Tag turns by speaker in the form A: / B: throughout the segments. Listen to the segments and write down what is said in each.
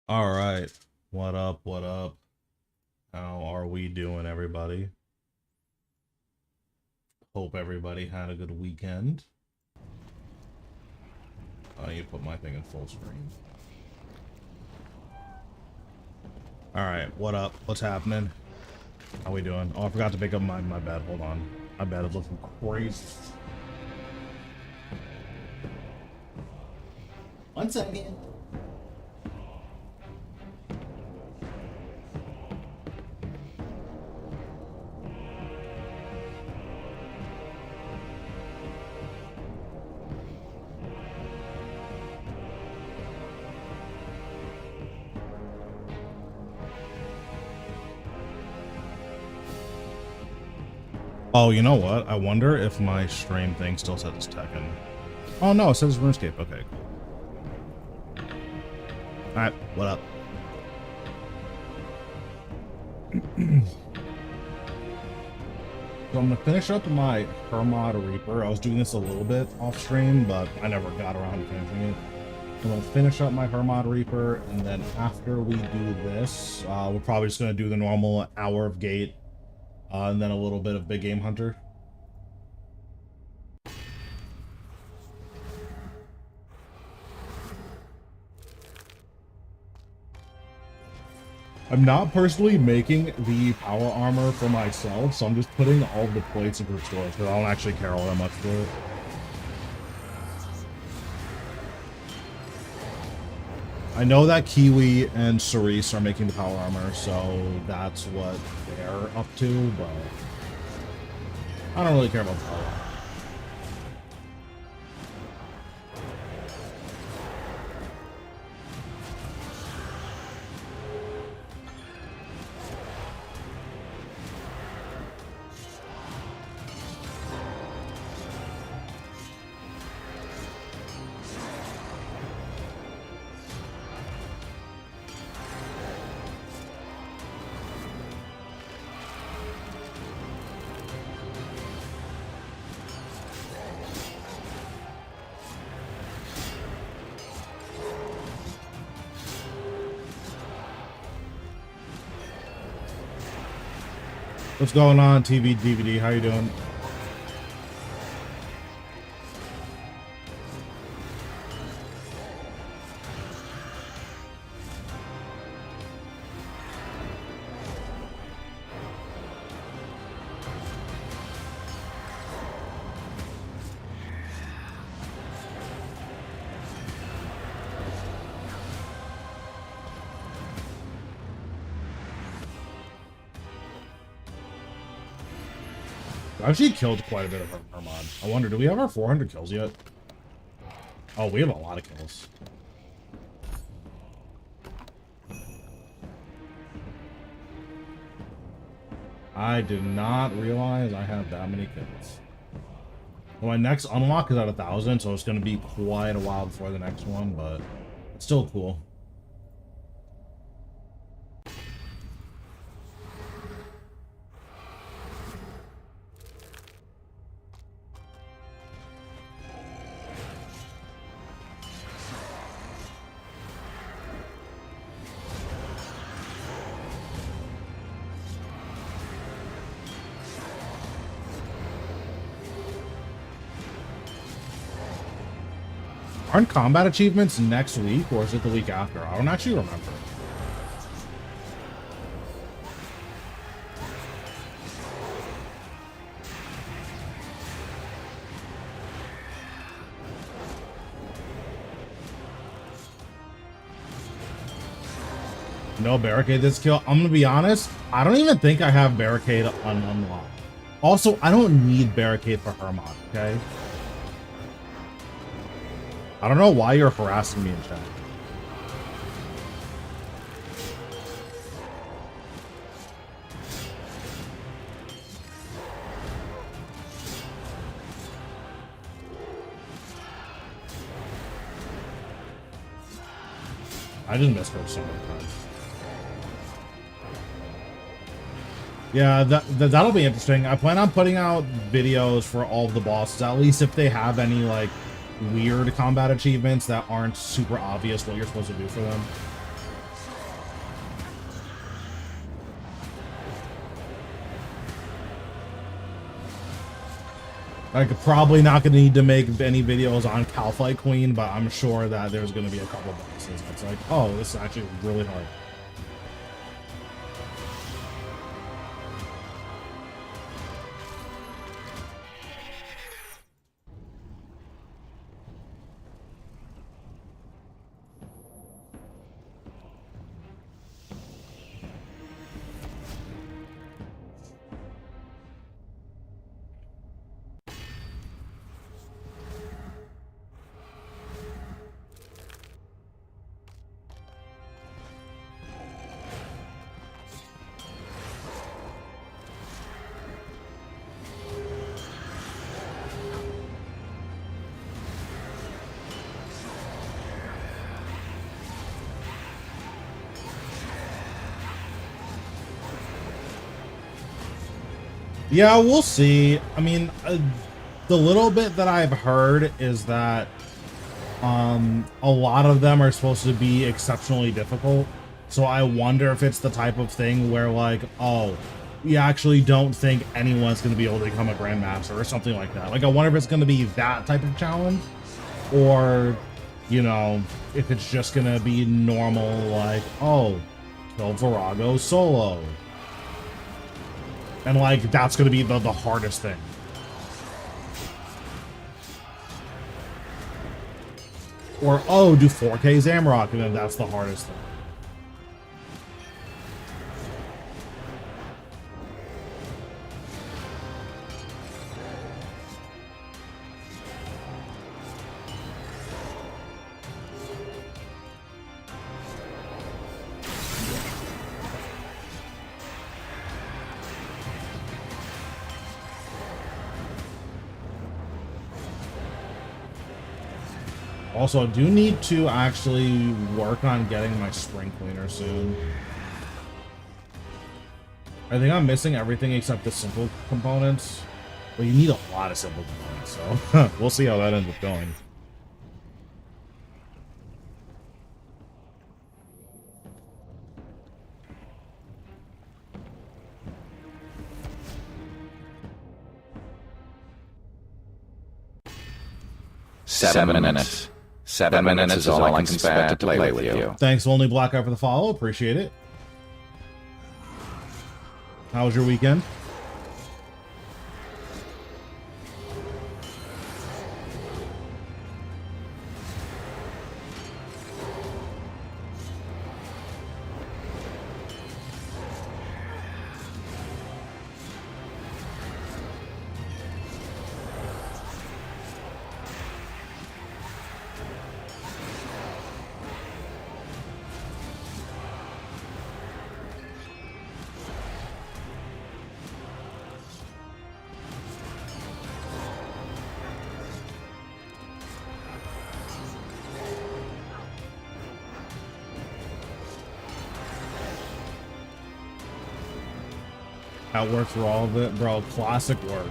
A: All right. What up? What up? How are we doing, everybody? Hope everybody had a good weekend. I need to put my thing in full screen. All right. What up? What's happening? How we doing? Oh, I forgot to pick up my bed. Hold on. My bed is looking crazy. 1 second. Oh, you know what? I wonder if my stream thing still says Tekken. Oh no, it says RuneScape. Okay, cool. All right. What up? So I'm gonna finish up my Hermod Reaper. I was doing this a little bit off stream, but I never got around to finishing it. I'm gonna finish up my Hermod Reaper, and then after we do this, we're probably just gonna do the normal hour of Gate, and then a little bit of Big Game Hunter. I'm not personally making the power armor for myself, so I'm just putting all the plates into storage because I don't actually care all that much for it. I know that Kiwi and Cerise are making the power armor, so that's what they're up to, but I don't really care about the power armor. What's going on, TV DVD? How you doing? I actually killed quite a bit of Hermod. I wonder, do we have our 400 kills yet? Oh, we have a lot of kills. I did not realize I had that many kills. Well, my next unlock is at 1,000, so it's going to be quite a while before the next one, but it's still cool. Aren't combat achievements next week, or is it the week after? I don't actually remember. No barricade this kill. I'm gonna be honest, I don't even think I have barricade unlocked. Also, I don't need barricade for Hermod, okay? I don't know why you're harassing me in chat. I just missed her so many times. Yeah, that'll be interesting. I plan on putting out videos for all of the bosses, at least if they have any, like, weird combat achievements that aren't super obvious what you're supposed to do for them. Like, probably not going to need to make any videos on Calfight Queen, but I'm sure that there's going to be a couple of bosses. It's like, oh, this is actually really hard. Yeah, we'll see. I mean, the little bit that I've heard is that a lot of them are supposed to be exceptionally difficult. So I wonder if it's the type of thing where, like, oh, we actually don't think anyone's going to be able to become a Grandmaster or something like that. Like, I wonder if it's going to be that type of challenge, or, you know, if it's just going to be normal, like, oh, kill Virago solo. And, like, that's going to be the hardest thing. Or, oh, do 4K Zamrock, and then that's the hardest thing. Also, I do need to actually work on getting my spring cleaner soon. I think I'm missing everything except the simple components. But you need a lot of simple components, so we'll see how that ends up going.
B: Seven minutes. 7 minutes is all I can spare to play with you.
A: Thanks, Only Black Eye, for the follow. Appreciate it. How was your weekend? That worked for all of it, bro. Classic work.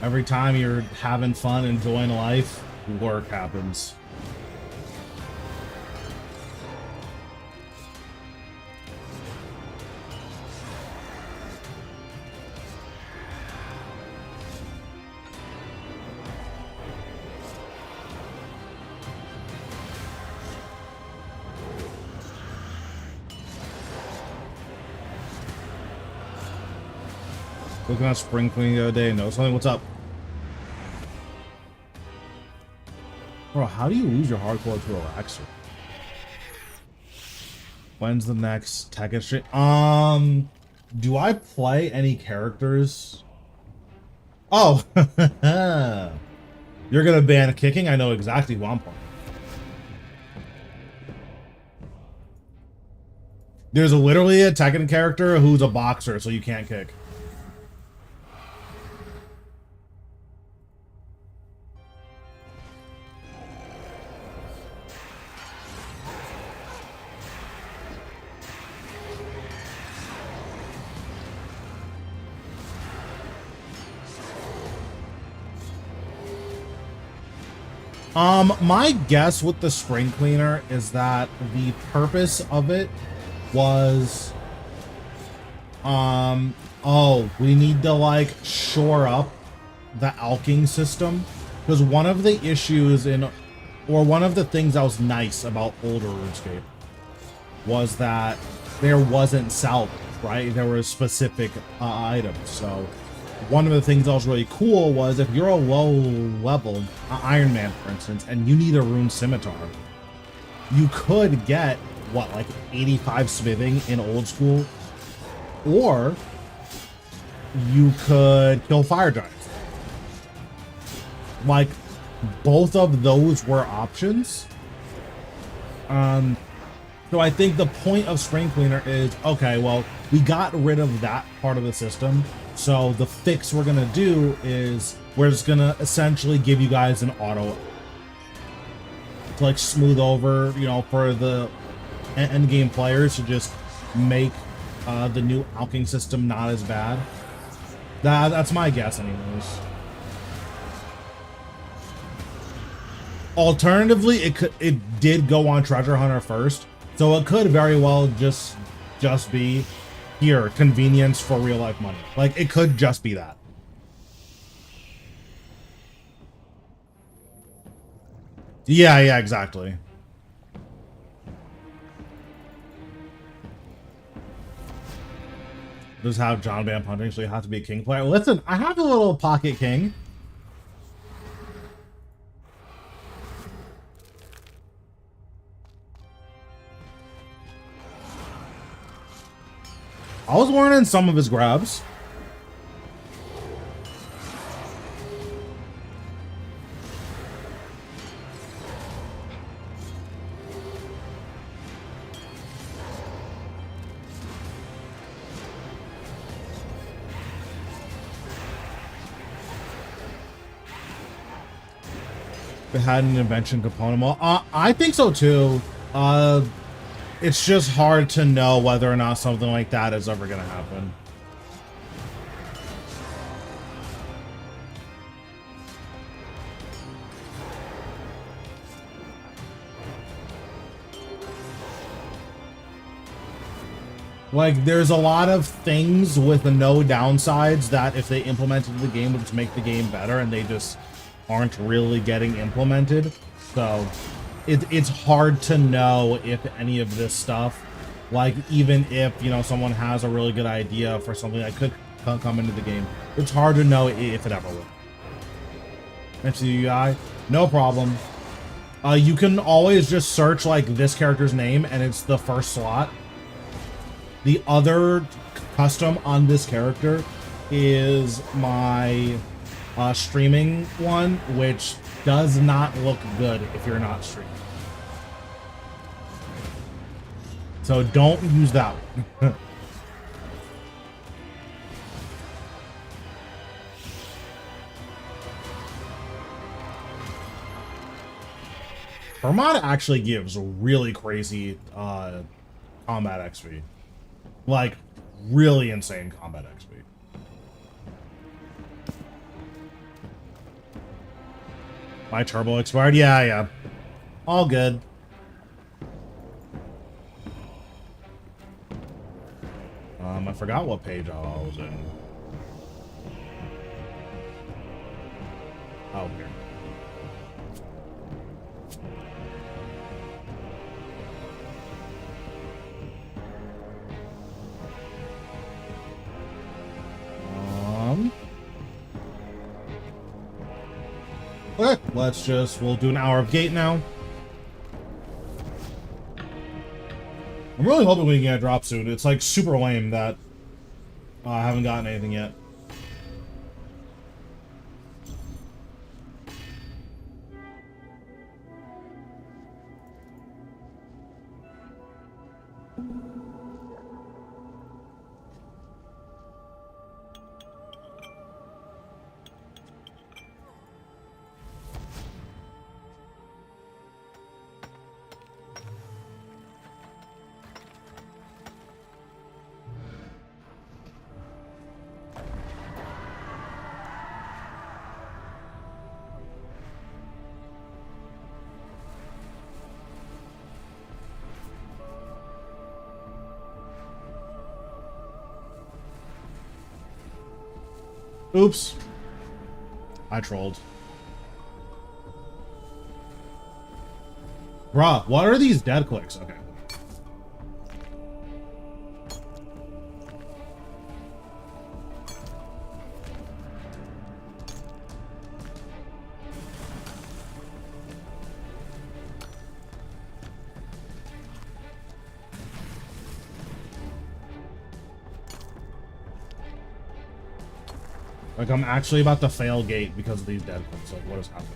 A: Every time you're having fun, enjoying life, work happens. Looking at spring cleaning the other day, no something. What's up? Bro, how do you lose your hardcore to Araxi? When's the next Tekken stream? Do I play any characters? Oh, you're gonna ban kicking? I know exactly who I'm playing. There's literally a Tekken character who's a boxer, so you can't kick. My guess with the spring cleaner is that the purpose of it was, oh, we need to like shore up the alking system, because one of the issues in, or one of the things that was nice about older RuneScape was that there wasn't salvage, right? There were specific items. So one of the things that was really cool was if you're a low level Iron Man, for instance, and you need a rune scimitar, you could get what, like 85 smithing in old school, or you could kill fire giants. Like, both of those were options. So I think the point of Spring Cleaner is, okay, well, we got rid of that part of the system. So the fix we're gonna do is we're just gonna essentially give you guys an auto to like smooth over, you know, for the end game players to just make the new alking system not as bad. That's my guess anyways. Alternatively, it did go on Treasure Hunter first, so it could very well just be here, convenience for real life money. Like, it could just be that. Yeah, exactly. Just have John Bam punching, so you have to be a king player. Listen, I have a little pocket king. I was learning some of his grabs. It had an invention component. Well, I think so too. It's just hard to know whether or not something like that is ever going to happen. Like, there's a lot of things with no downsides that if they implemented the game would just make the game better, and they just aren't really getting implemented. So it's hard to know if any of this stuff, like, even if, you know, someone has a really good idea for something that could come into the game, it's hard to know if it ever will. Mention the UI, no problem. You can always just search like this character's name and it's the first slot. The other custom on this character is my streaming one, which does not look good if you're not streaming. So don't use that one. Hermod actually gives really crazy combat XP. Like, really insane combat XP. My turbo expired? Yeah. All good. I forgot what page I was in. Oh, here. Okay, we'll do an hour of gate now. I'm really hoping we can get a drop soon. It's like super lame that I haven't gotten anything yet. Oops. I trolled. Bruh, what are these dead clicks? Okay. Like, I'm actually about to fail gate because of these dead clicks. Like, what is happening?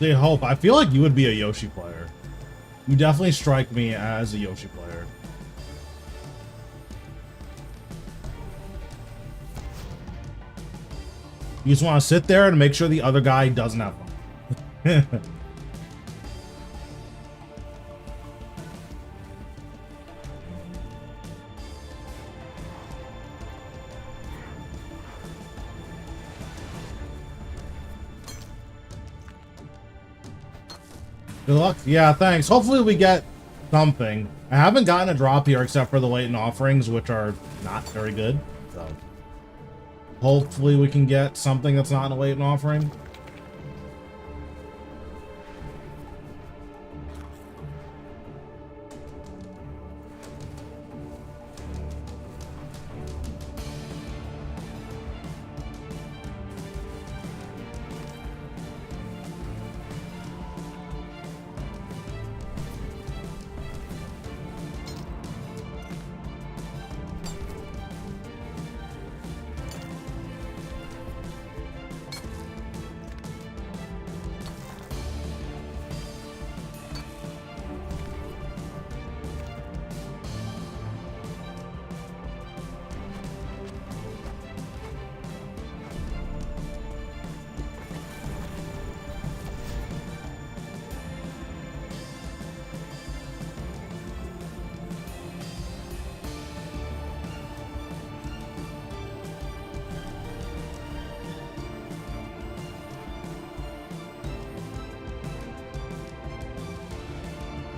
A: They hope. I feel like you would be a Yoshi player. You definitely strike me as a Yoshi player. You just want to sit there and make sure the other guy doesn't have fun. Good luck. Yeah, thanks. Hopefully we get something. I haven't gotten a drop here except for the latent offerings, which are not very good. So hopefully we can get something that's not a latent offering.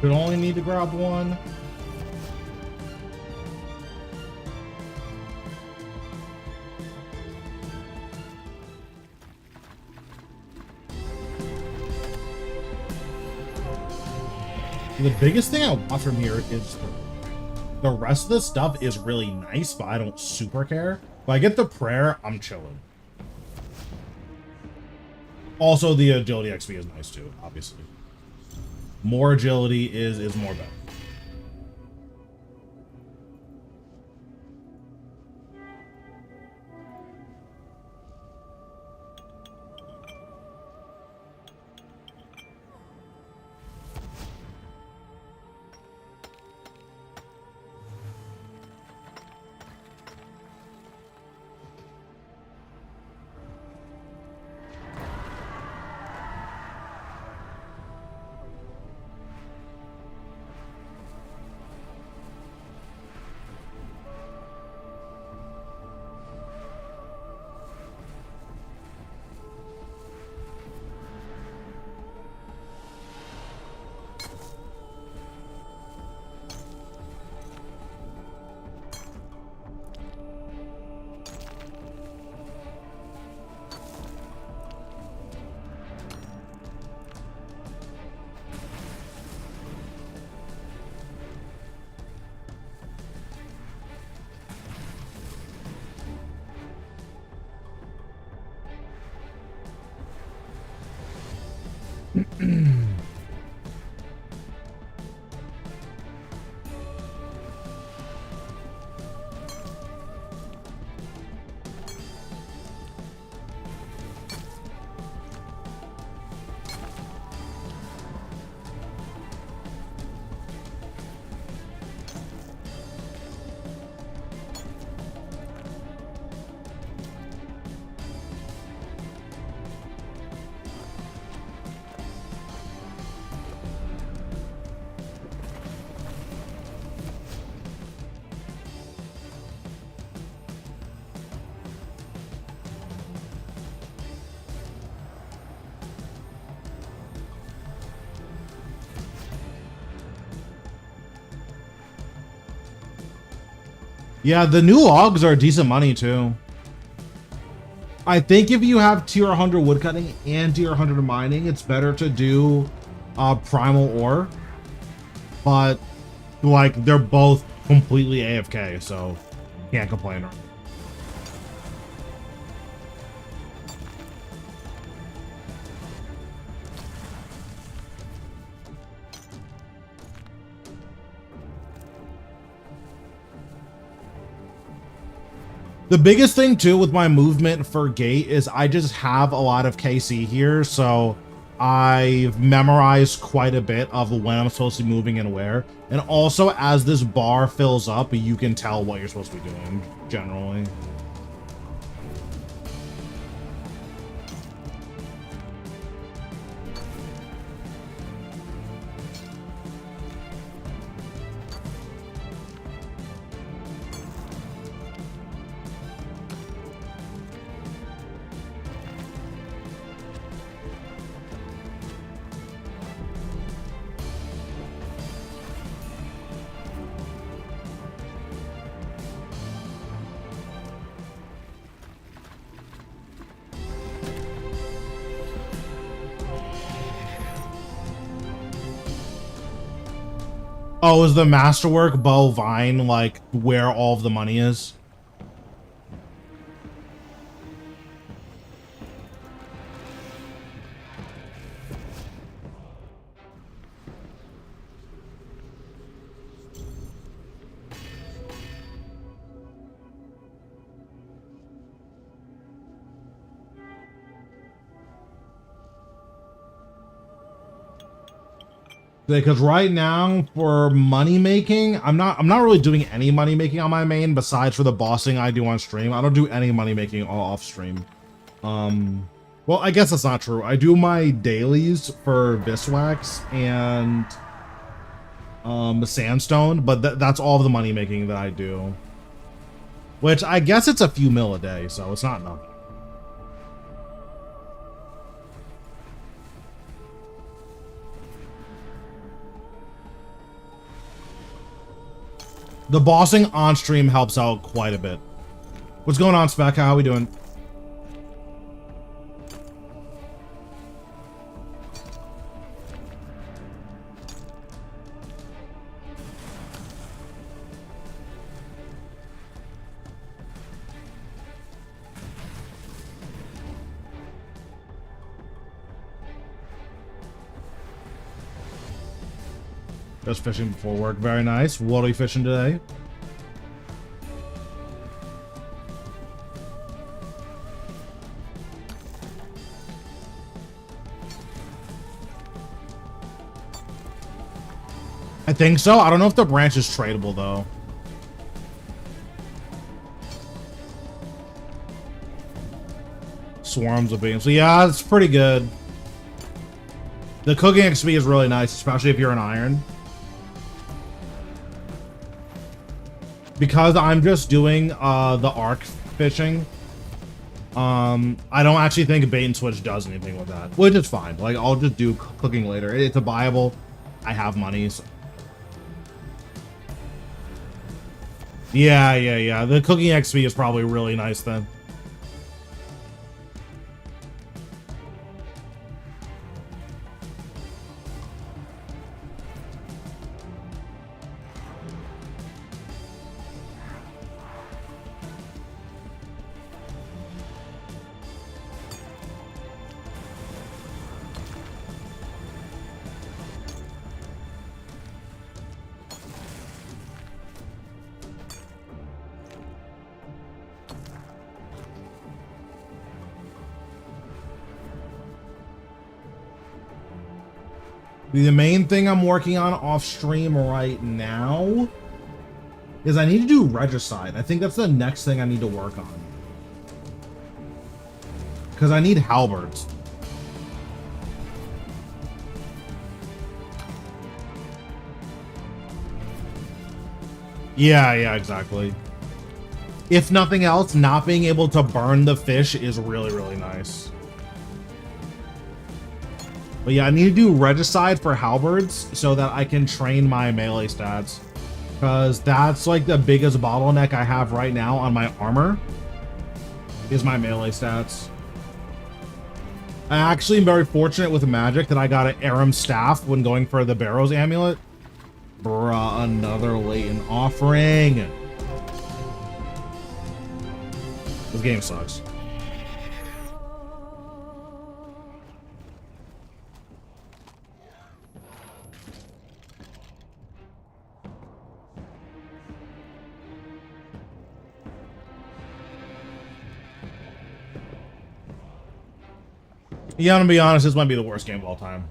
A: Should only need to grab one. The biggest thing I want from here is the rest of the stuff is really nice, but I don't super care. If I get the prayer, I'm chilling. Also, the agility XP is nice too, obviously. More agility is more better. Yeah, the new logs are decent money too. I think if you have tier 100 woodcutting and tier 100 mining, it's better to do primal ore. But like they're both completely AFK, so can't complain. The biggest thing too with my movement for gate is I just have a lot of KC here, so I've memorized quite a bit of when I'm supposed to be moving and where. And also, as this bar fills up, you can tell what you're supposed to be doing, generally. Oh, is the masterwork bow vine like where all of the money is? Because right now for money making, I'm not really doing any money making on my main besides for the bossing I do on stream. I don't do any money making off stream. Well, I guess that's not true. I do my dailies for Biswax and Sandstone, but that's all of the money making that I do. Which I guess it's a few mil a day, so it's not enough. The bossing on stream helps out quite a bit. What's going on, Spec? How are we doing? Just fishing before work. Very nice. What are we fishing today? I think so. I don't know if the branch is tradable though. Swarms of beams. So yeah, it's pretty good. The cooking XP is really nice, especially if you're an iron. Because I'm just doing the arc fishing, I don't actually think bait and switch does anything with that, which is fine. Like, I'll just do cooking later. It's a buyable. I have money. So. Yeah. The cooking XP is probably really nice then. The main thing I'm working on off stream right now is I need to do regicide. I think that's the next thing I need to work on. Because I need halberds. Yeah, exactly. If nothing else, not being able to burn the fish is really, really nice. But yeah, I need to do regicide for halberds so that I can train my melee stats. Because that's like the biggest bottleneck I have right now on my armor. Is my melee stats. I actually am very fortunate with magic that I got an Aram staff when going for the Barrows amulet. Bruh, another latent offering. This game sucks. Yeah, I'm gonna be honest, this might be the worst game of all time.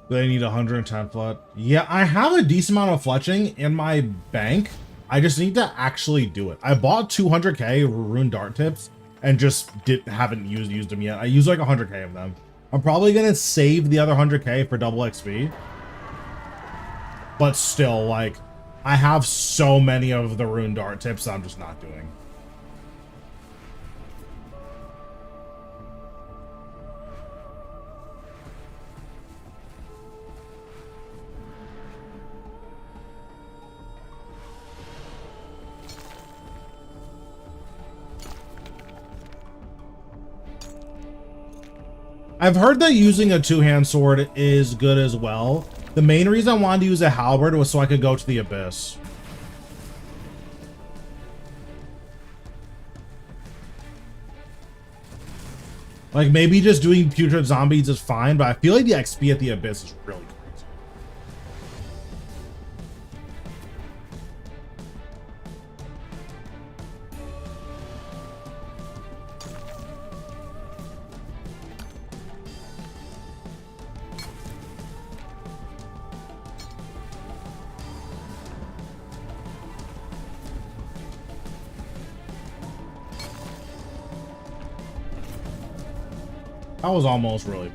A: They need 110 flet. Yeah, I have a decent amount of fletching in my bank. I just need to actually do it. I bought 200k rune dart tips and just haven't used them yet. I use like 100k of them. I'm probably gonna save the other 100k for double XP. But still, like, I have so many of the rune dart tips that I'm just not doing. I've heard that using a two-hand sword is good as well. The main reason I wanted to use a halberd was so I could go to the abyss. Like, maybe just doing putrid zombies is fine, but I feel like the XP at the abyss is really crazy. That was almost really.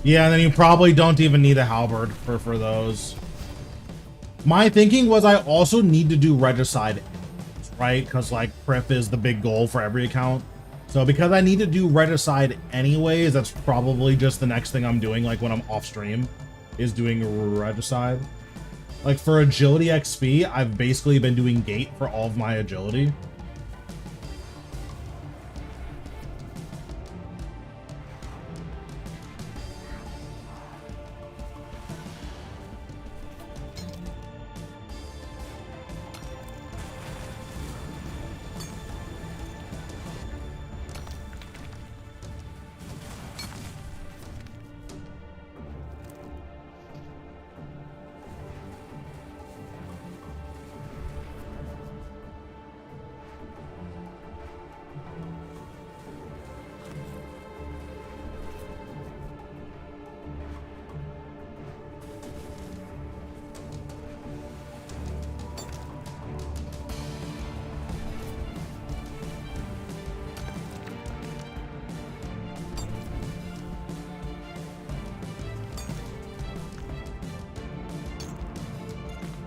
A: Yeah, and then you probably don't even need a halberd for those. My thinking was I also need to do regicide, right? Because like prep is the big goal for every account. So because I need to do regicide anyways, that's probably just the next thing I'm doing, like when I'm off stream, is doing regicide. Like for agility XP, I've basically been doing gate for all of my agility.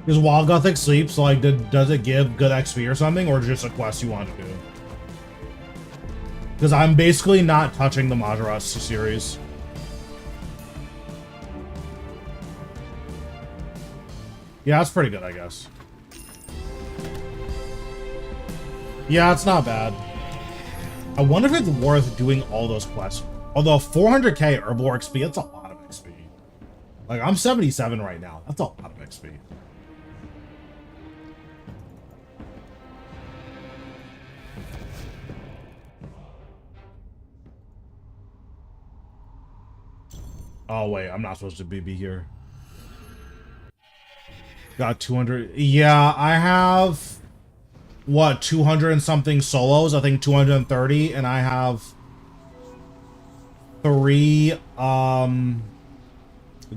A: Does Wild Gothic sleep? So like, does it give good XP or something, or just a quest you want to do? Because I'm basically not touching the Majora's series. Yeah, that's pretty good, I guess. Yeah, it's not bad. I wonder if it's worth doing all those quests. Although 400k Herbivore XP, that's a lot of XP. Like, I'm 77 right now. That's a lot of XP. Oh, wait, I'm not supposed to be here. Got 200. Yeah, I have, what, 200 and something solos? I think 230, and I have 3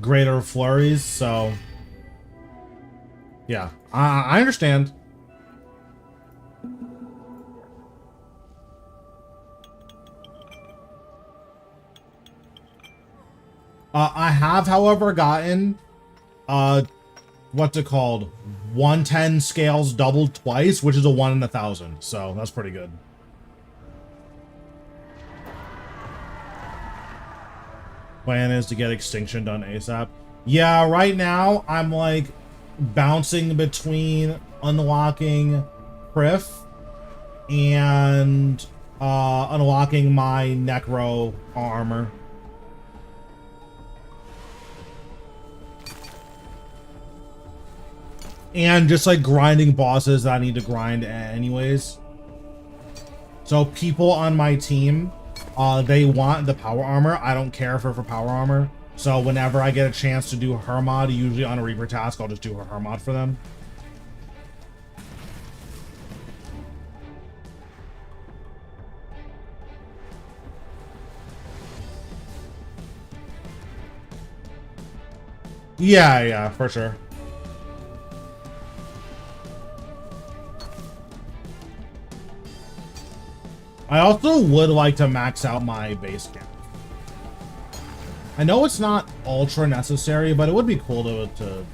A: greater flurries, so yeah, I understand. I have, however, gotten what's it called? 110 scales doubled twice, which is a 1 in 1,000. So that's pretty good. Plan is to get Extinction done ASAP. Yeah, right now I'm like bouncing between unlocking Prif and unlocking my Necro armor. And just like grinding bosses that I need to grind anyways. So people on my team, they want the power armor. I don't care for power armor. So whenever I get a chance to do Hermod, usually on a Reaper task, I'll just do a Hermod for them. Yeah, for sure. I also would like to max out my base camp. I know it's not ultra necessary, but it would be cool to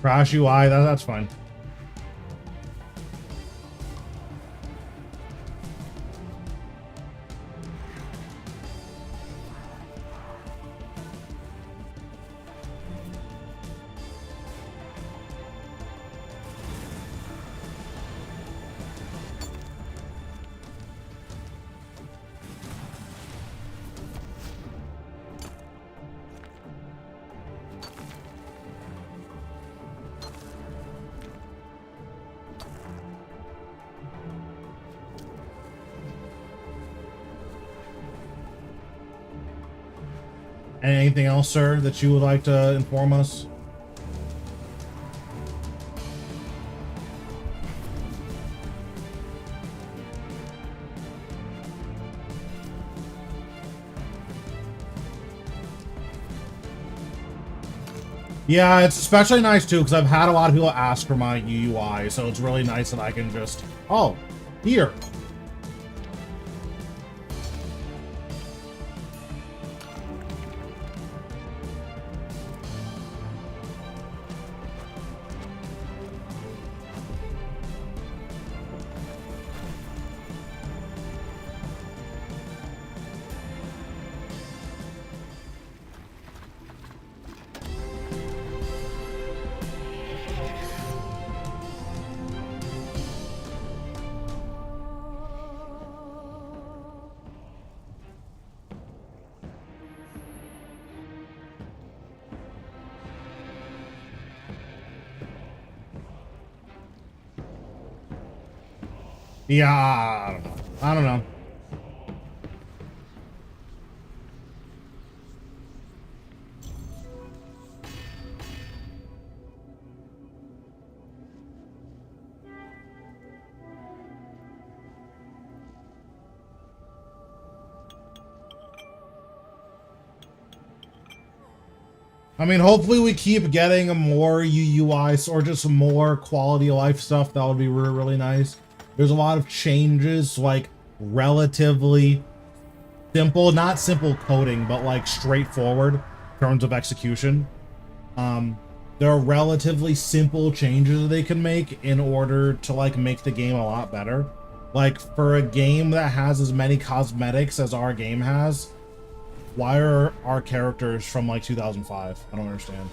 A: crash UI. That's fine. Anything else, sir, that you would like to inform us? Yeah, it's especially nice too, because I've had a lot of people ask for my UUI, so it's really nice that I can just, oh, here. Yeah, I don't know. I don't know. I mean, hopefully we keep getting more UUIs or just more quality of life stuff. That would be really, really nice. There's a lot of changes, like relatively simple, not simple coding, but like straightforward in terms of execution. There are relatively simple changes that they can make in order to like make the game a lot better. Like for a game that has as many cosmetics as our game has, why are our characters from like 2005? I don't understand.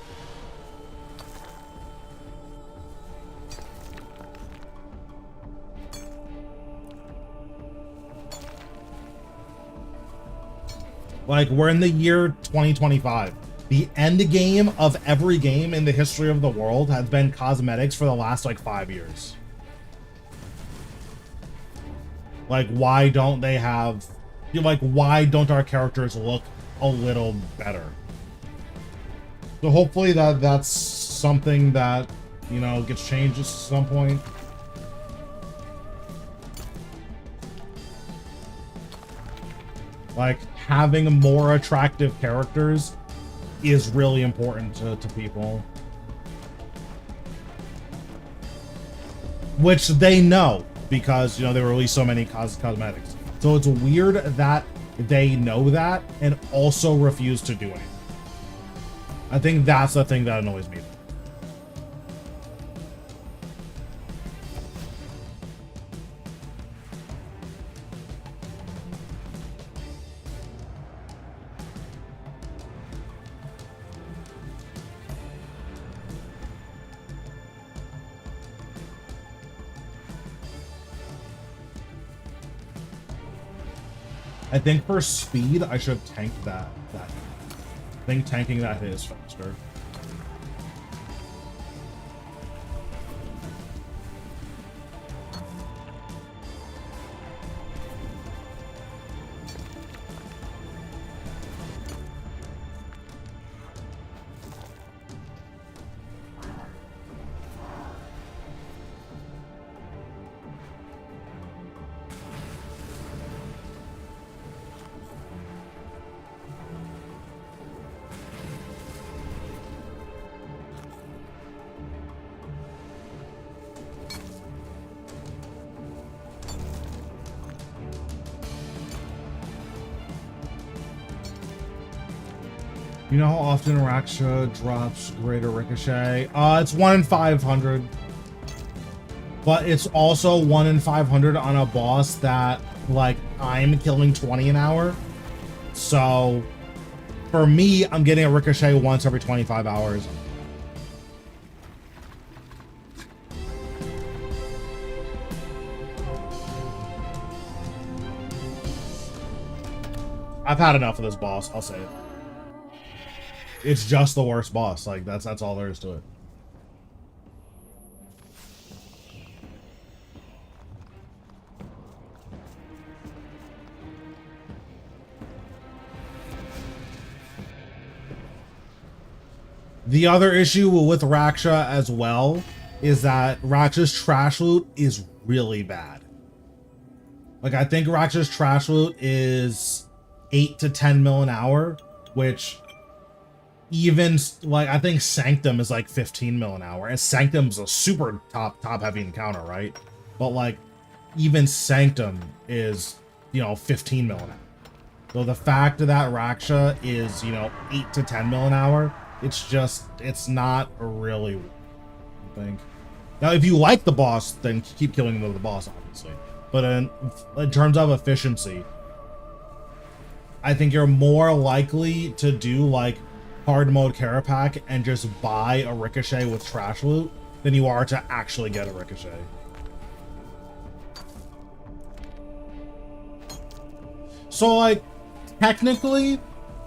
A: Like, we're in the year 2025. The end game of every game in the history of the world has been cosmetics for the last like 5 years. Like, why don't they have... Like, why don't our characters look a little better? So hopefully that's something that, you know, gets changed at some point. Like, having more attractive characters is really important to people. Which they know, because, you know, they release so many cosmetics. So it's weird that they know that and also refuse to do anything. I think that's the thing that annoys me. I think for speed, I should tank that. I think tanking that hit is faster. You know how often Araxi drops greater ricochet? It's 1 in 500. But it's also 1 in 500 on a boss that, like, I'm killing 20 an hour. So, for me, I'm getting a ricochet once every 25 hours. I've had enough of this boss, I'll say it. It's just the worst boss. Like, that's all there is to it. The other issue with Raksha as well is that Raksha's trash loot is really bad. Like, I think Raksha's trash loot is 8 to 10 mil an hour, which even, like, I think Sanctum is like 15 mil an hour, and Sanctum's a super top heavy encounter, right? But, like, even Sanctum is, you know, 15 mil an hour. So the fact that Raksha is, you know, 8 to 10 mil an hour, it's just, it's not really, I think. Now, if you like the boss, then keep killing the boss, obviously. But in terms of efficiency, I think you're more likely to do, like, hard mode Carapac and just buy a ricochet with trash loot than you are to actually get a ricochet. So, like, technically,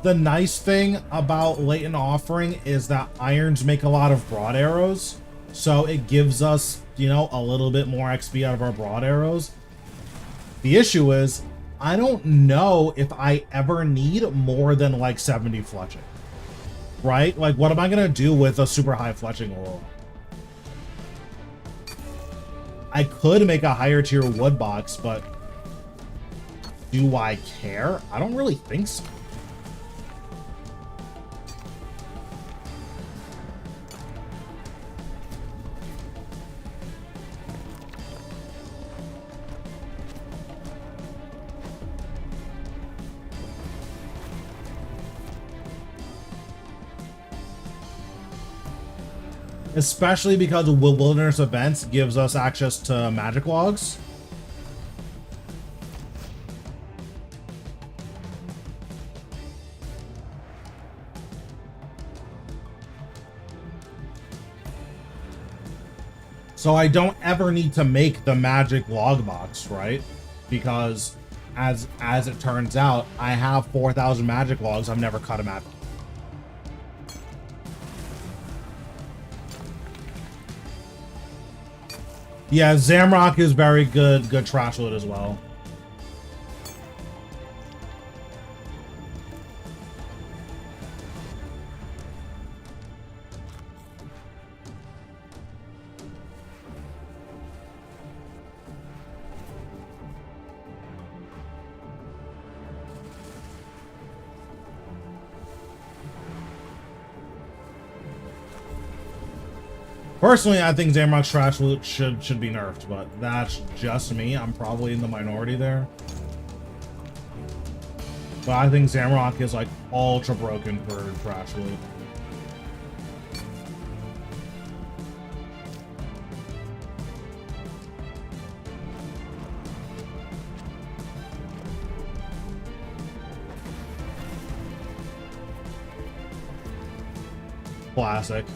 A: the nice thing about Latent Offering is that irons make a lot of broad arrows, so it gives us, you know, a little bit more XP out of our broad arrows. The issue is, I don't know if I ever need more than, like, 70 fletching. Right? Like, what am I gonna do with a super high fletching Aurora? I could make a higher tier wood box, but do I care? I don't really think so. Especially because Wilderness Events gives us access to magic logs. So I don't ever need to make the magic log box, right? Because as it turns out, I have 4,000 magic logs. I've never cut a magic. Yeah, Zamrock is very good trash loot as well. Personally, I think Zamrock's trash loot should be nerfed, but that's just me. I'm probably in the minority there. But I think Zamrock is like ultra broken for trash loot. Classic.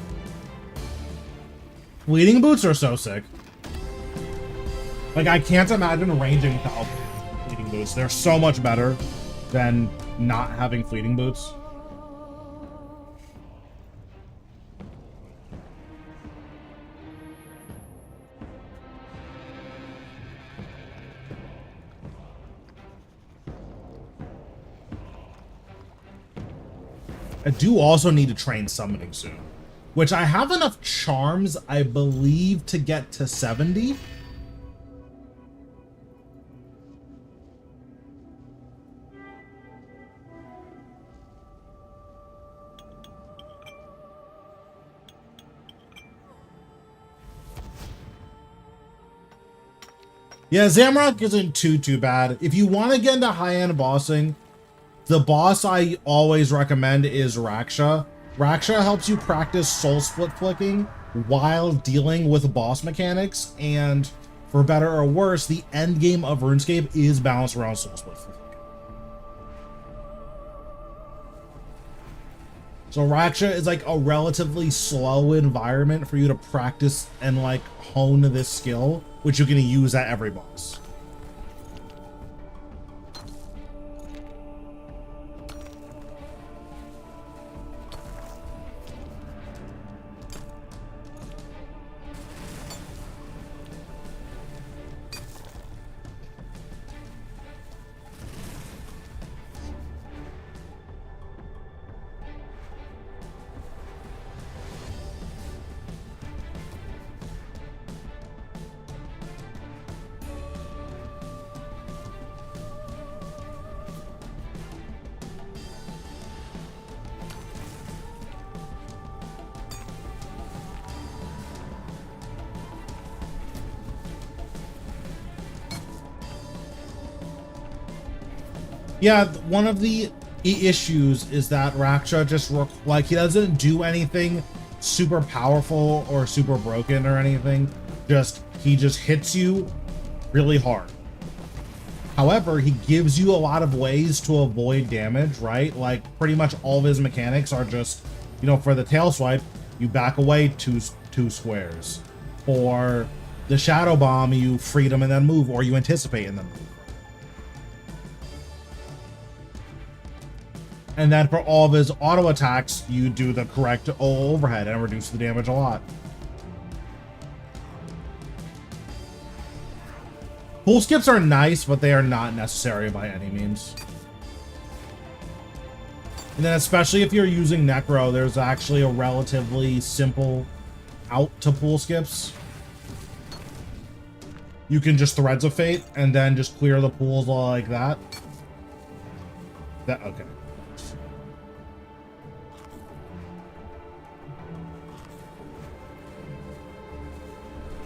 A: Bleeding boots are so sick. Like, I can't imagine ranging without bleeding boots. They're so much better than not having fleeting boots. I do also need to train summoning soon, which I have enough charms, I believe, to get to 70. Yeah, Zamrock isn't too bad. If you want to get into high-end bossing, the boss I always recommend is Raksha. Raksha helps you practice soul split flicking while dealing with boss mechanics, and for better or worse, the end game of RuneScape is balanced around soul split flicking. So Raksha is like a relatively slow environment for you to practice and like hone this skill, which you can use at every boss. Yeah, one of the issues is that Raksha just like he doesn't do anything super powerful or super broken or anything. He just hits you really hard. However, he gives you a lot of ways to avoid damage, right? Like pretty much all of his mechanics are just, you know, for the tail swipe, you back away two squares. For the shadow bomb, you freedom and then move, or you anticipate and then move. And then for all of his auto attacks, you do the correct overhead and reduce the damage a lot. Pool skips are nice, but they are not necessary by any means. And then especially if you're using Necro, there's actually a relatively simple out to pool skips. You can just Threads of Fate and then just clear the pools like that. Okay.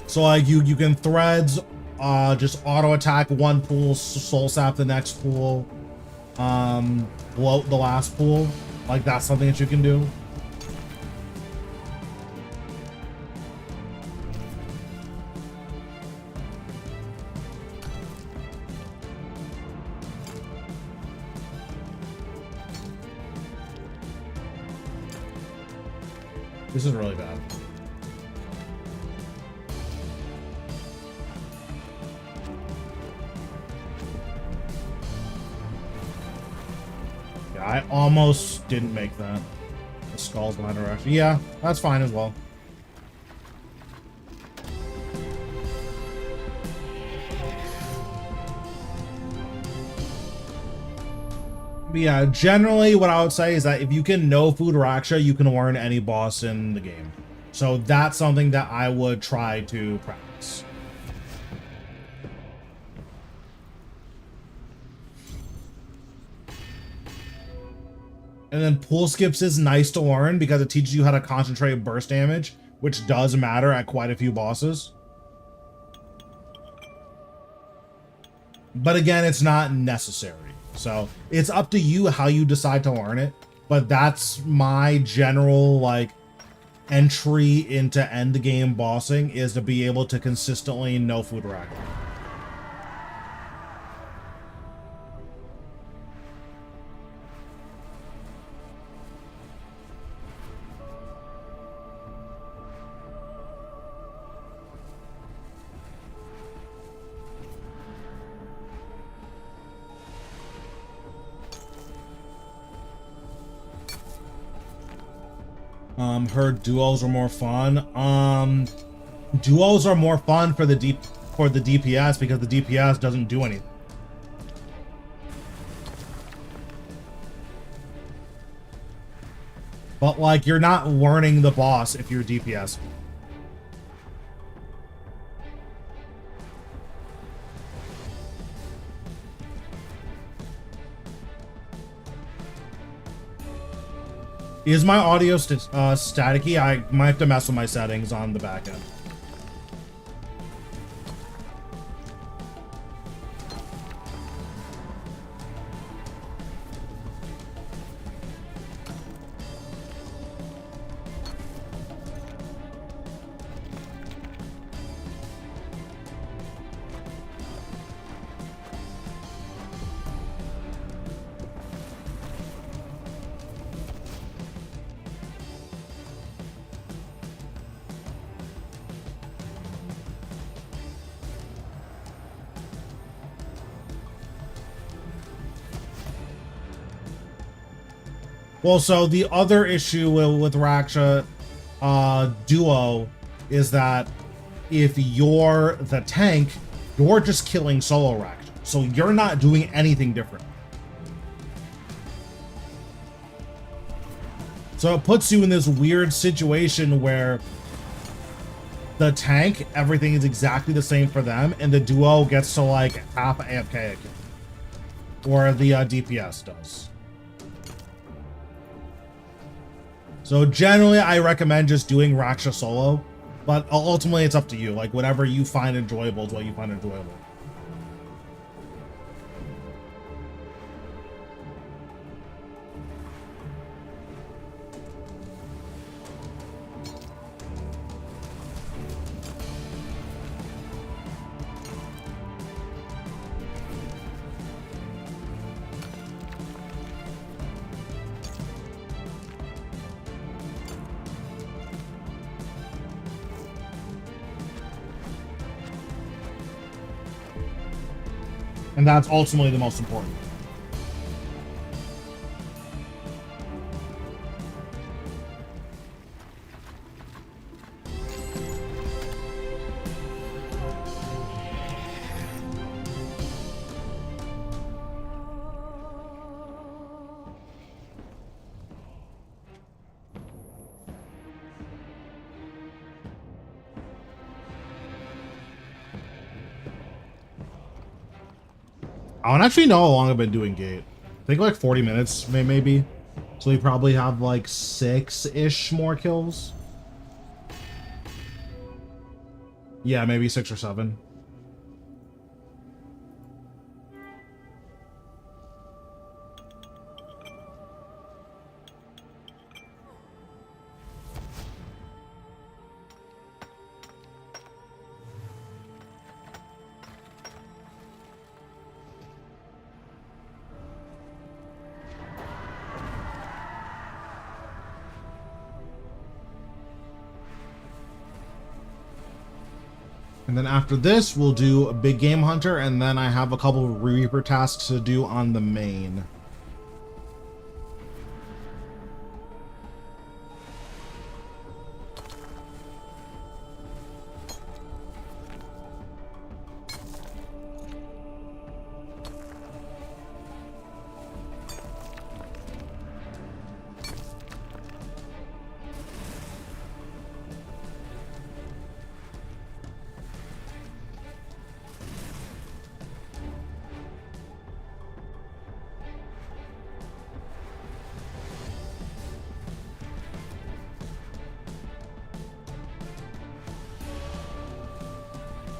A: So like you can Threads, just auto attack one pool, soul sap the next pool, bloat the last pool. Like that's something that you can do. This is really bad. I almost didn't make that. The skull's in my direction. Yeah, that's fine as well. But yeah, generally what I would say is that if you can no food Raksha, you can warn any boss in the game. So that's something that I would try to practice. And then pool skips is nice to learn because it teaches you how to concentrate burst damage which does matter at quite a few bosses. But again, it's not necessary. So it's up to you how you decide to learn it. But that's my general like entry into end game bossing, is to be able to consistently no food rack. Heard duos are more fun. Duos are more fun for the DPS because the DPS doesn't do anything. But like, you're not learning the boss if you're DPS. Is my audio staticky? I might have to mess with my settings on the back end. Well, so the other issue with Raksha Duo is that if you're the tank, you're just killing solo Raksha. So you're not doing anything different. So it puts you in this weird situation where the tank, everything is exactly the same for them, and the duo gets to like half AFK again. Or the DPS does. So generally, I recommend just doing Raksha solo, but ultimately it's up to you. Like, whatever you find enjoyable is what you find enjoyable. And that's ultimately the most important. I don't actually know how long I've been doing Gate. I think like 40 minutes, maybe. So we probably have like 6-ish more kills. Yeah, maybe 6 or 7. And then after this, we'll do a big game hunter, and then I have a couple of Reaper tasks to do on the main.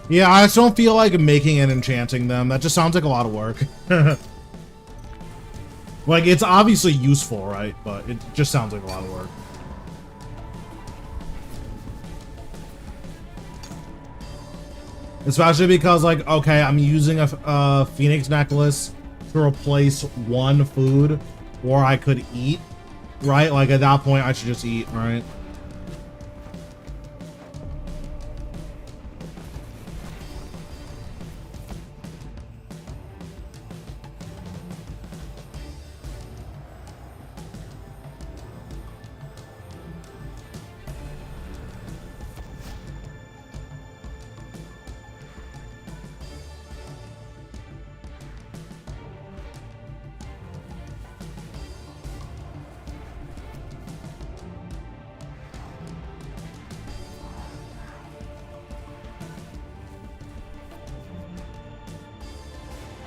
A: Yeah, I just don't feel like making and enchanting them. That just sounds like a lot of work. Like, it's obviously useful, right? But it just sounds like a lot of work. Especially because, like, okay, I'm using a Phoenix necklace to replace one food, or I could eat, right? Like, at that point, I should just eat, right?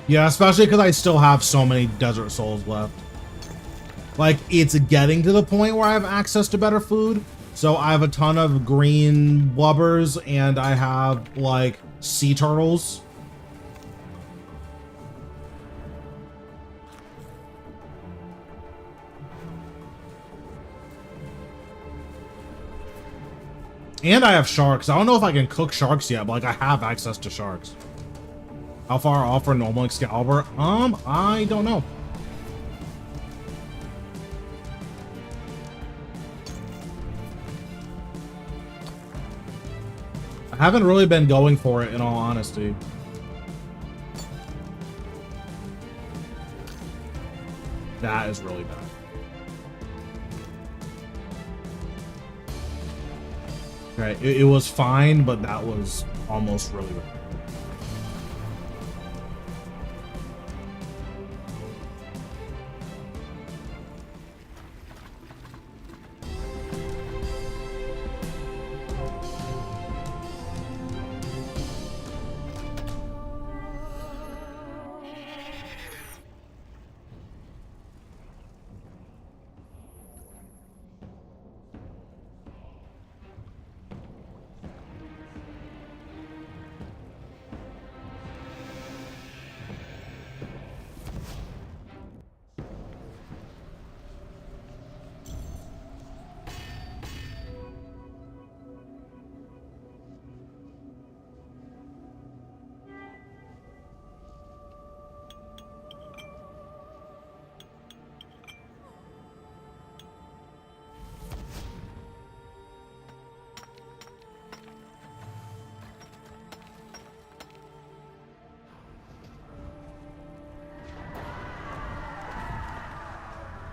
A: Yeah, especially because I still have so many Desert Souls left. Like, it's getting to the point where I have access to better food. So I have a ton of green blubbers, and I have, like, sea turtles. And I have sharks. I don't know if I can cook sharks yet, but, like, I have access to sharks. How far off for normal Excalibur? I don't know. I haven't really been going for it, in all honesty. That is really bad. Okay, it was fine, but that was almost really bad.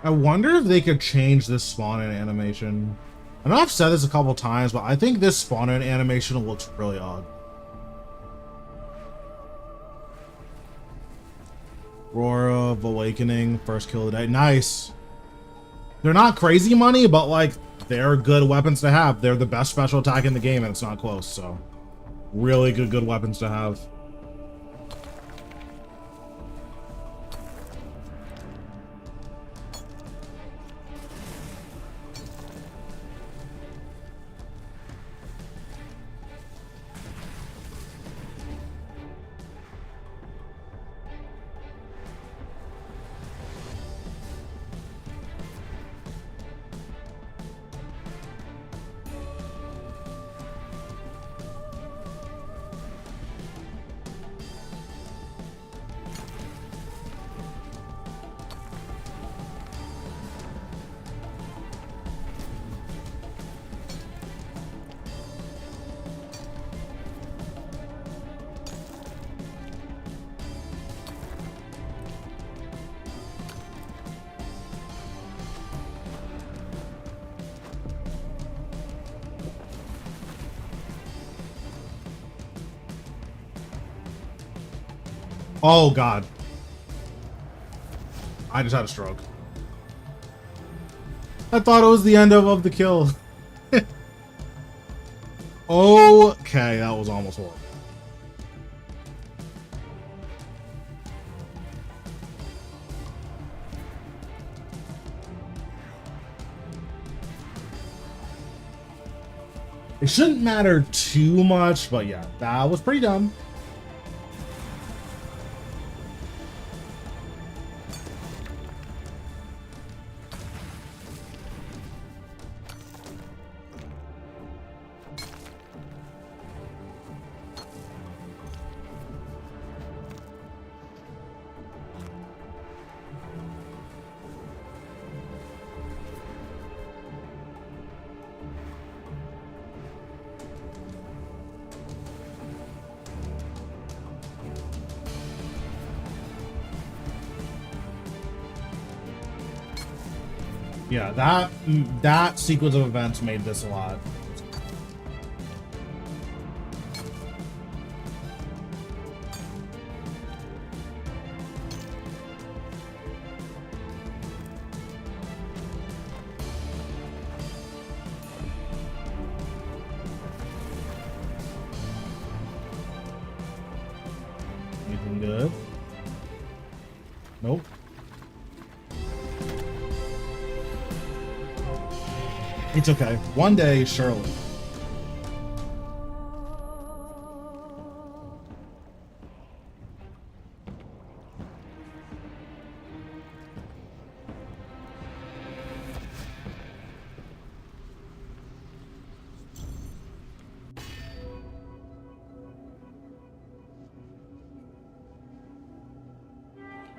A: I wonder if they could change this spawn-in animation. I know I've said this a couple times, but I think this spawn-in animation looks really odd. Roar of Awakening, first kill of the day. Nice. They're not crazy money, but, like, they're good weapons to have. They're the best special attack in the game, and it's not close, so. Really good weapons to have. Oh, God. I just had a stroke. I thought it was the end of the kill. Okay, that was almost horrible. It shouldn't matter too much, but yeah, that was pretty dumb. Yeah, that sequence of events made this a lot. Anything good? Nope. It's okay. One day, surely.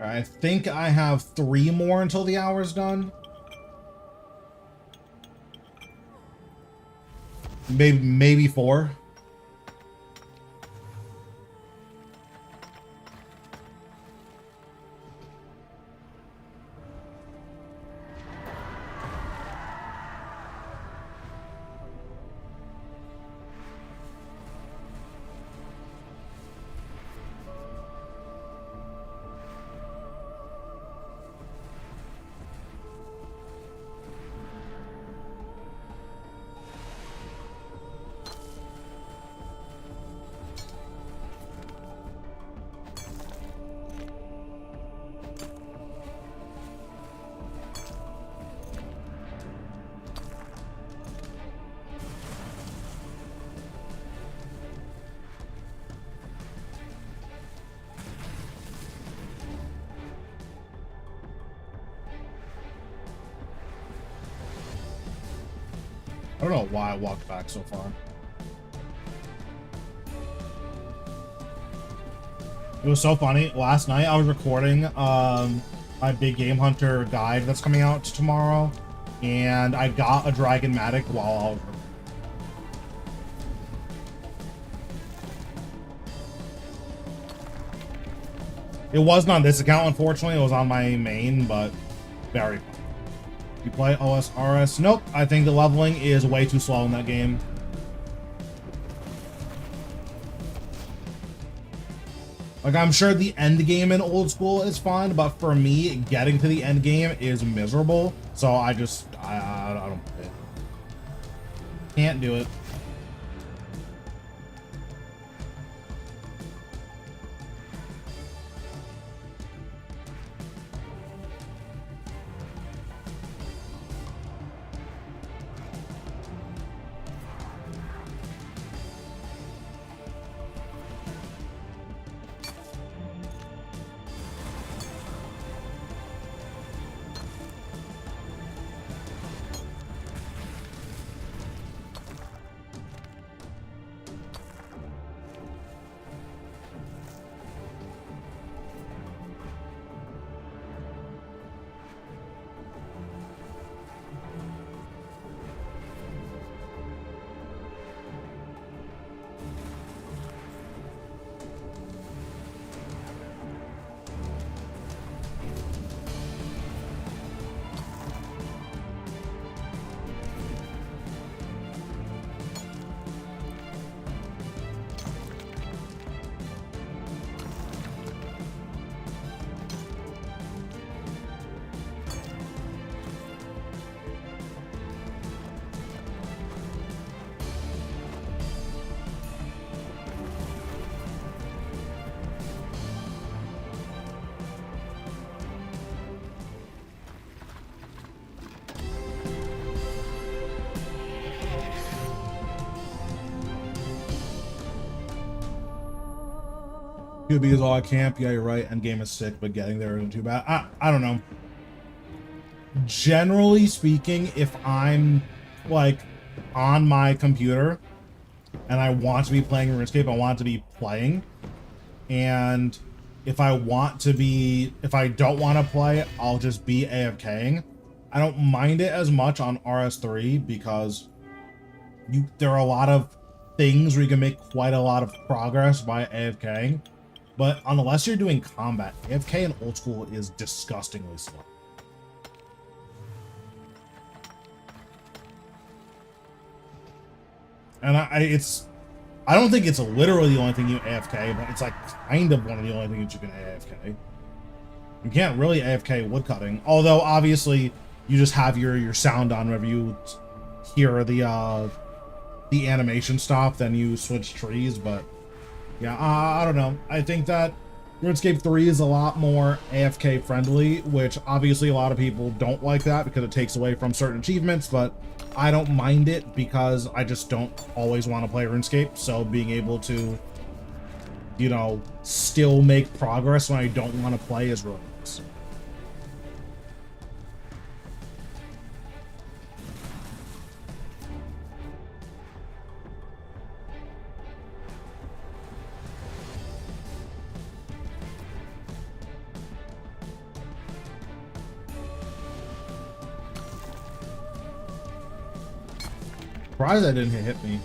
A: I think I have 3 more until the hour's done. Maybe 4. I don't know why I walked back so far. It was so funny. Last night I was recording my Big Game Hunter guide that's coming out tomorrow, and I got a Dragonmatic while I was recording. It wasn't on this account, unfortunately. It was on my main, but very fun. You play OSRS? Nope. I think the leveling is way too slow in that game. Like, I'm sure the end game in old school is fun, but for me, getting to the end game is miserable. So I don't play it. Can't do it. QB is all I camp. Yeah, you're right. Endgame is sick, but getting there isn't too bad. I don't know. Generally speaking, if I'm like on my computer and I want to be playing RuneScape, I want to be playing. And if I don't want to play, I'll just be AFKing. I don't mind it as much on RS3 because there are a lot of things where you can make quite a lot of progress by AFKing. But unless you're doing combat, AFK in old school is disgustingly slow. And I don't think it's literally the only thing you AFK, but it's like kind of one of the only things you can AFK. You can't really AFK woodcutting, although obviously you just have your sound on whenever you hear the animation stop, then you switch trees. But yeah, I don't know. I think that RuneScape 3 is a lot more AFK friendly, which obviously a lot of people don't like that because it takes away from certain achievements, but I don't mind it because I just don't always want to play RuneScape. So being able to, you know, still make progress when I don't want to play is really nice. Surprised that didn't hit me.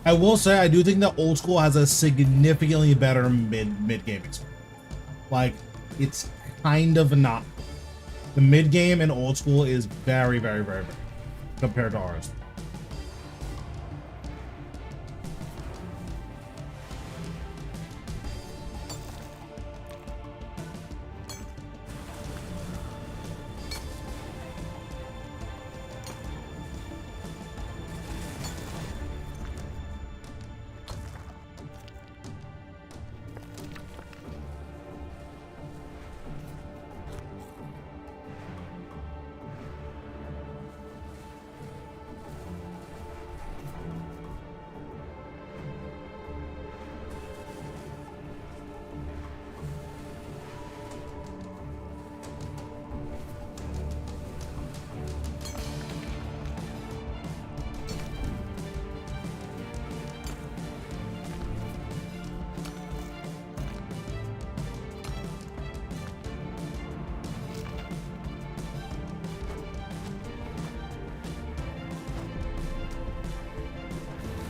A: I will say I do think that old school has a significantly better mid game experience. Like, it's kind of not. The mid game in old school is very, very, very, very compared to ours.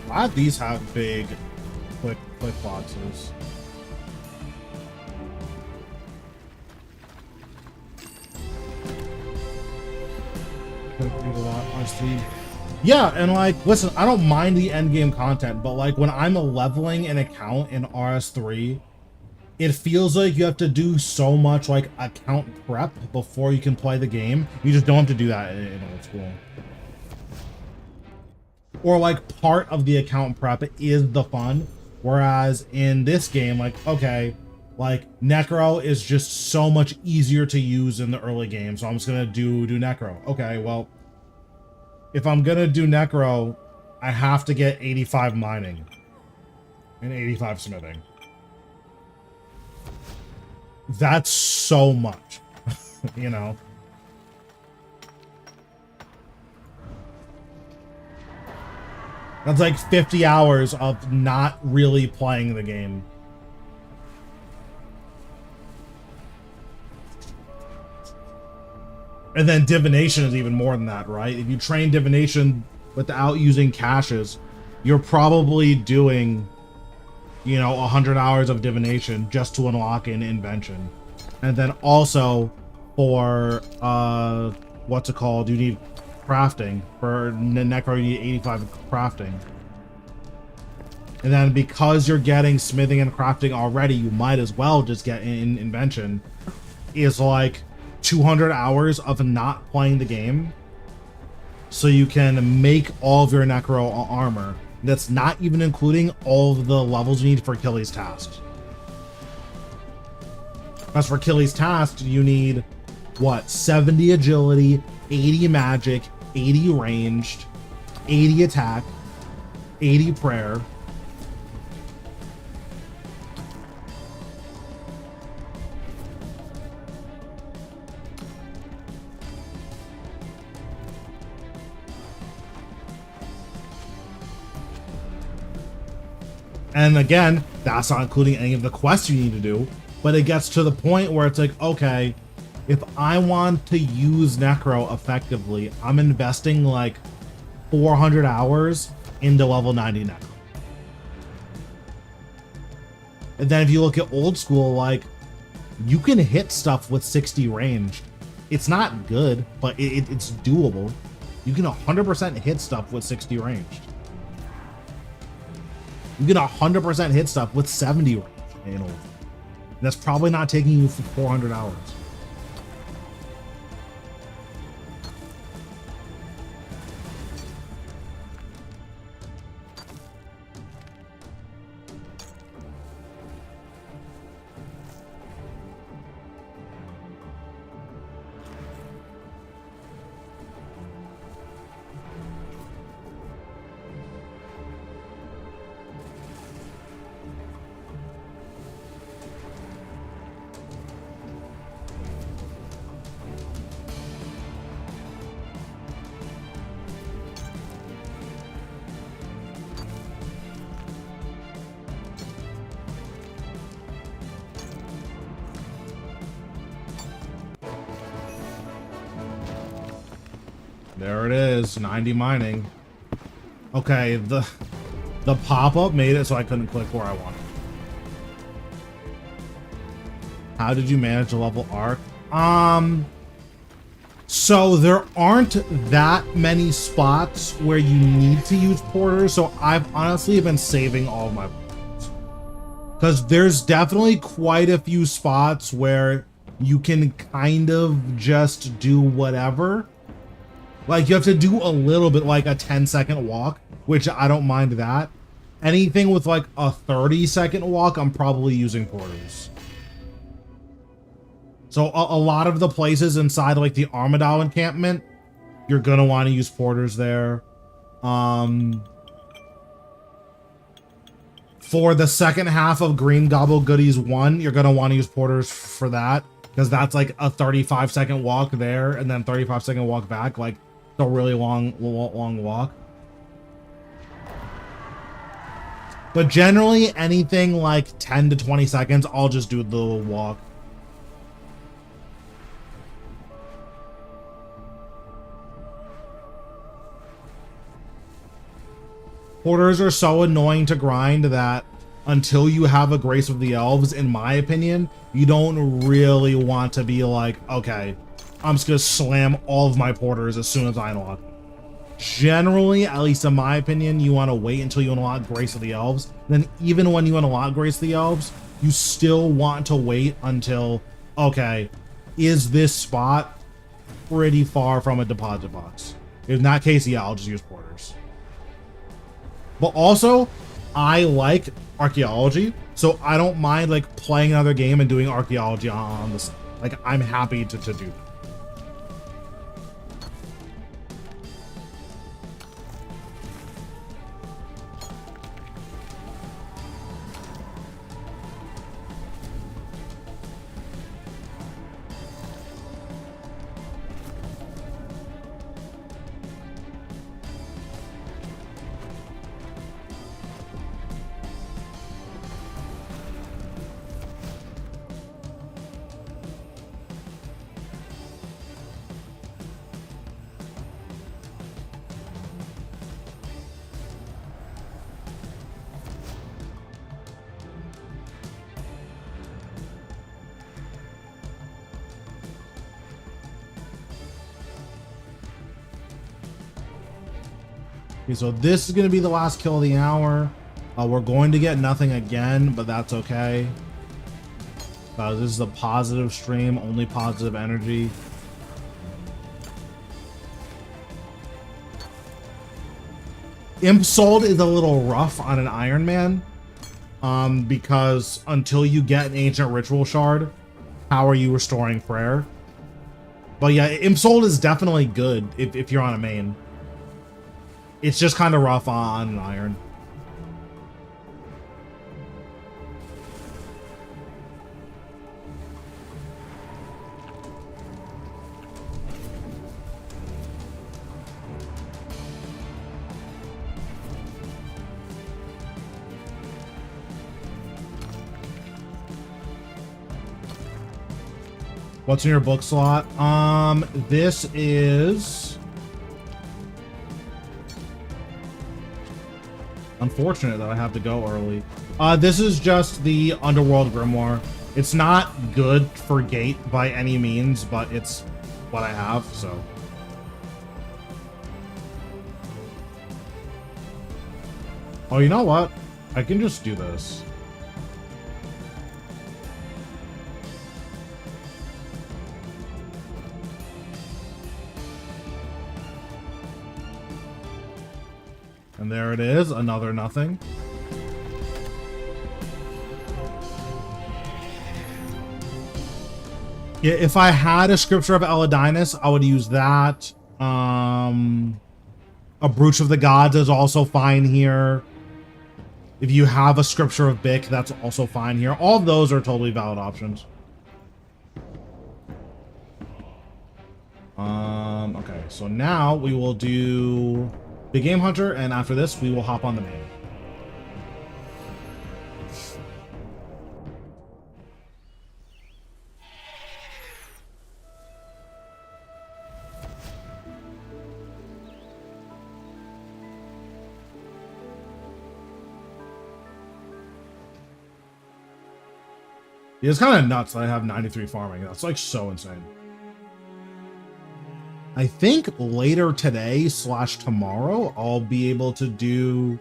A: A lot of these have big quick boxes. Honestly. Yeah, and like, listen, I don't mind the end game content, but like when I'm leveling an account in RS3, it feels like you have to do so much like account prep before you can play the game. You just don't have to do that in old school. Or like part of the account prep is the fun, whereas in this game, like, okay, like Necro is just so much easier to use in the early game, so I'm just gonna do Necro. Okay, well, if I'm gonna do Necro, I have to get 85 mining and 85 smithing. That's so much, you know. That's like 50 hours of not really playing the game. And then divination is even more than that, right? If you train divination without using caches, you're probably doing, you know, 100 hours of divination just to unlock an invention. And then also for, what's it called? You need crafting. For Necro, you need 85 crafting. And then because you're getting smithing and crafting already, you might as well just get in invention. Is like 200 hours of not playing the game, so you can make all of your necro armor. That's not even including all of the levels you need for Achilles' task. As for Achilles' task, you need what? 70 agility, 80 magic, 80 ranged, 80 attack, 80 prayer. And again, that's not including any of the quests you need to do, but it gets to the point where it's like, okay, if I want to use Necro effectively, I'm investing like 400 hours into level 90 Necro. And then if you look at old school, like, you can hit stuff with 60 range. It's not good, but it's doable. You can 100% hit stuff with 60 ranged. You can 100% hit stuff with 70 range in old. And that's probably not taking you for 400 hours. There it is, 90 mining. Okay, the pop-up made it so I couldn't click where I wanted. How did you manage to level arc? So there aren't that many spots where you need to use porters, so I've honestly been saving all of my porters. Because there's definitely quite a few spots where you can kind of just do whatever. Like, you have to do a little bit, like a 10-second walk, which I don't mind that. Anything with like a 30-second walk, I'm probably using porters. So a lot of the places inside like the Armadale encampment, you're gonna want to use porters there. For the second half of Green Gobble Goodies 1, you're gonna want to use porters for that, because that's like a 35-second walk there and then 35-second walk back. Like, it's a really long walk. But generally, anything like 10 to 20 seconds, I'll just do the walk. Porters are so annoying to grind that until you have a Grace of the Elves, in my opinion, you don't really want to be like, okay, I'm just gonna slam all of my porters as soon as I unlock. Generally, at least in my opinion, you want to wait until you unlock Grace of the Elves. Then even when you unlock Grace of the Elves, you still want to wait until, okay, is this spot pretty far from a deposit box? In that case, yeah, I'll just use porters. But also, I like archaeology, so I don't mind like playing another game and doing archaeology on this. Like, I'm happy to do that. Okay, so this is going to be the last kill of the hour. We're going to get nothing again, but that's okay. This is a positive stream, only positive energy. Imp Sold is a little rough on an Iron Man. Because until you get an Ancient Ritual Shard, how are you restoring prayer? But yeah, Imp Sold is definitely good if you're on a main. It's just kind of rough on an Iron. What's in your book slot? This is unfortunate that I have to go early. This is just the Underworld Grimoire. It's not good for Gate by any means, but it's what I have, so. Oh, you know what? I can just do this. And there it is, another nothing. Yeah, if I had a Scripture of Eladinus, I would use that. A Brooch of the Gods is also fine here. If you have a Scripture of Bic, that's also fine here. All of those are totally valid options. Okay, so now we will do Big Game Hunter, and after this, we will hop on the main. Yeah, it's kind of nuts that I have 93 farming. That's like so insane. I think later today / tomorrow, I'll be able to do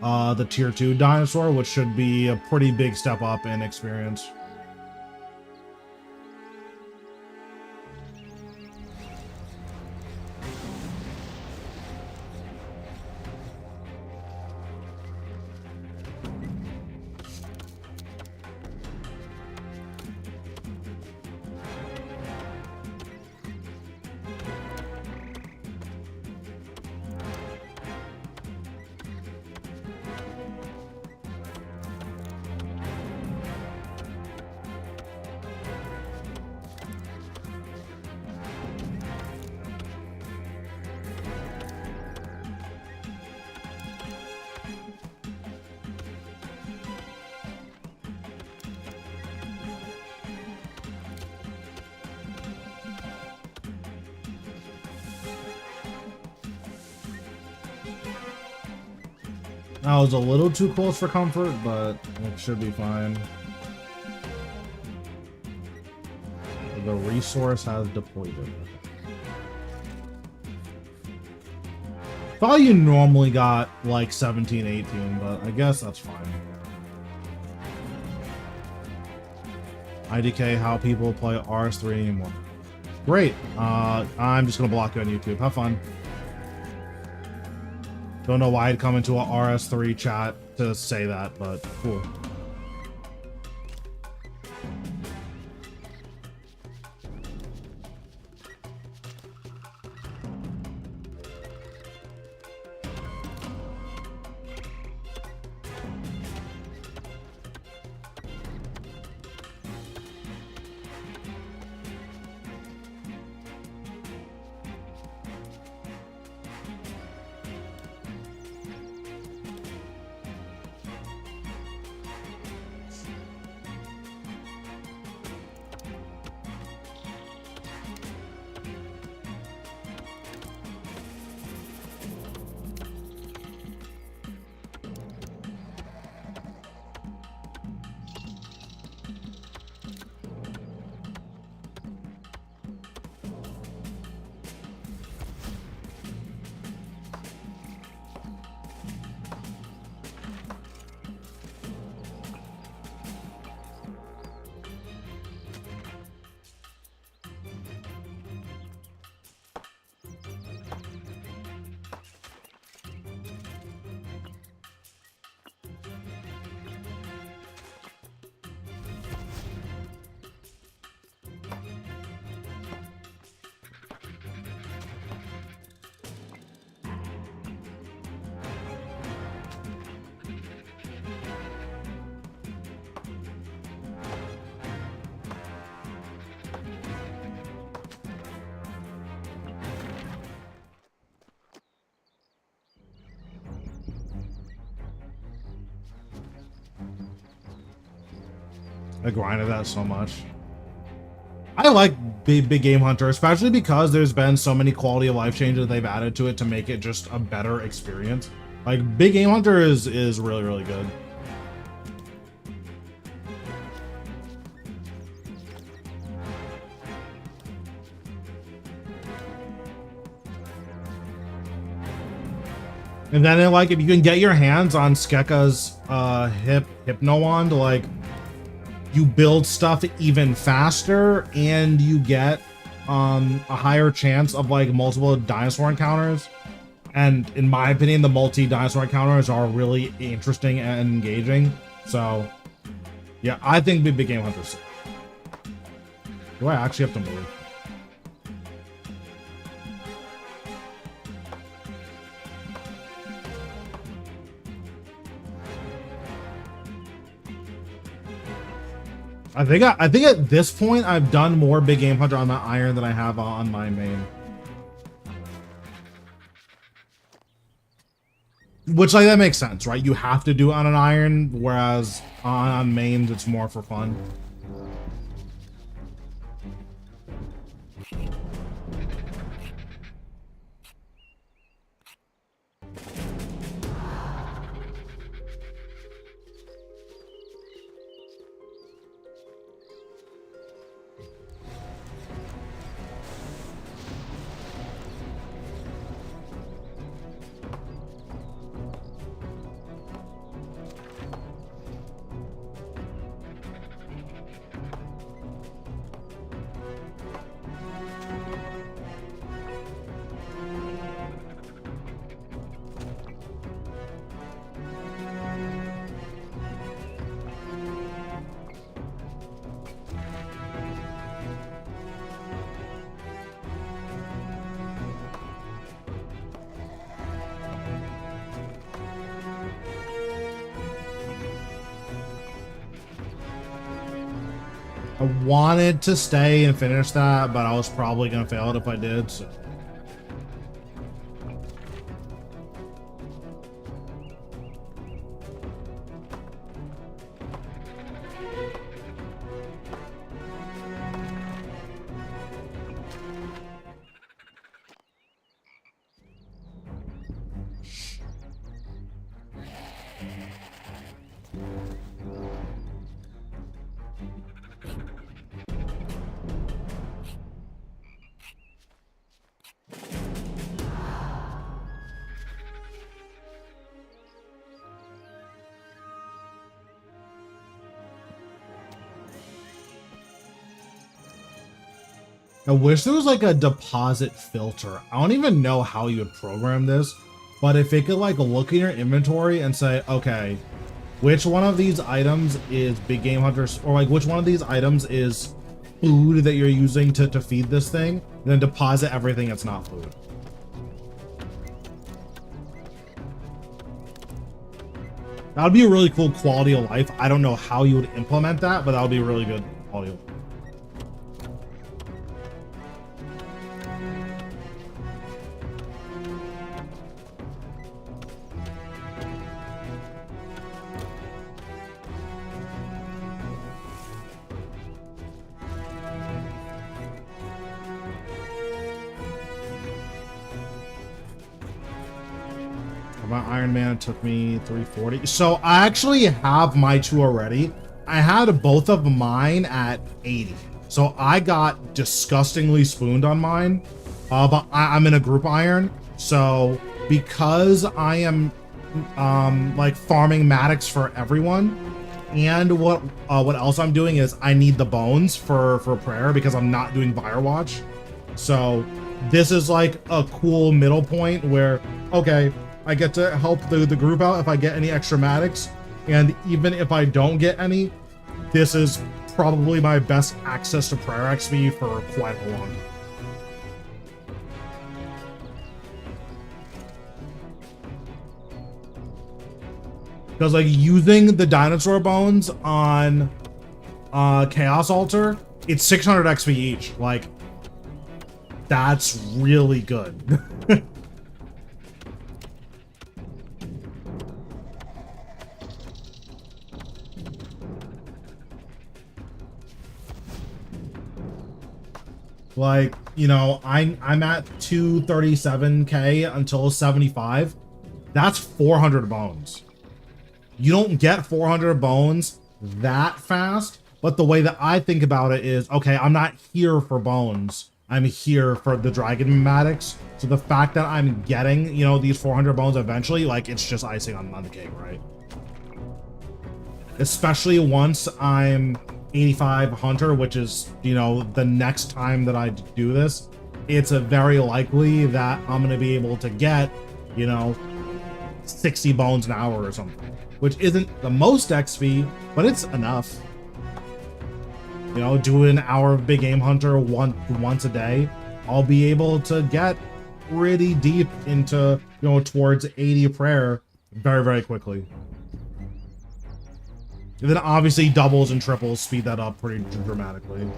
A: the tier 2 dinosaur, which should be a pretty big step up in experience. That was a little too close for comfort, but it should be fine. The resource has depleted. Thought you normally got like 17, 18, but I guess that's fine. IDK, how people play RS3 anymore. Great. I'm just gonna block you on YouTube. Have fun. Don't know why I'd come into a RS3 chat to say that, but cool. I grinded that so much. I like Big Game Hunter, especially because there's been so many quality of life changes they've added to it to make it just a better experience. Like, Big Game Hunter is really, really good. And then, like, if you can get your hands on Skeka's Hypno Wand, like, you build stuff even faster, and you get a higher chance of, like, multiple dinosaur encounters. And in my opinion, the multi-dinosaur encounters are really interesting and engaging. So, yeah, I think Big Game Hunter's sick. Do I actually have to move? I think at this point I've done more Big Game Hunter on my iron than I have on my main. Which, like, that makes sense, right? You have to do it on an iron, whereas on mains it's more for fun. I wanted to stay and finish that, but I was probably gonna fail it if I did, so. I wish there was like a deposit filter. I don't even know how you would program this, but if it could like look in your inventory and say, okay, which one of these items is Big Game Hunters, or like which one of these items is food that you're using to feed this thing, and then deposit everything that's not food. That would be a really cool quality of life. I don't know how you would implement that, but that would be really good quality of life. My Iron Man took me 340. So I actually have my two already. I had both of mine at 80. So I got disgustingly spooned on mine. But I'm in a group iron. So because I am like farming Maddox for everyone, and what else I'm doing is I need the bones for prayer because I'm not doing Firewatch. So this is like a cool middle point where, okay, I get to help the group out if I get any extra Maddox, and even if I don't get any, this is probably my best access to prayer XP for quite a long time. Because like using the dinosaur bones on Chaos Altar, it's 600 XP each. Like, that's really good. Like, you know, I'm at 237k until 75. That's 400 bones. You don't get 400 bones that fast, but the way that I think about it is, okay, I'm not here for bones. I'm here for the dragon pneumatics. So the fact that I'm getting, you know, these 400 bones eventually, like, it's just icing on the cake, right? Especially once I'm 85 hunter, which is, you know, the next time that I do this, it's a very likely that I'm going to be able to get, you know, 60 bones an hour or something, which isn't the most XP, but it's enough. You know, do an hour of big game hunter once a day, I'll be able to get pretty deep into, you know, towards 80 prayer very, very quickly. And then obviously doubles and triples speed that up pretty dramatically.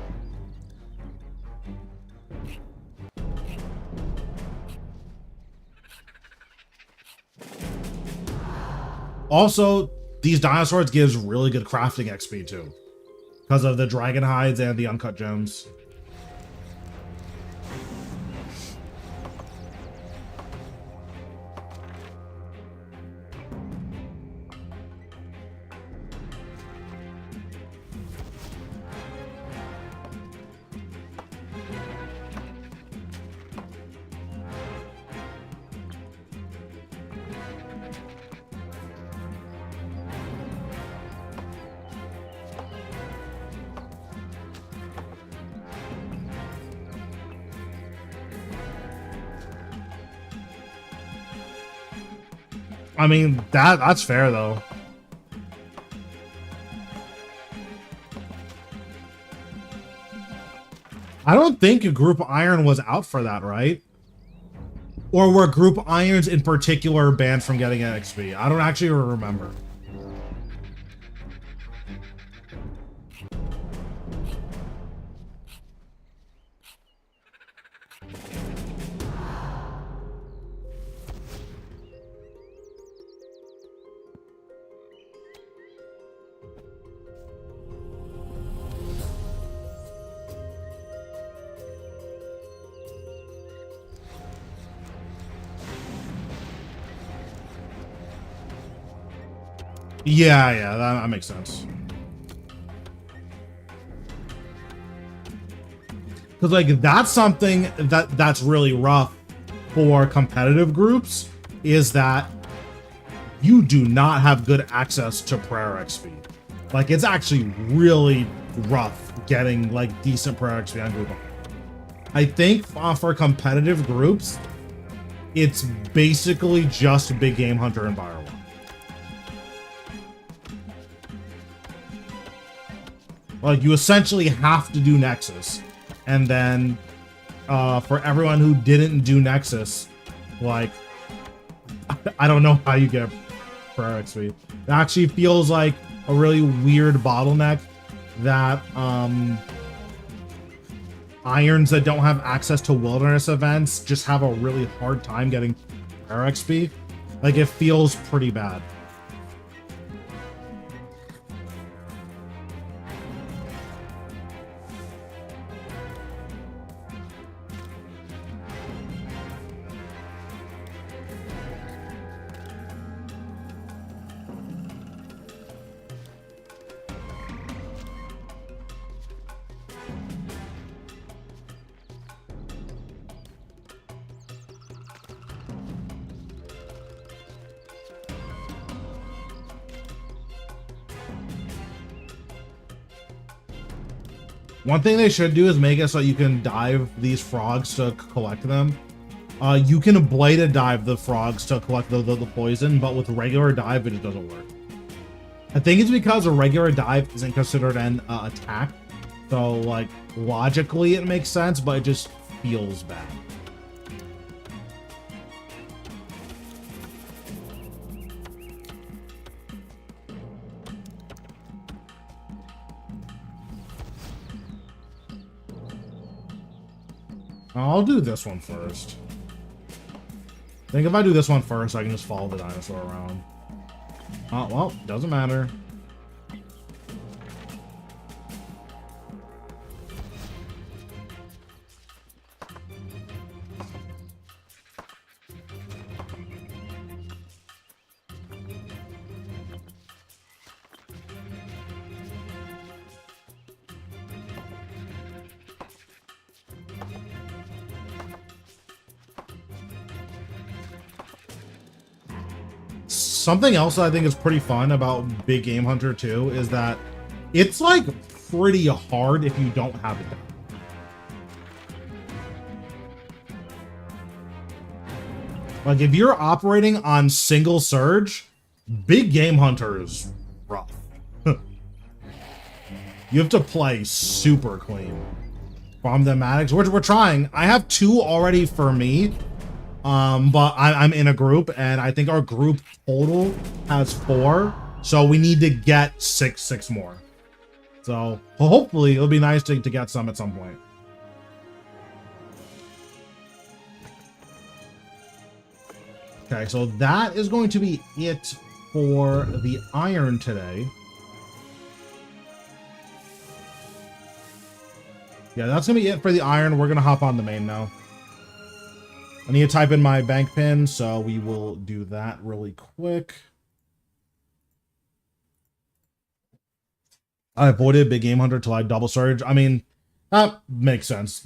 A: Also, these dinosaurs gives really good crafting XP too, because of the dragon hides and the uncut gems. I mean, that's fair though. I don't think Group Iron was out for that, right? Or were Group Irons in particular banned from getting XP? I don't actually remember. Yeah, that makes sense. Because like that's something that's really rough for competitive groups, is that you do not have good access to prayer XP. Like it's actually really rough getting like decent prayer XP on group. I think for competitive groups, it's basically just big game hunter and Firewall. Like you essentially have to do Nexus, and then for everyone who didn't do Nexus, like I don't know how you get prayer XP. It actually feels like a really weird bottleneck that irons that don't have access to wilderness events just have a really hard time getting prayer XP. Like it feels pretty bad. One thing they should do is make it so you can dive these frogs to collect them. You can bladed dive the frogs to collect the poison, but with regular dive, it just doesn't work. I think it's because a regular dive isn't considered an attack. So, like, logically it makes sense, but it just feels bad. I'll do this one first. I think if I do this one first, I can just follow the dinosaur around. Oh, well, doesn't matter. something else that I think is pretty fun about Big Game Hunter 2 is that it's like pretty hard if you don't have it done. Like if you're operating on single surge, Big Game Hunter is rough. You have to play super clean. From the Maddox, we're trying. I have 2 already for me, but I'm in a group, and I think our group total has 4, so we need to get six more. So hopefully it'll be nice to get some at some point. Okay, so that is going to be it for the iron today. Yeah, that's gonna be it for the iron. We're gonna hop on the main now. I need to type in my bank pin, so we will do that really quick. I avoided Big Game Hunter till I double surge. I mean, that makes sense.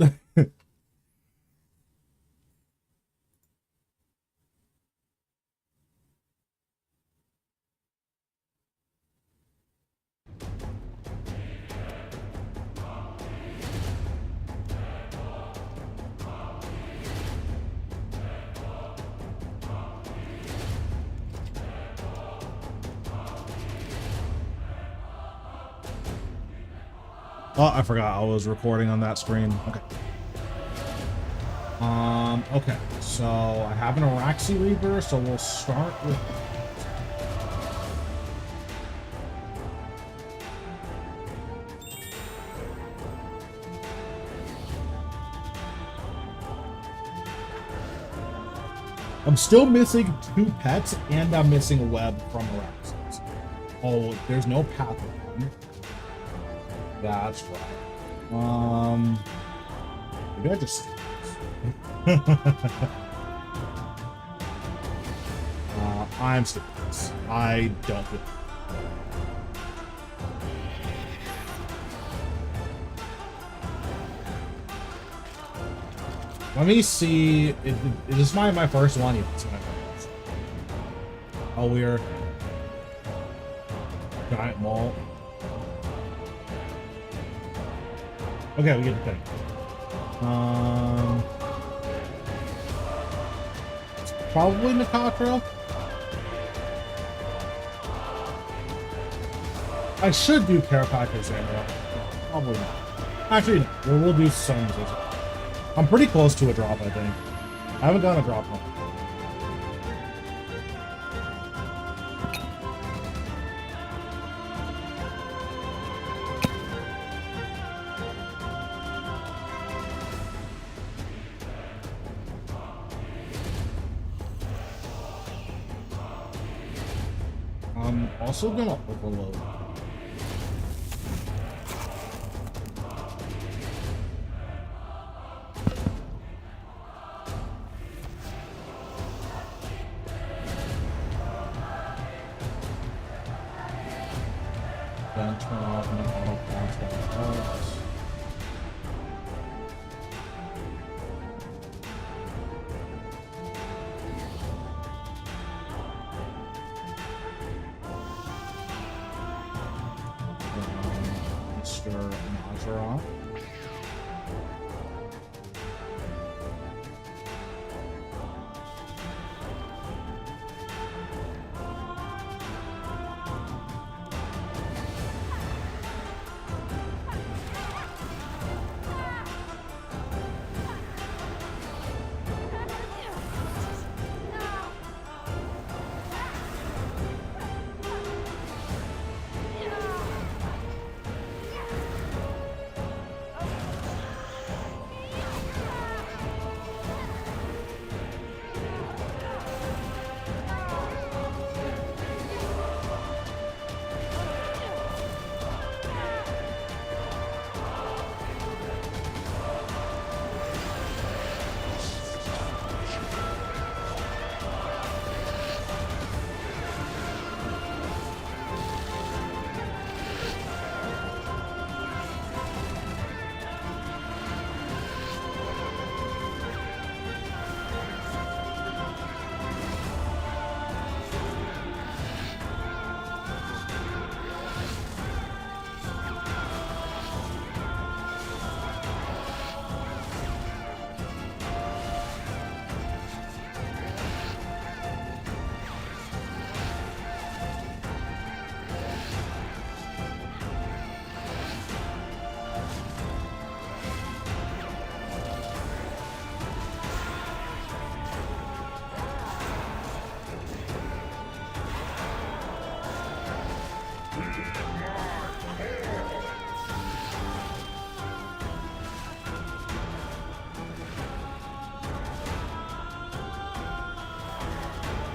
A: Oh, I forgot I was recording on that screen. Okay. Okay. So I have an Araxi Reaper, so we'll start with. I'm still missing 2 pets, and I'm missing a web from Araxi. Oh, there's no path around. That's right. Maybe I just I'm stupid. I don't do it. Let me see. Is this my first one? Yes, my first. Oh, weird. Giant mall. Okay, we get the thing. It's probably Nakatra. I should do Carapace Samurai. Probably not. Actually, no. We'll do some. I'm pretty close to a drop, I think. I haven't done a drop one. I'm also gonna overload. Then turn off and auto pass that out. Mr. Mazarov.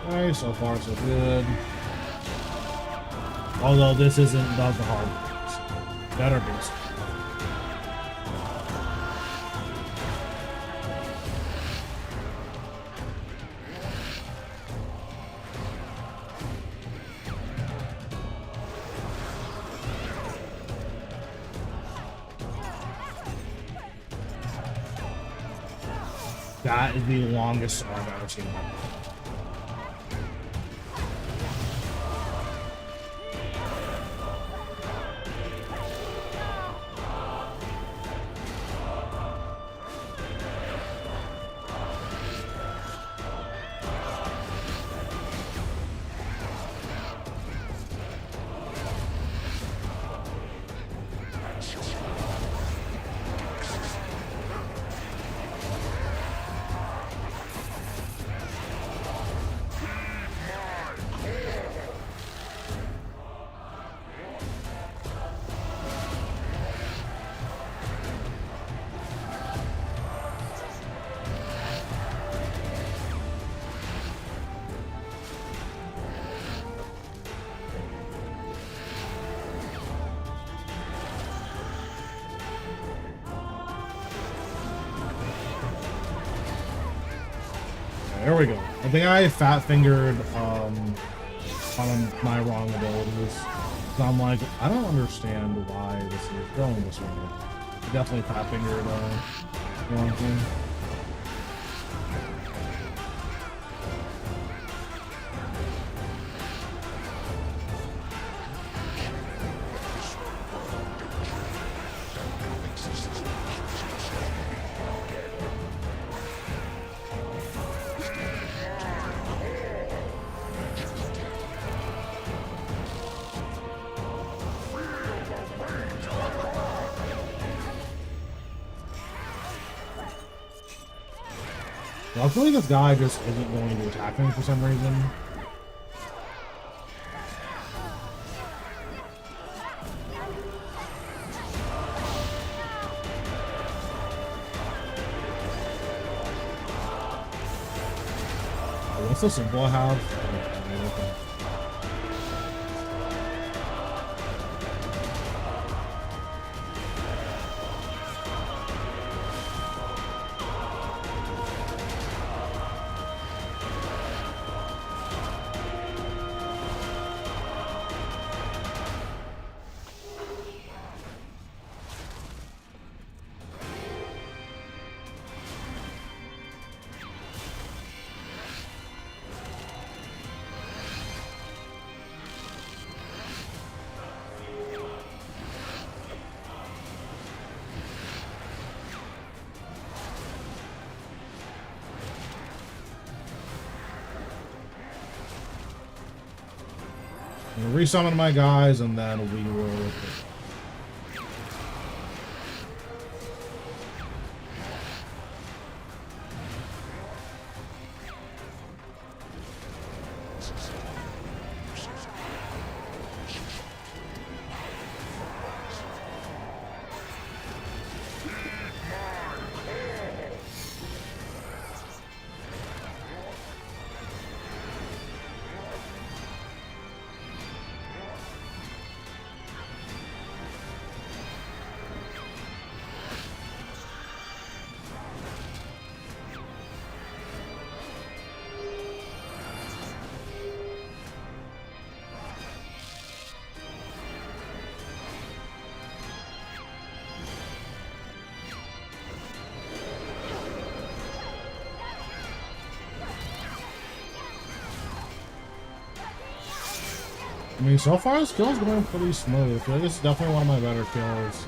A: Okay, so far so good. Although this isn't the hard part. Better be. That is the longest song I've ever seen in my life. There we go. I think I fat fingered on my wrong abilities. So I'm like, I don't understand why this is going this way. Definitely fat fingered wrong thing. I feel like this guy just isn't going to attack me for some reason. Oh, what's the symbol I have? Resummon my guys, and then we will. I mean, so far this kill's going pretty smooth. I feel like this is definitely one of my better kills.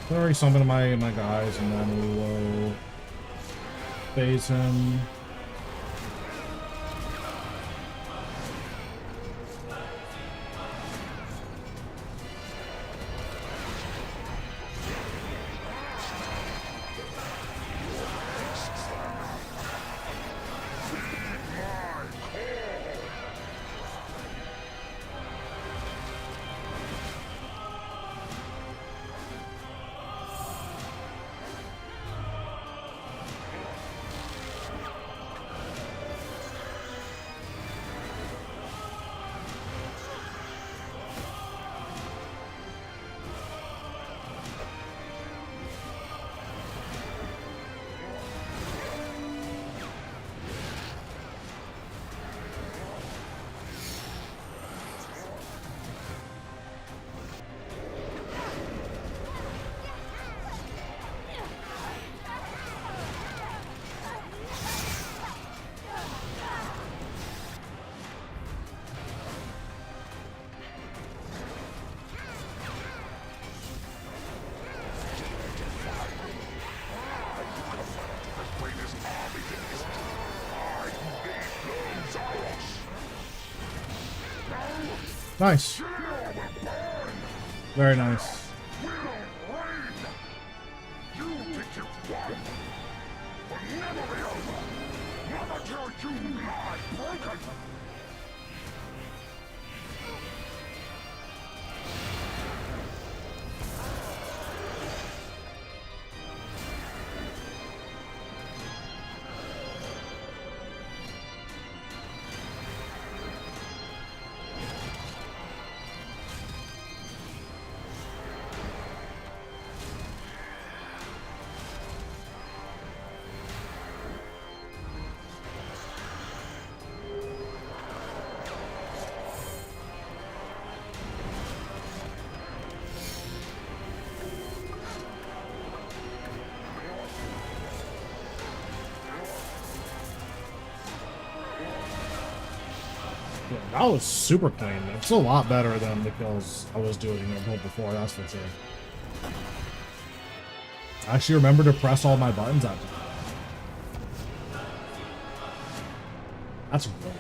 A: I'm gonna resummon my guys, and then we will phase him. Nice. Very nice. Yeah, that was super clean. It's a lot better than the kills I was doing before, that's for sure. I actually remember to press all my buttons that time. That's great.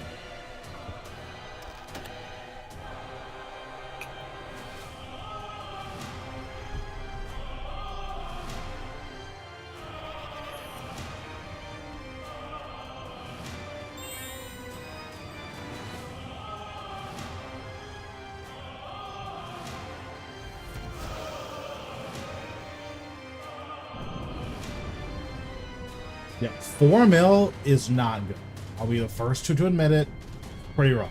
A: Yeah, 4 mil is not good. I'll be the first to admit it. Pretty rough.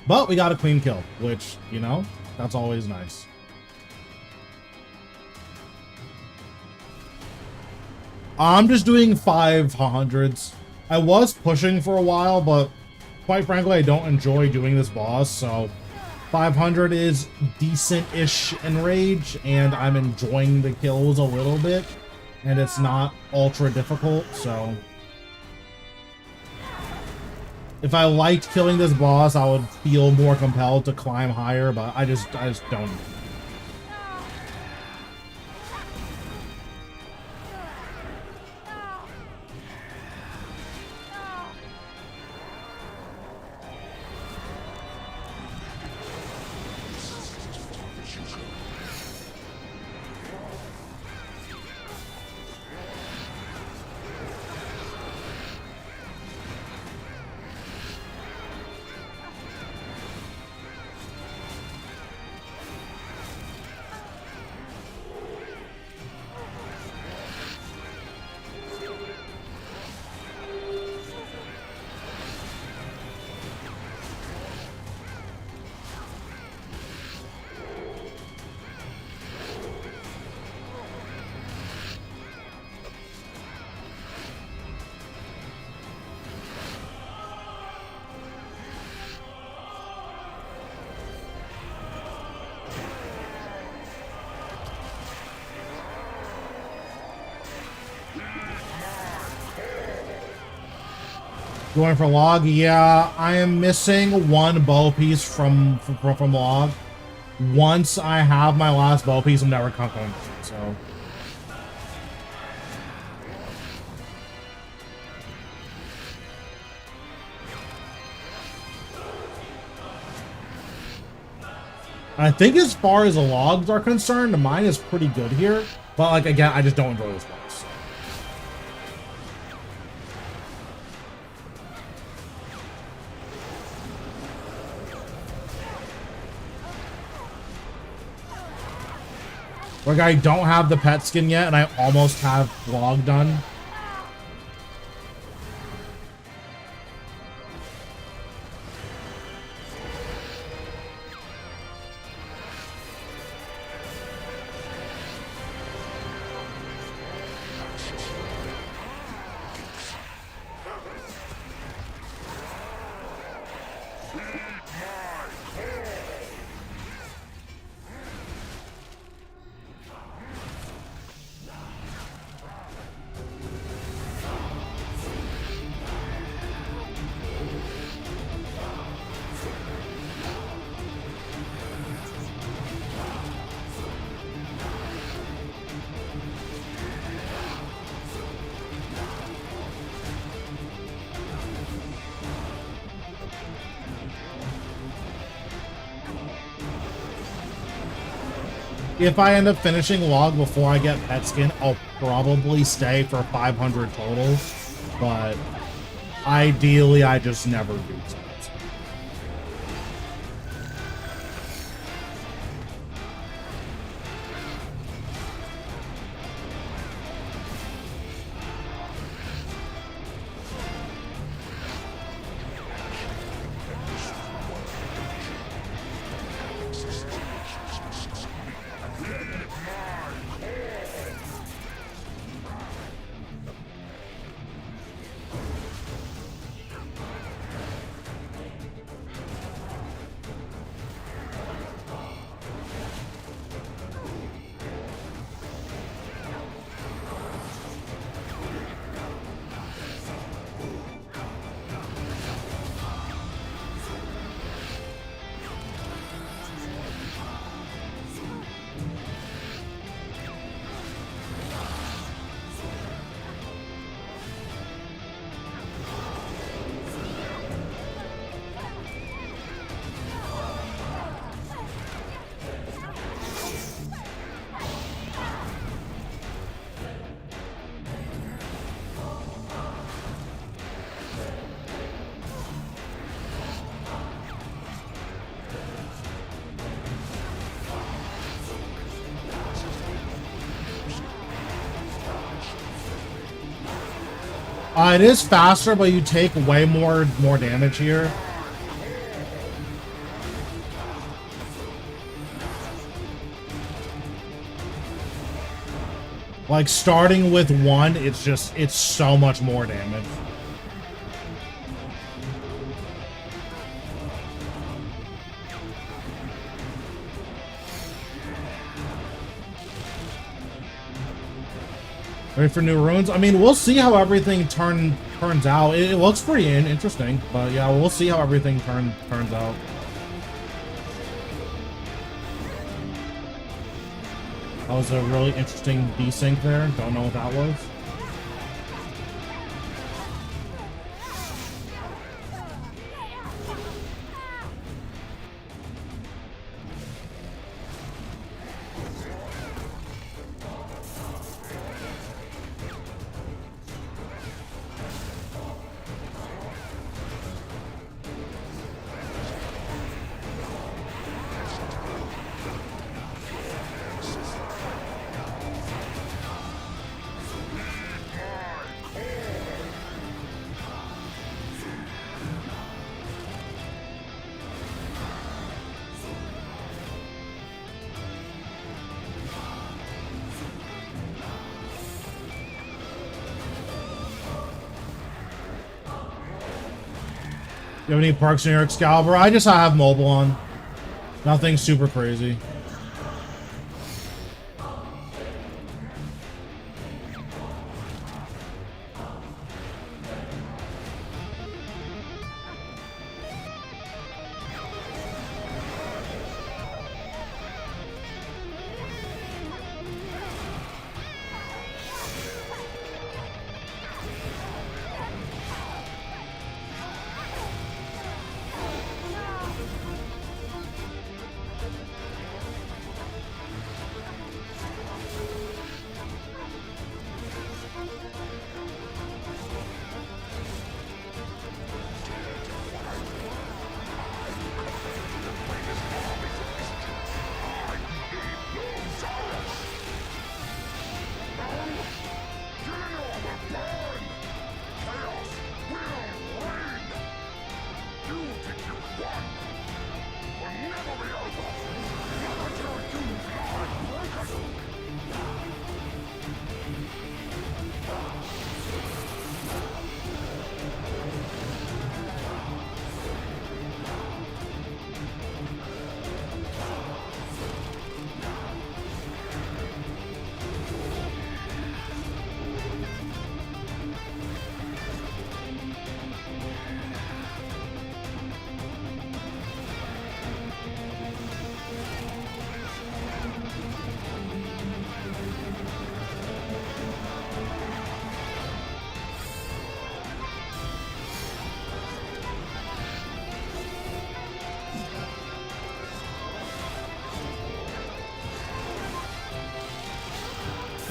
A: But we got a clean kill, which, you know, that's always nice. I'm just doing 500s. I was pushing for a while, but quite frankly, I don't enjoy doing this boss, so 500 is decent-ish in rage, and I'm enjoying the kills a little bit. And it's not ultra difficult, so if I liked killing this boss, I would feel more compelled to climb higher, but I just don't. Going for log, yeah. I am missing one bow piece from log. Once I have my last bow piece, I'm never going. So I think as far as the logs are concerned, mine is pretty good here. But like again, I just don't enjoy this boss. Like, I don't have the pet skin yet, and I almost have vlog done. if I end up finishing log before I get pet skin, I'll probably stay for 500 total, but ideally I just never do so. It is faster, but you take way more damage here. Like starting with 1, it's so much more damage. Ready for new runes? I mean, we'll see how everything turns out. It looks pretty interesting, but yeah, we'll see how everything turns out. That was a really interesting desync there. Don't know what that was. You have any perks in your Excalibur? I just have mobile on. Nothing super crazy.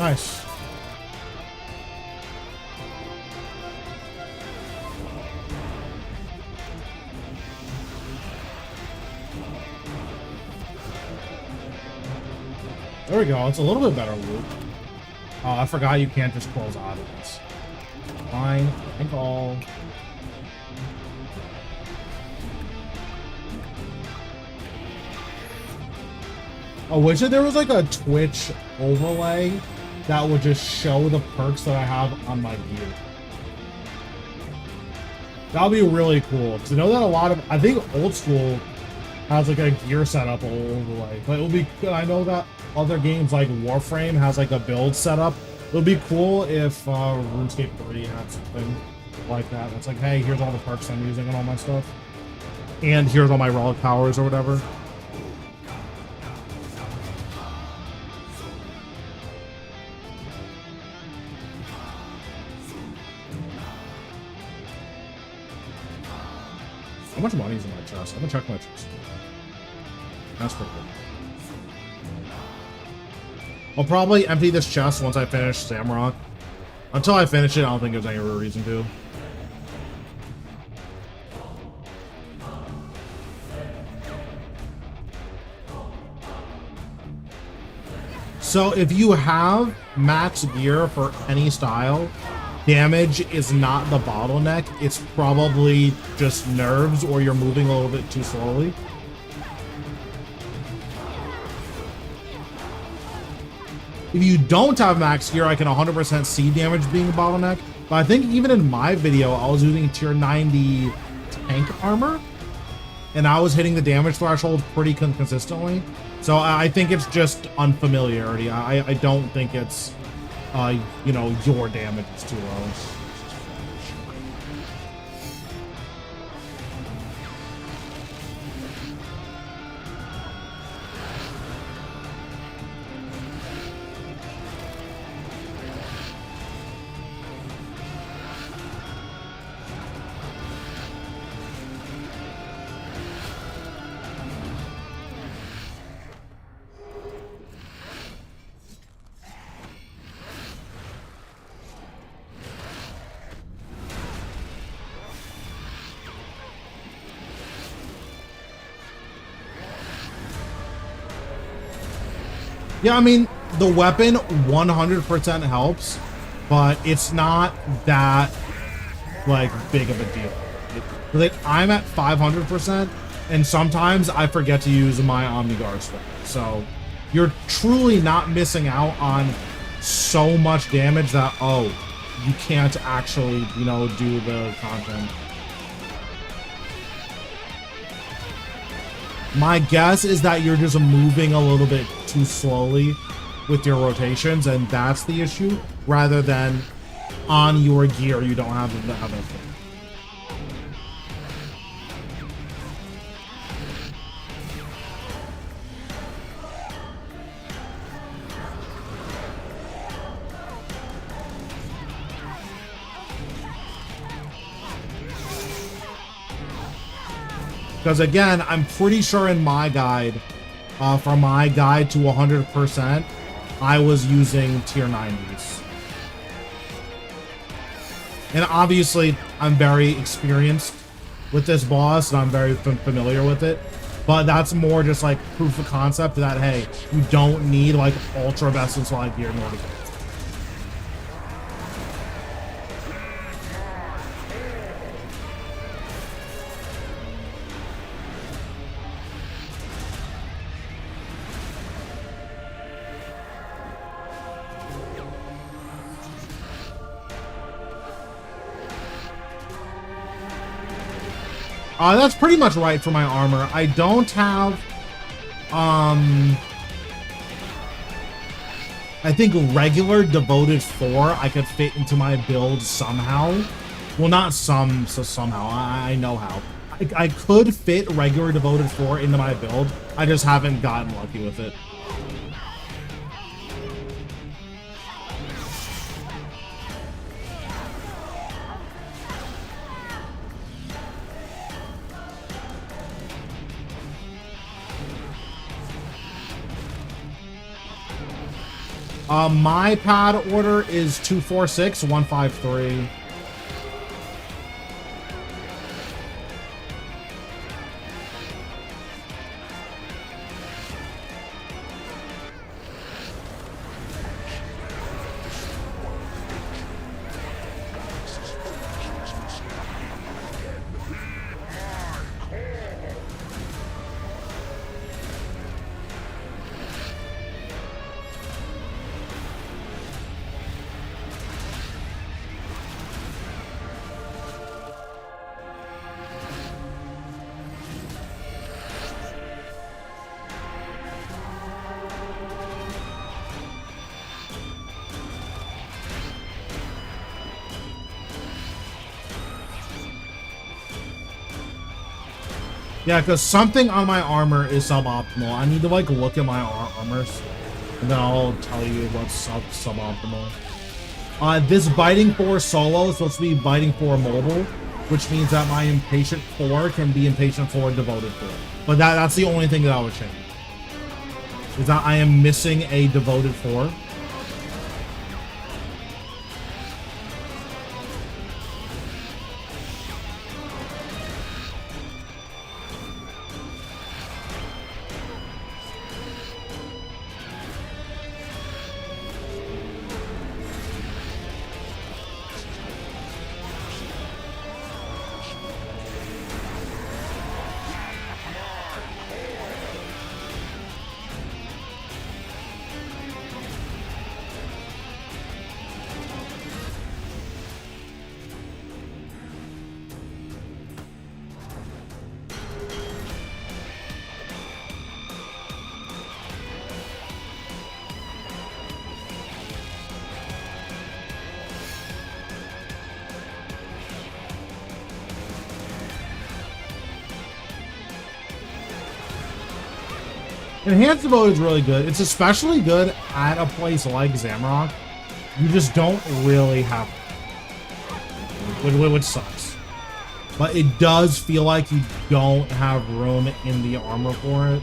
A: Nice. There we go. It's a little bit better loot. Oh, I forgot you can't just close out of this. Fine. I think all. I wish that there was like a Twitch overlay that would just show the perks that I have on my gear. That would be really cool. Because I know that a lot of, I think old school has like a gear setup overlay. But it would be good. I know that other games like Warframe has like a build setup. It would be cool if RuneScape 3 had something like that. It's like, hey, here's all the perks I'm using and all my stuff. And here's all my relic powers or whatever. How much money is in my chest? I'm gonna check my chest. That's pretty good. I'll probably empty this chest once I finish Samrock. Until I finish it, I don't think there's any real reason to. So if you have max gear for any style, damage is not the bottleneck. It's probably just nerves or you're moving a little bit too slowly. If you don't have max gear, I can 100% see damage being a bottleneck. But I think even in my video, I was using tier 90 tank armor, and I was hitting the damage threshold pretty consistently. So I think it's just unfamiliarity. I don't think it's, you know, your damage is too low. Yeah, I mean, the weapon 100% helps, but it's not that, like, big of a deal. Like, I'm at 500%, and sometimes I forget to use my Omniguard sword. So, you're truly not missing out on so much damage that, oh, you can't actually, you know, do the content. My guess is that you're just moving a little bit too slowly with your rotations, and that's the issue, rather than on your gear you don't have enough. Because again, I'm pretty sure in my guide, for my guide to 100%, I was using tier 90s. And obviously, I'm very experienced with this boss, and I'm very familiar with it. But that's more just like proof of concept that, hey, you don't need like ultra best in slide gear in order to get it. That's pretty much right for my armor. I don't have, I think regular devoted 4 I could fit into my build somehow. Well, not somehow. I know how. I could fit regular devoted 4 into my build. I just haven't gotten lucky with it. My pad order is 246153. Yeah, because something on my armor is suboptimal. I need to like look at my armors, and then I'll tell you what's suboptimal. This Biting 4 solo is supposed to be Biting 4 mobile, which means that my Impatient 4 can be Impatient 4 Devoted 4. But that's the only thing that I would change. Is that I am missing a Devoted 4. Enhanced Devoted is really good. It's especially good at a place like Zamorak. You just don't really have which sucks. But it does feel like you don't have room in the armor for it.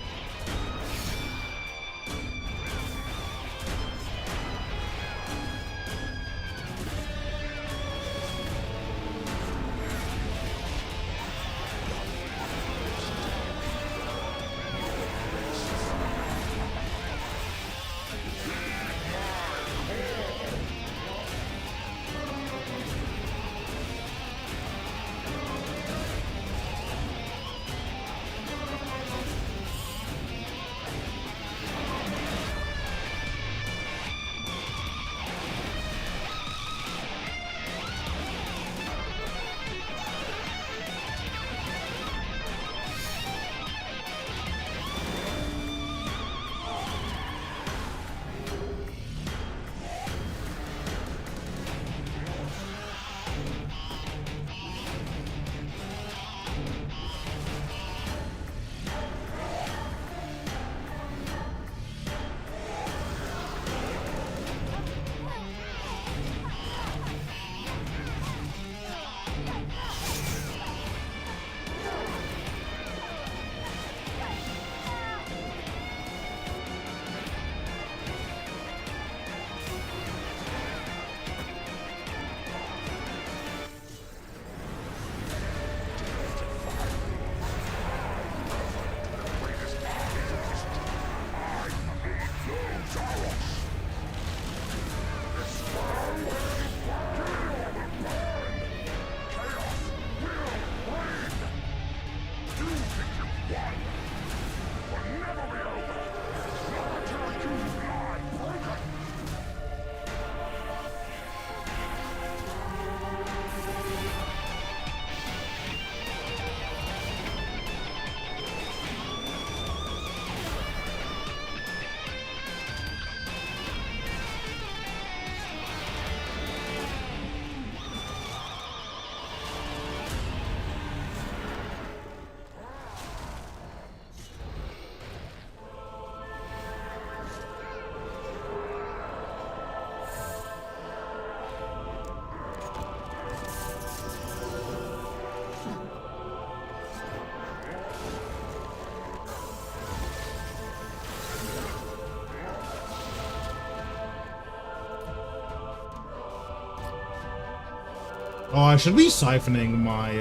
A: Oh, I should be siphoning my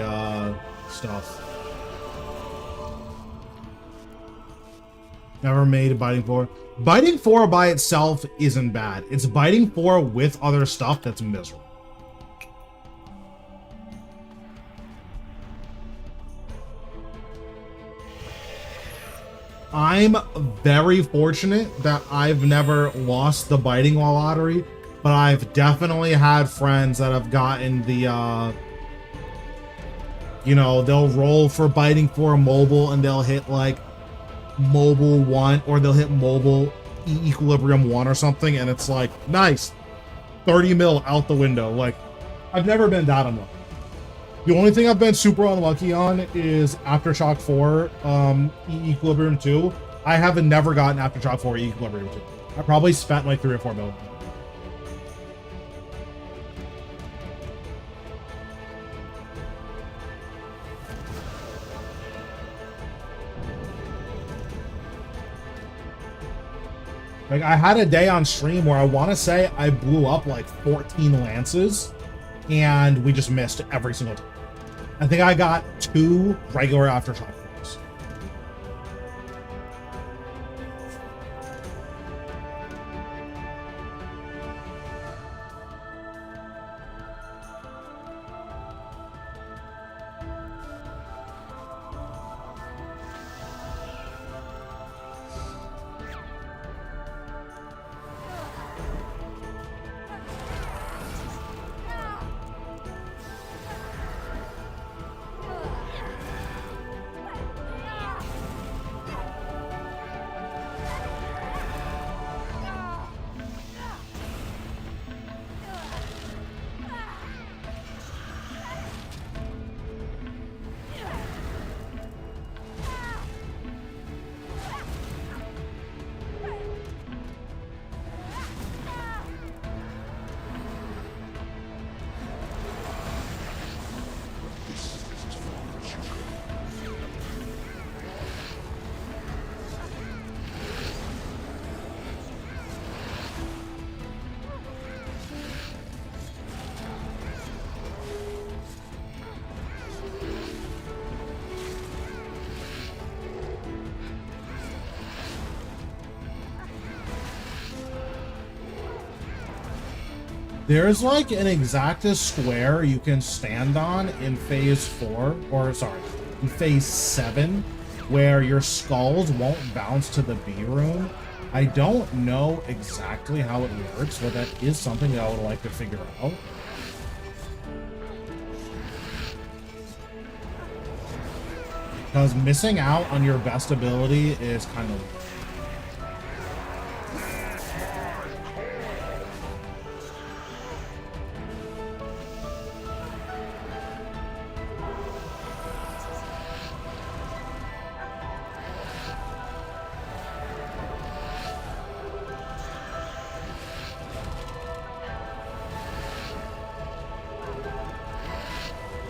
A: stuff. Never made Biting 4. Biting 4 by itself isn't bad. It's Biting 4 with other stuff that's miserable. I'm very fortunate that I've never lost the Biting lottery, but I've definitely had friends that have gotten the, you know, they'll roll for Biting 4 mobile and they'll hit like mobile 1 or they'll hit mobile equilibrium 1 or something, and it's like, nice, 30 mil out the window. Like, I've never been that unlucky. The only thing I've been super unlucky on is Aftershock 4 Equilibrium 2. I have never gotten Aftershock 4 Equilibrium 2. I probably spent like 3 or 4 million. Like, I had a day on stream where I want to say I blew up like 14 lances and we just missed every single time. I think I got 2 regular Aftershock 4s. There's like an exacta square you can stand on in phase 4, or sorry, in phase 7, where your skulls won't bounce to the B room. I don't know exactly how it works, but that is something that I would like to figure out. Because missing out on your best ability is kind of...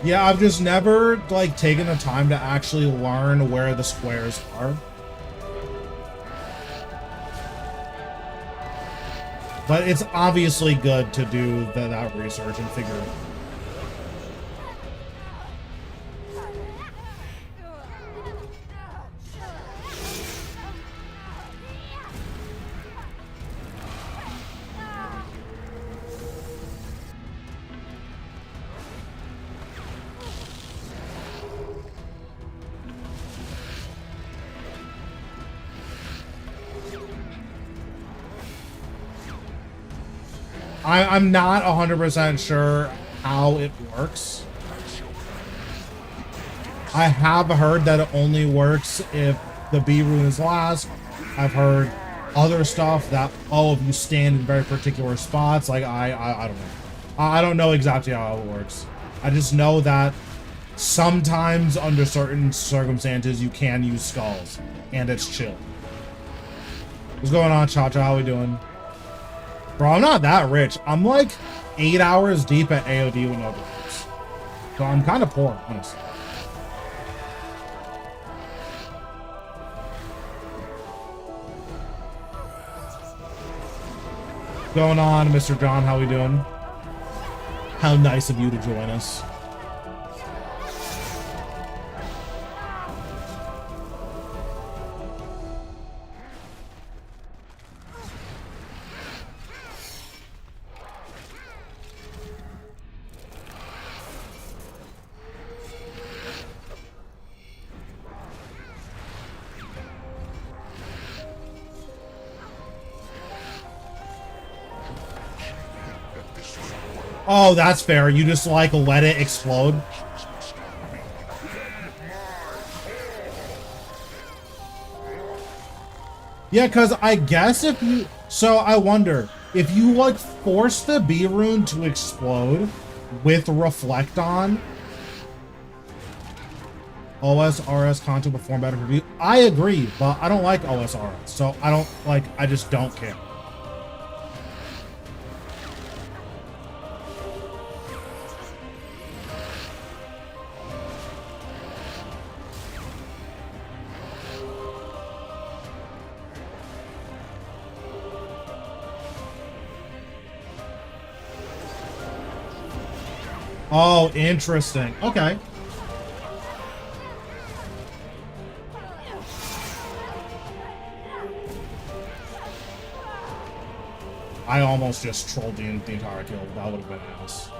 A: Yeah, I've just never, like, taken the time to actually learn where the squares are. But it's obviously good to do that research and figure it out. I'm not 100% sure how it works. I have heard that it only works if the B rune is last. I've heard other stuff that, oh, if you stand in very particular spots, like I don't know. I don't know exactly how it works. I just know that sometimes under certain circumstances you can use skulls, and it's chill. What's going on, Cha-Cha? How we doing? Bro, I'm not that rich. I'm like 8 hours deep at AOD with no drops. So I'm kind of poor, honestly. What's going on, Mr. John? How we doing? How nice of you to join us. Oh, that's fair. You just, like, let it explode. Yeah, because I guess if you... So, I wonder, if you, like, force the B rune to explode with Reflect on, OSRS content perform better for you. I agree, but I don't like OSRS, so I don't, like, I just don't care. Oh, interesting. Okay. I almost just trolled the entire kill. That would have been ass.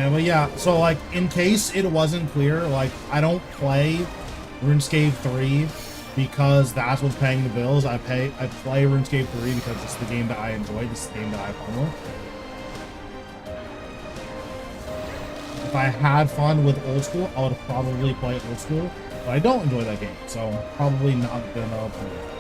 A: But yeah, so like, in case it wasn't clear, like, I don't play RuneScape 3 because that's what's paying the bills. I play RuneScape 3 because it's the game that I enjoy, this is the game that I have fun with. If I had fun with old school, I would probably play old school, but I don't enjoy that game, so I'm probably not gonna play it.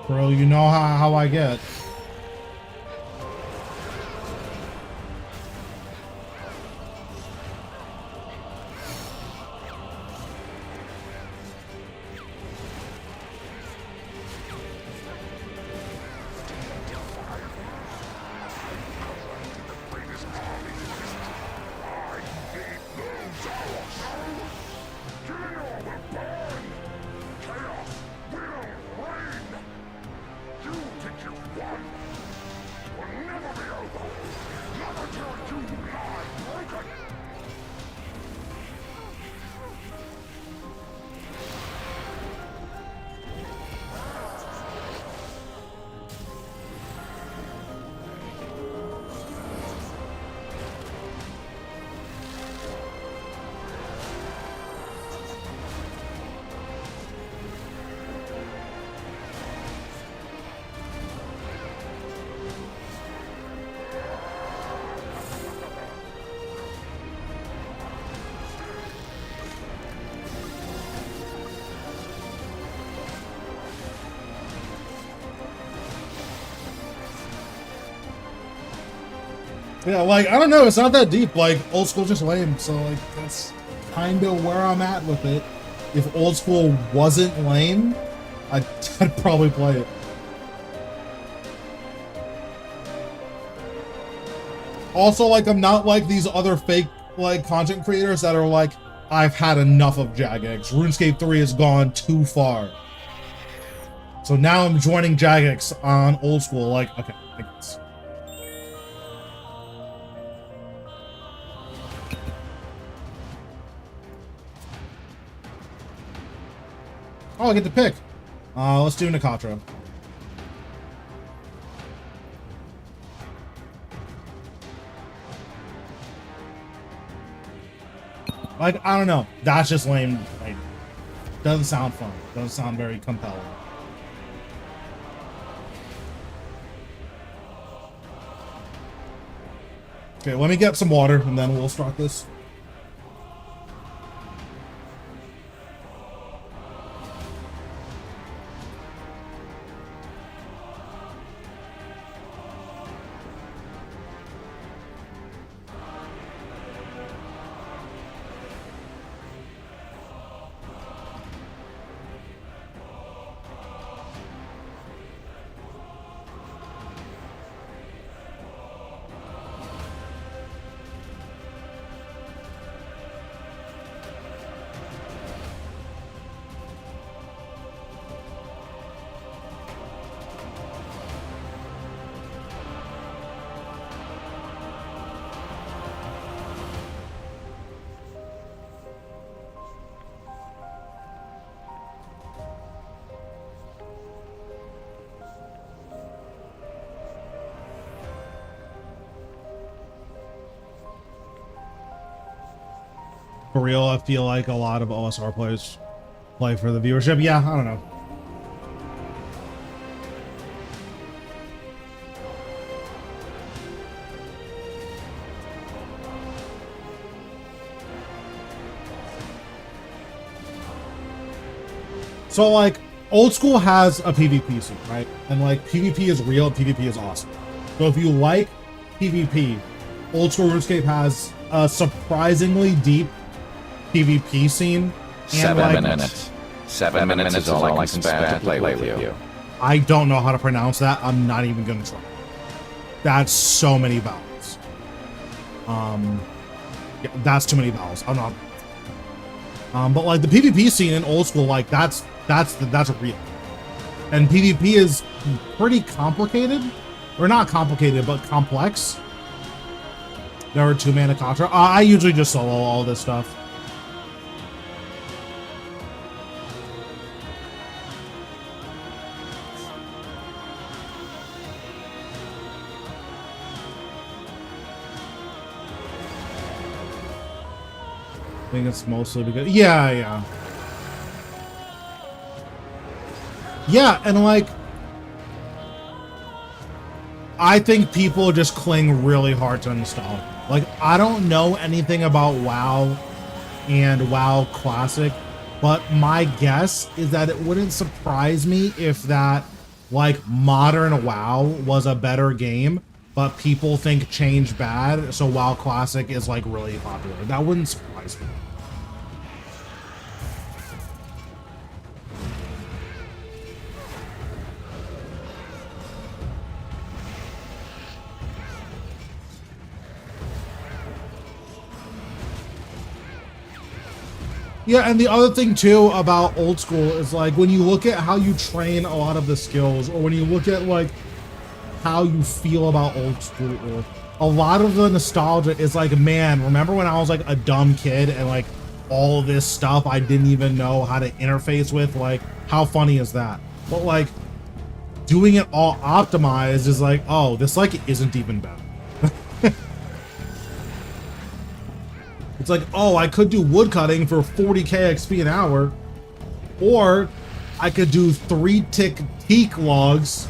A: Bro, you know how I get. Yeah, like, I don't know, it's not that deep. Like, old school's just lame, so, like, that's kind of where I'm at with it. If old school wasn't lame, I'd probably play it. Also, like, I'm not like these other fake, like, content creators that are like, I've had enough of Jagex. RuneScape 3 has gone too far. So now I'm joining Jagex on old school. Like, okay, I guess. Oh, I get to pick. Let's do Nakatra. Like, I don't know. That's just lame. Like, doesn't sound fun. Doesn't sound very compelling. Okay, let me get some water and then we'll start this. For real, I feel like a lot of OSR players play for the viewership. Yeah, I don't know. So, like, old school has a PvP scene, right? And, like, PvP is real, PvP is awesome. So if you like PvP, old school RuneScape has a surprisingly deep PvP scene. And
B: 7 minutes. 7 minutes is all I can spare to play with you.
A: I don't know how to pronounce that. I'm not even gonna try. That's so many vowels. Yeah, that's too many vowels. I'm not. But like the PvP scene in old school, like that's real. And PvP is pretty complicated, or not complicated, but complex. There are 2 mana Katra. I usually just solo all this stuff. I think it's mostly because yeah, and like I think people just cling really hard to nostalgia. Like, I don't know anything about WoW and WoW Classic, but my guess is that it wouldn't surprise me if that like modern WoW was a better game, but people think change bad, so WoW Classic is like really popular. That wouldn't surprise me. Yeah, and the other thing too about old school is like when you look at how you train a lot of the skills, or when you look at like how you feel about old school, a lot of the nostalgia is like, man, remember when I was like a dumb kid and like all of this stuff I didn't even know how to interface with? Like, how funny is that? But like doing it all optimized is like, oh, this like isn't even bad. It's like, oh, I could do woodcutting for 40k XP an hour, or I could do 3-tick teak logs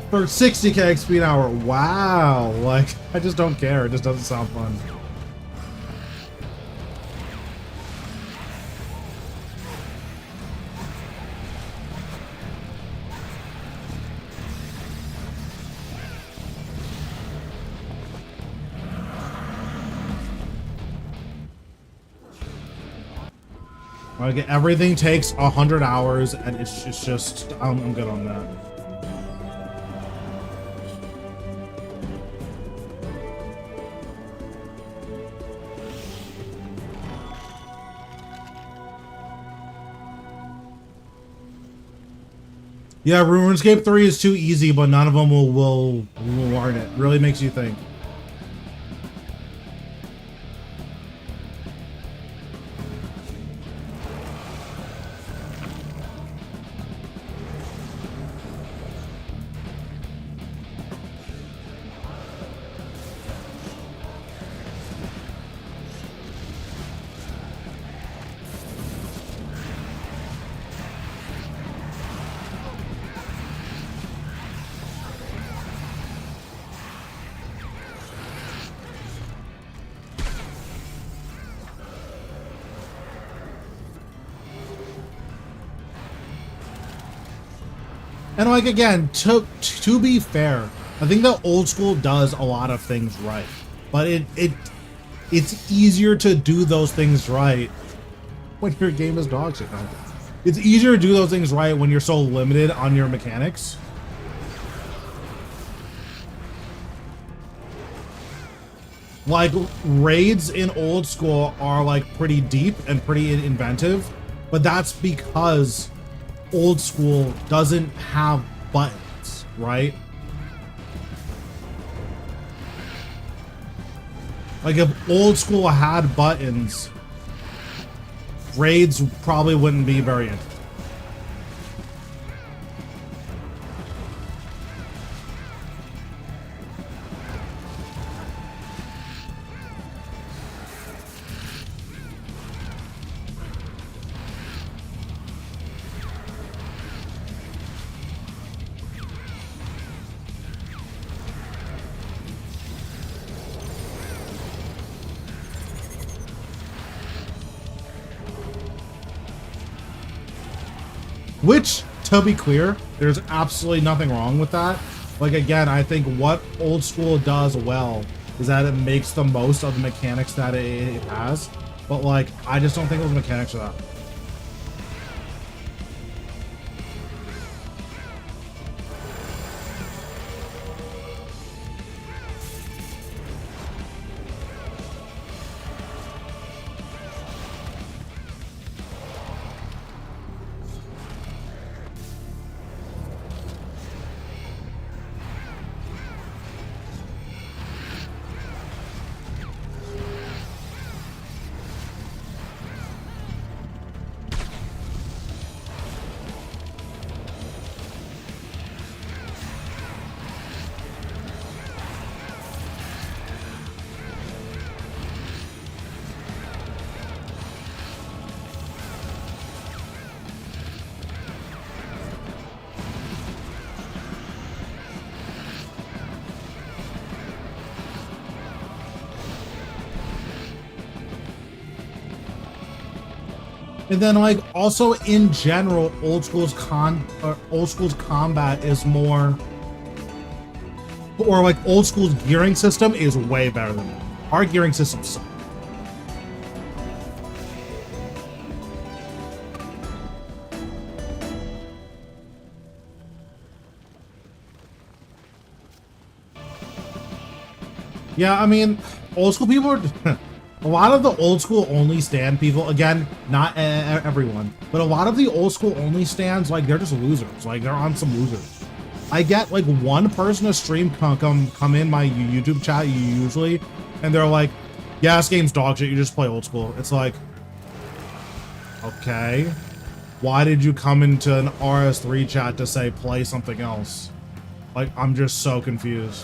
A: for 60k XP an hour. Wow, like, I just don't care. It just doesn't sound fun. Like everything takes 100 hours, and it's just I'm good on that. Yeah, RuneScape 3 is too easy, but none of them will warrant it. Really makes you think. And like again, to be fair, I think the old school does a lot of things right, but it's easier to do those things right when your game is dog shit. No. It's easier to do those things right when you're so limited on your mechanics. Like raids in old school are like pretty deep and pretty inventive, but that's because old school doesn't have buttons, right? Like if old school had buttons, raids probably wouldn't be very interesting. Which, to be clear, there's absolutely nothing wrong with that. Like, again, I think what old school does well is that it makes the most of the mechanics that it has. But, like, I just don't think those mechanics are that. And then, like, also in general, old school's combat is more, or like old school's gearing system is way better than that. Our gearing system sucks. Yeah, I mean, old school people are. A lot of the old school only stand people, again, not everyone, but a lot of the old school only stands, like, they're just losers. Like, they're on some losers. I get, like, one person a stream come in my YouTube chat usually, and they're like, yeah, this game's dog shit, you just play old school. It's like, okay. Why did you come into an RS3 chat to say play something else? Like, I'm just so confused.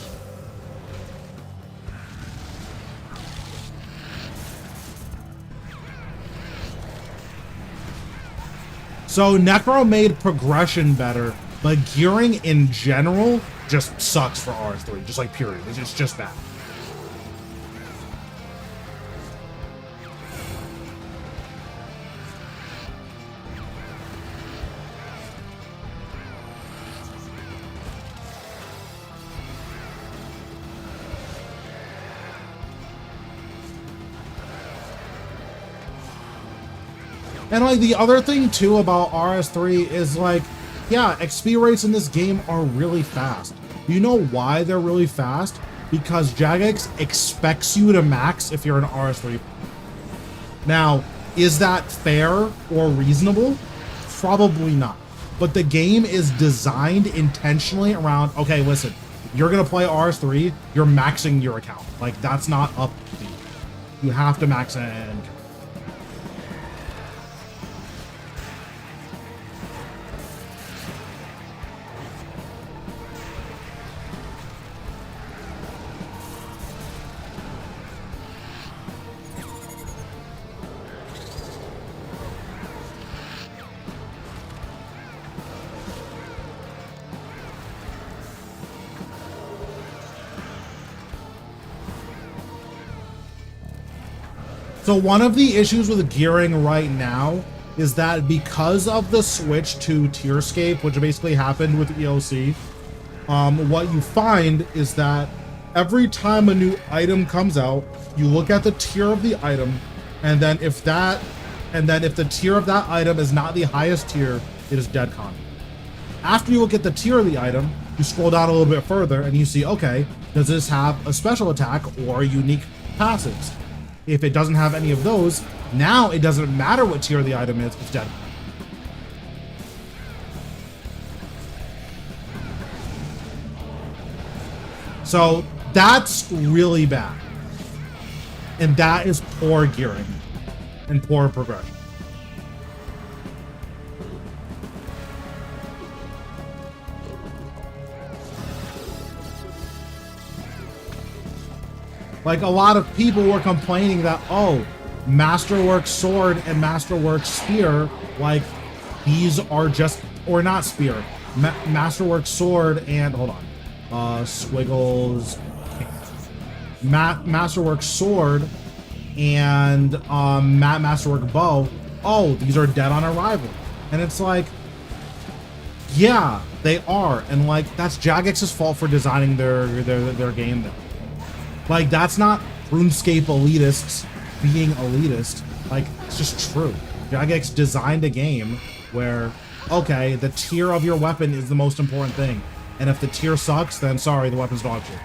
A: So Necro made progression better, but gearing in general just sucks for RS3, just like period. It's just bad. And like the other thing too about RS3 is like, yeah, XP rates in this game are really fast. You know why they're really fast? Because Jagex expects you to max if you're an RS3. Now, is that fair or reasonable? Probably not. But the game is designed intentionally around, okay, listen, you're gonna play RS3, you're maxing your account. Like, that's not up to you. You have to max an account. So one of the issues with gearing right now is that because of the switch to Tierscape, which basically happened with EOC, what you find is that every time a new item comes out, you look at the tier of the item, and then if the tier of that item is not the highest tier, it is dead con. After you look at the tier of the item, you scroll down a little bit further and you see, okay, does this have a special attack or unique passives? If it doesn't have any of those, now it doesn't matter what tier the item is, it's dead. So that's really bad. And that is poor gearing and poor progression. Like, a lot of people were complaining that, oh, Masterwork Sword and Masterwork Spear, like, these are just, or not Spear, Masterwork Sword and, hold on, Squiggles, Masterwork Sword and Masterwork Bow, oh, these are dead on arrival. And it's like, yeah, they are. And, like, that's Jagex's fault for designing their game though. Like, that's not RuneScape elitists being elitist. Like, it's just true. Jagex designed a game where, okay, the tier of your weapon is the most important thing. And if the tier sucks, then sorry, the weapon's dog shit.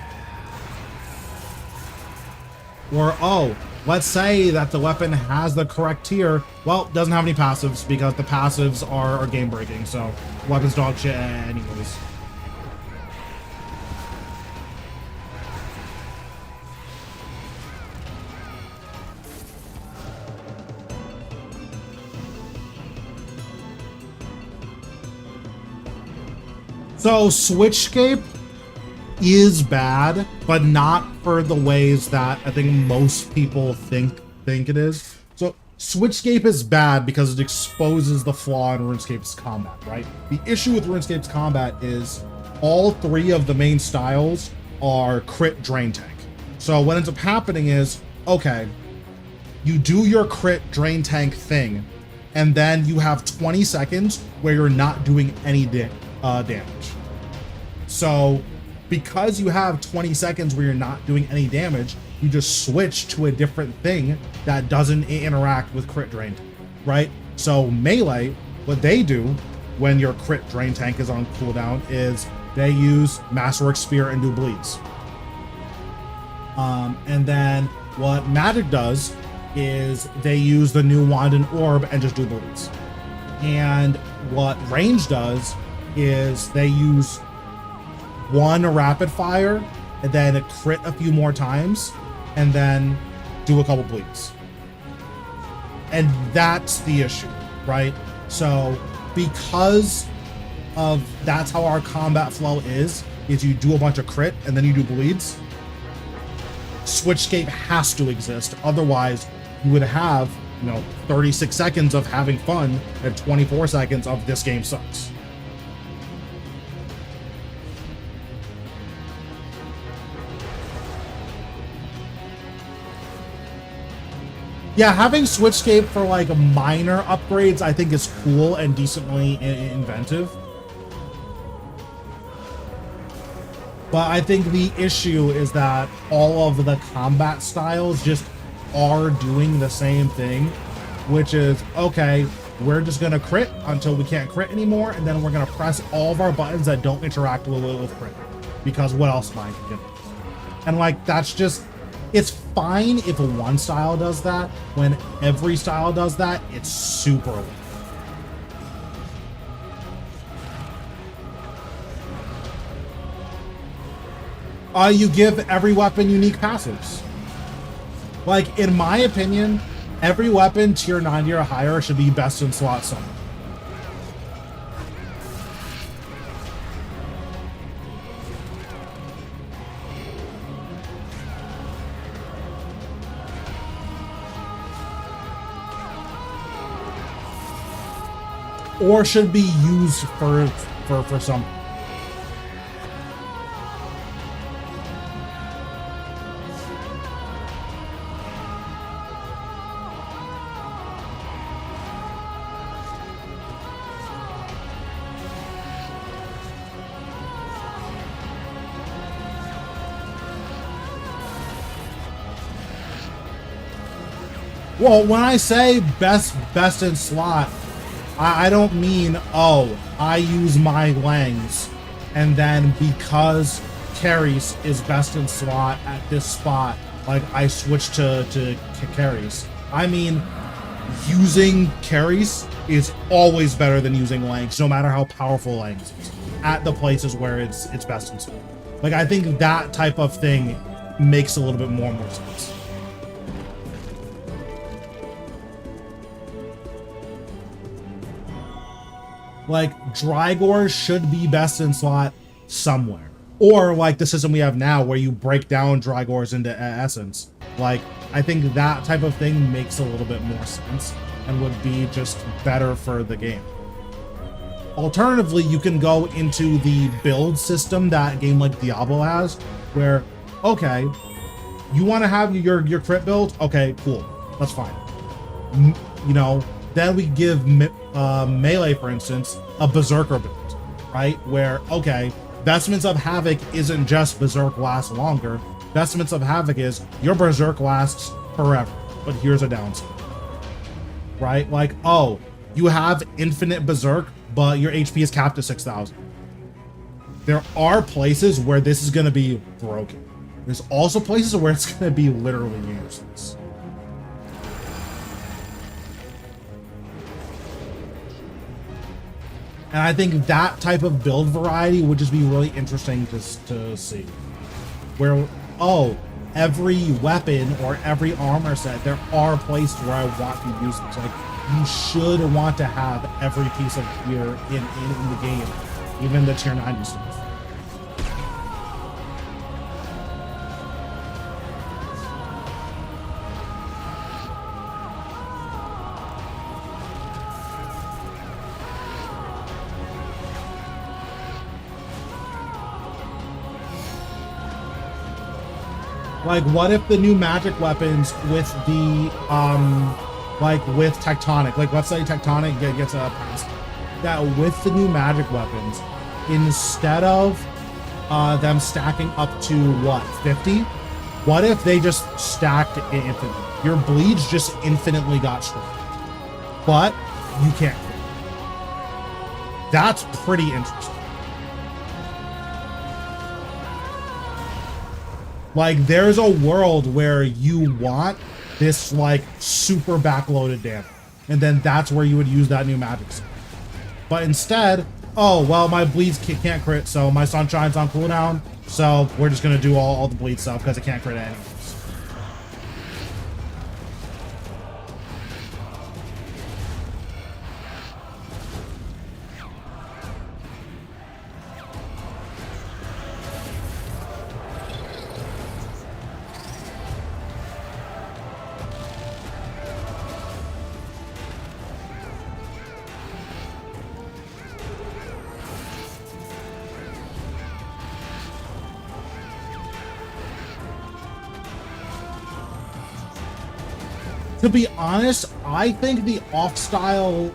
A: Or, oh, let's say that the weapon has the correct tier. Well, it doesn't have any passives because the passives are game breaking. So, weapon's dog shit anyways. So Switchscape is bad, but not for the ways that I think most people think it is. So Switchscape is bad because it exposes the flaw in RuneScape's combat, right? The issue with RuneScape's combat is all three of the main styles are crit drain tank. So what ends up happening is, okay, you do your crit drain tank thing, and then you have 20 seconds where you're not doing any damage. So because you have 20 seconds where you're not doing any damage, you just switch to a different thing that doesn't interact with crit drain, right? So melee, what they do when your crit drain tank is on cooldown is they use Masterwork Spear and do bleeds. And then what magic does is they use the new wand and orb and just do bleeds. And what range does is they use one rapid fire and then a crit a few more times and then do a couple bleeds. And that's the issue, right? So because of that's how our combat flow is you do a bunch of crit and then you do bleeds. Switchscape has to exist, otherwise you would have, 36 seconds of having fun and 24 seconds of this game sucks. Yeah, having Switchscape for like minor upgrades I think is cool and decently inventive. But I think the issue is that all of the combat styles just are doing the same thing. which is, okay, we're just gonna crit until we can't crit anymore, and then we're gonna press all of our buttons that don't interact with crit, because what else am I gonna do? And like, that's just, it's fine if one style does that. When every style does that, it's super weak. You give every weapon unique passives. Like, in my opinion, every weapon tier 90 or higher should be best in slot somewhere. Or should be used for some. Well, when I say best in slot, I don't mean, oh, I use my Langs, and then because Carries is best in slot at this spot, like, I switch to Carries. I mean, using Carries is always better than using Langs, no matter how powerful Langs is, at the places where it's best in slot. Like, I think that type of thing makes a little bit more sense. Like, Drygor should be best in slot somewhere. Or like the system we have now where you break down Drygors into essence. Like, I think that type of thing makes a little bit more sense and would be just better for the game. Alternatively, you can go into the build system that a game like Diablo has, where, okay, you want to have your crit build? Okay, cool. That's fine. You know, then we give Melee, for instance, a Berserker build, right? Where, okay, Vestments of Havoc isn't just Berserk lasts longer. Vestments of Havoc is your Berserk lasts forever, but here's a downside, right? Like, oh, you have infinite Berserk, but your HP is capped at 6,000. There are places where this is going to be broken. There's also places where it's going to be literally useless. And I think that type of build variety would just be really interesting to see. Where, oh, every weapon or every armor set, there are places where I want to use this. Like, you should want to have every piece of gear in the game, even the tier 90 stuff. Like, what if the new magic weapons with the, like, with Tectonic, like, let's say Tectonic gets a pass, that with the new magic weapons, instead of them stacking up to, what, 50? What if they just stacked infinitely? Your bleeds just infinitely got stronger, but you can't. That's pretty interesting. Like, there's a world where you want this, like, super backloaded damage. And then that's where you would use that new magic set. But instead, oh, well, my bleeds can't crit, so my sunshine's on cooldown, so we're just going to do all the bleed stuff because it can't crit anyways. To be honest, I think the off-style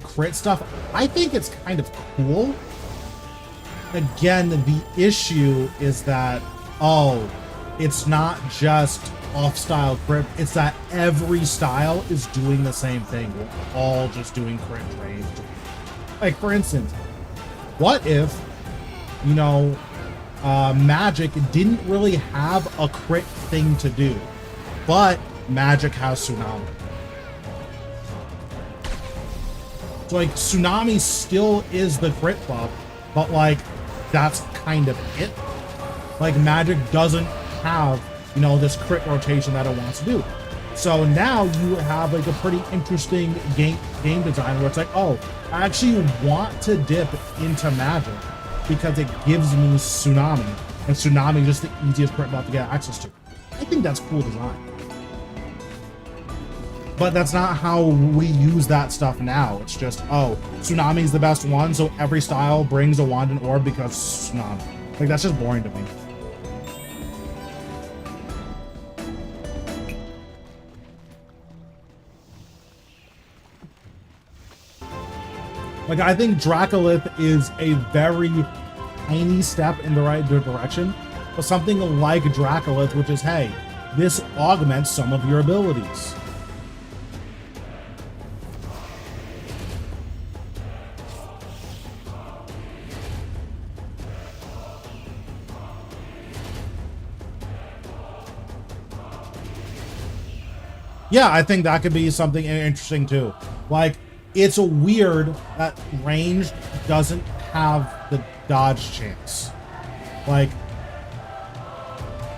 A: crit stuff, I think it's kind of cool. Again, the issue is that, oh, it's not just off-style crit. It's that every style is doing the same thing. We're all just doing crit range. Like, for instance, what if, you know, Magic didn't really have a crit thing to do, but Magic has Tsunami. So, like, Tsunami still is the crit buff, but, like, that's kind of it. Like, Magic doesn't have, you know, this crit rotation that it wants to do. So now you have, like, a pretty interesting game design where it's like, oh, I actually want to dip into Magic because it gives me Tsunami, and Tsunami is just the easiest crit buff to get access to. I think that's cool design. But that's not how we use that stuff now. It's just, oh, Tsunami is the best one, so every style brings a wand and orb because Tsunami. Like, that's just boring to me. Like, I think Dracolith is a very tiny step in the right direction, but something like Dracolith, which is, hey, this augments some of your abilities. Yeah, I think that could be something interesting too. Like, it's weird that ranged doesn't have the dodge chance. Like,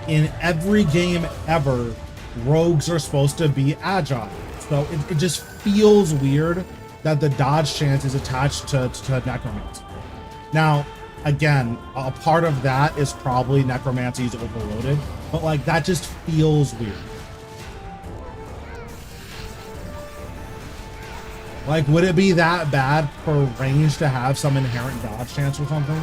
A: in every game ever, rogues are supposed to be agile. So it just feels weird that the dodge chance is attached to Necromancy. Now, again, a part of that is probably Necromancy's overloaded, but like, that just feels weird. Like, would it be that bad for range to have some inherent dodge chance or something?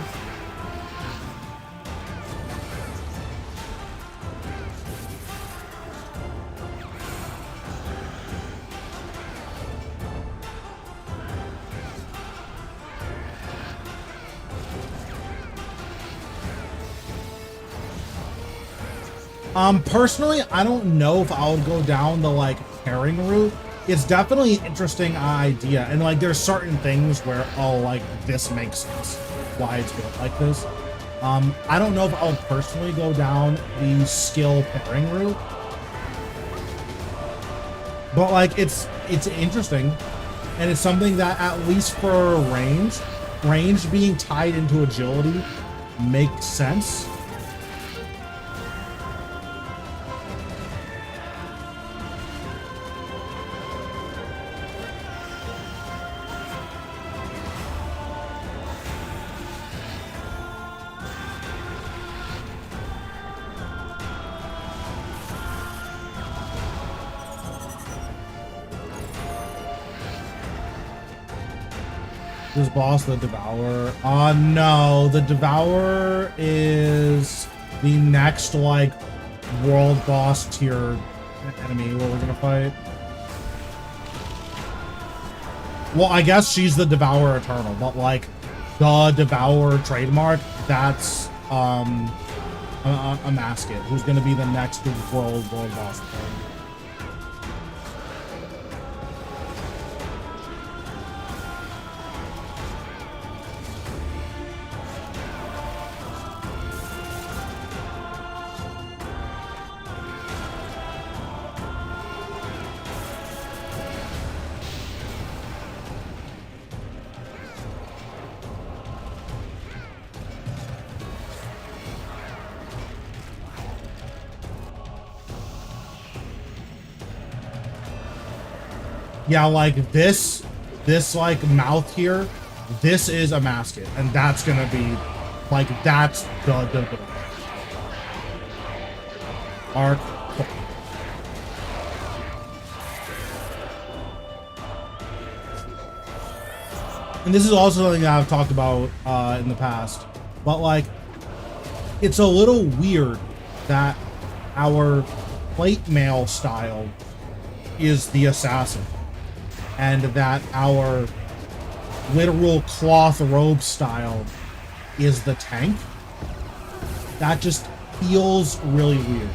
A: Personally, I don't know if I would go down the, like, pairing route. It's definitely an interesting idea, and like there's certain things where, oh, like this makes sense why it's built like this. I don't know if I'll personally go down the skill pairing route, but like it's interesting, and it's something that at least for range being tied into agility makes sense. This boss, the Devourer. No, the Devourer is the next, like, world boss tier enemy where we're gonna fight. Well, I guess she's the Devourer Eternal, but, like, the Devourer trademark, that's, a Masket, who's gonna be the next world boss. Yeah, like this like mouth here, this is a Masket, and that's gonna be like, that's the arc. And this is also something that I've talked about in the past, but like, it's a little weird that our plate mail style is the assassin, and that our literal cloth robe style is the tank. That just feels really weird.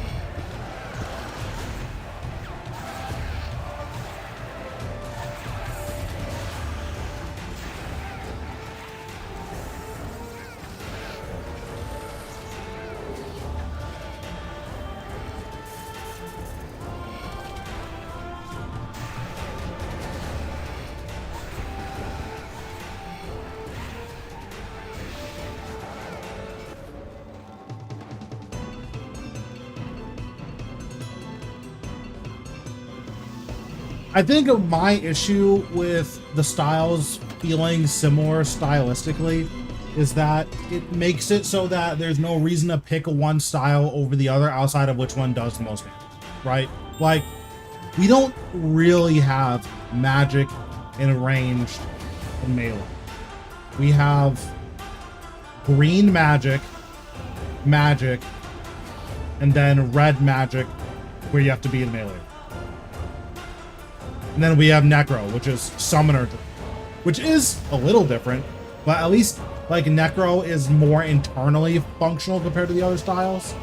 A: I think my issue with the styles feeling similar stylistically is that it makes it so that there's no reason to pick one style over the other outside of which one does the most damage, right? Like, we don't really have magic in ranged and melee. We have green magic, and then red magic where you have to be in melee. And then we have Necro, which is Summoner, which is a little different, but at least like Necro is more internally functional compared to the other styles.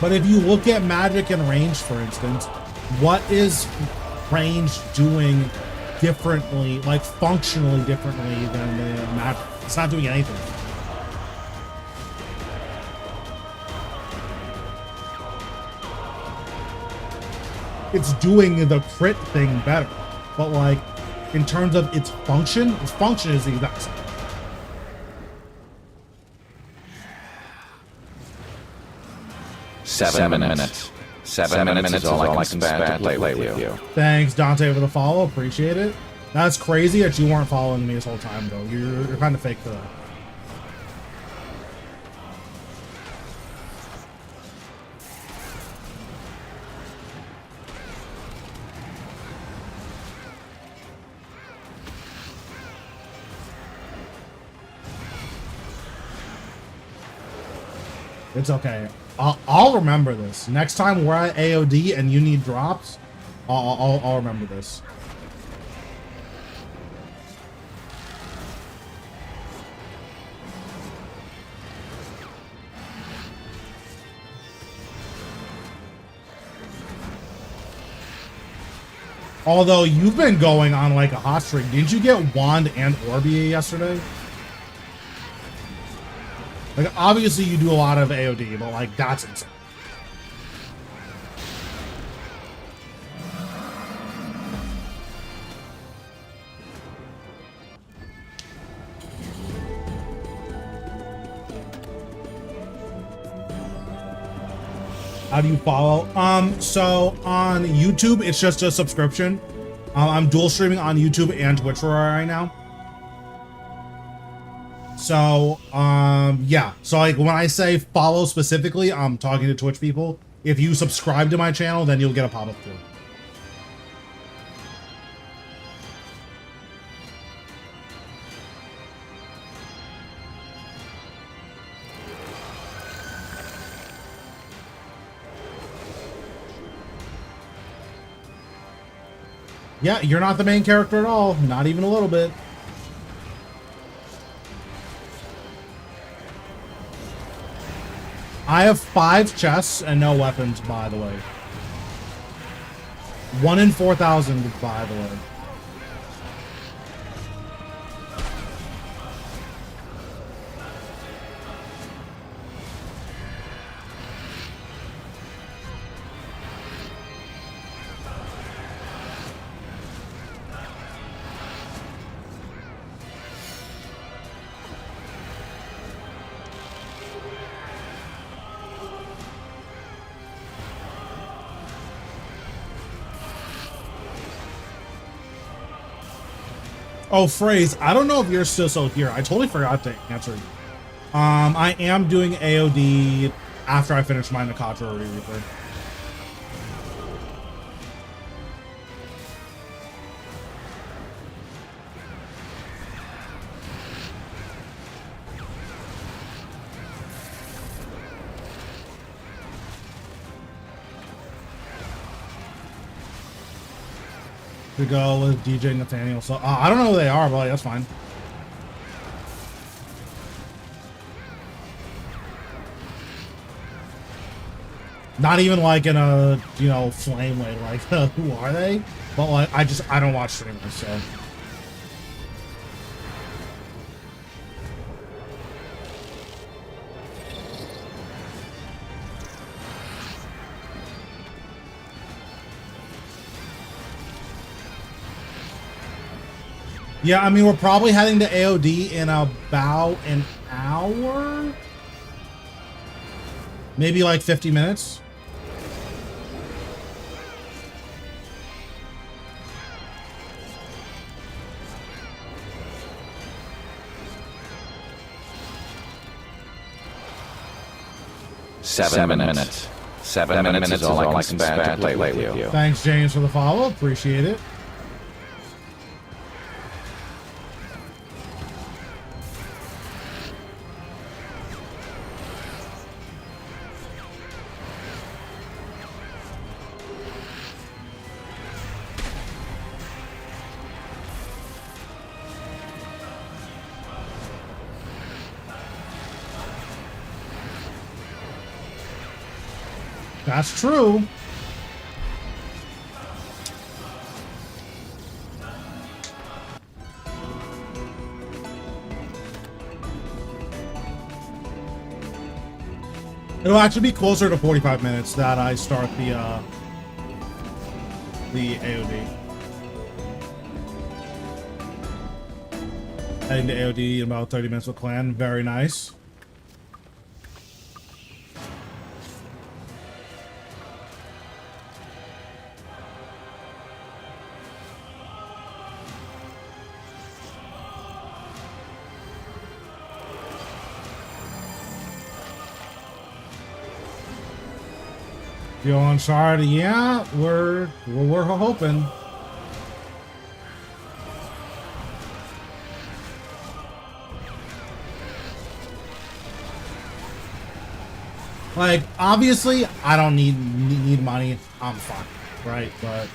A: But if you look at magic and range, for instance, what is range doing differently, like functionally differently than the magic? It's not doing anything. It's doing the crit thing better, but like in terms of its function is the exact same.
B: Seven minutes. Seven minutes is all I can spare to play with you.
A: Thanks, Dante, for the follow. Appreciate it. That's crazy that you weren't following me this whole time, though. You're kind of fake for that. It's okay. I'll remember this. Next time we're at AOD and you need drops, I'll remember this. Although you've been going on like a hot streak. Didn't you get Wand and Orbia yesterday? Like, obviously you do a lot of AOD, but like, that's insane. How do you follow? So on YouTube, it's just a subscription. I'm dual streaming on YouTube and Twitch right now. So, yeah. So, like, when I say follow specifically, I'm talking to Twitch people. If you subscribe to my channel, then you'll get a pop-up too. Yeah, you're not the main character at all. Not even a little bit. I have 5 chests and no weapons, by the way. 1 in 4,000, by the way. Oh, Phrase, I don't know if you're still here. I totally forgot to answer you. I am doing AOD after I finish my Nakatra Reaper. To go with DJ Nathaniel. So I don't know who they are, but like, that's fine. Not even like in a, you know, flame way, like who are they? But like I don't watch streamers, so. Yeah, I mean, we're probably heading to AOD in about an hour. Maybe like 50 minutes.
B: Seven minutes. 7 minutes is all I can spare to play with you.
A: Thanks, James, for the follow. Appreciate it. That's true. It'll actually be closer to 45 minutes that I start the AOD. Heading to AOD in about 30 minutes with clan. Very nice. Feel Uncharted, yeah, we're hoping. Like, obviously, I don't need money. I'm fine, right? But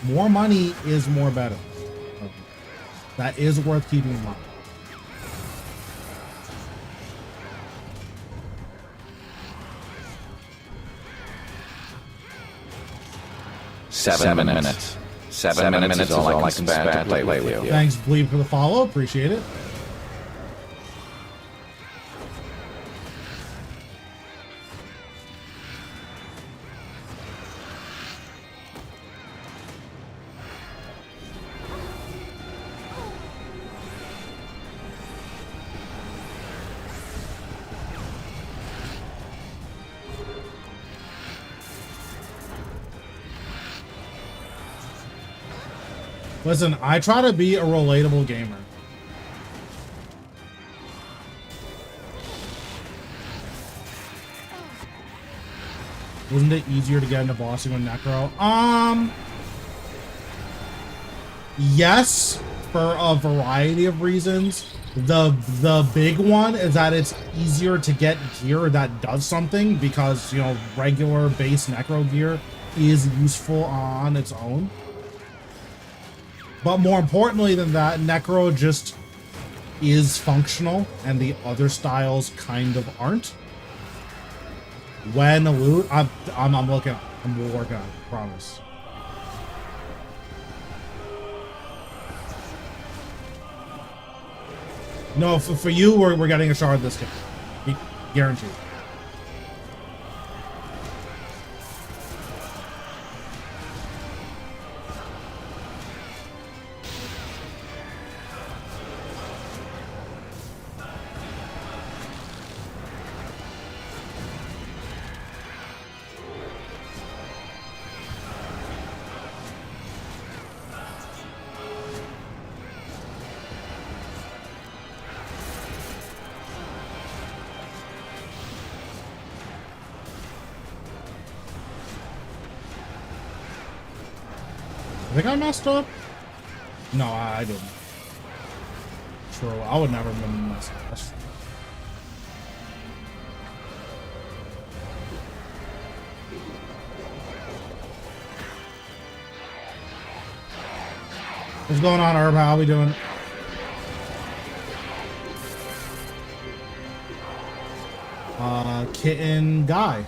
A: more money is more better. That is worth keeping in mind.
B: Seven minutes. 7 minutes is all I can spare to play with you.
A: Thanks, Bleed, for the follow. Appreciate it. Listen, I try to be a relatable gamer. Wasn't it easier to get into bossing with Necro? Yes, for a variety of reasons. The big one is that it's easier to get gear that does something because, you know, regular base Necro gear is useful on its own. But more importantly than that, Necro just is functional and the other styles kind of aren't. When loot, I'm working on it, promise. No, for you, we're getting a shard this game. Guaranteed. I think I messed up. No, I didn't. True, I would never have been messed up. What's going on, Herb? How we doing? Kitten Guy.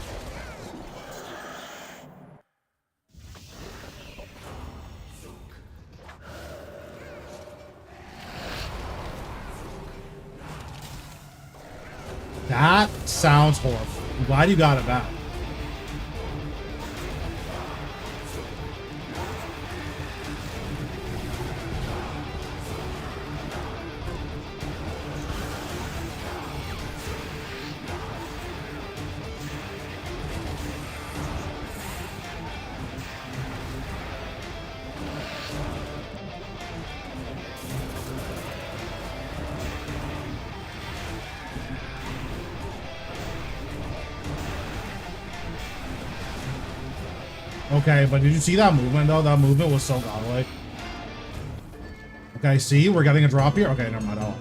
A: That sounds horrible. I'm glad you got it back. Okay, but did you see that movement though? That movement was so godlike. Okay, see, we're getting a drop here. Okay, never mind. Oh.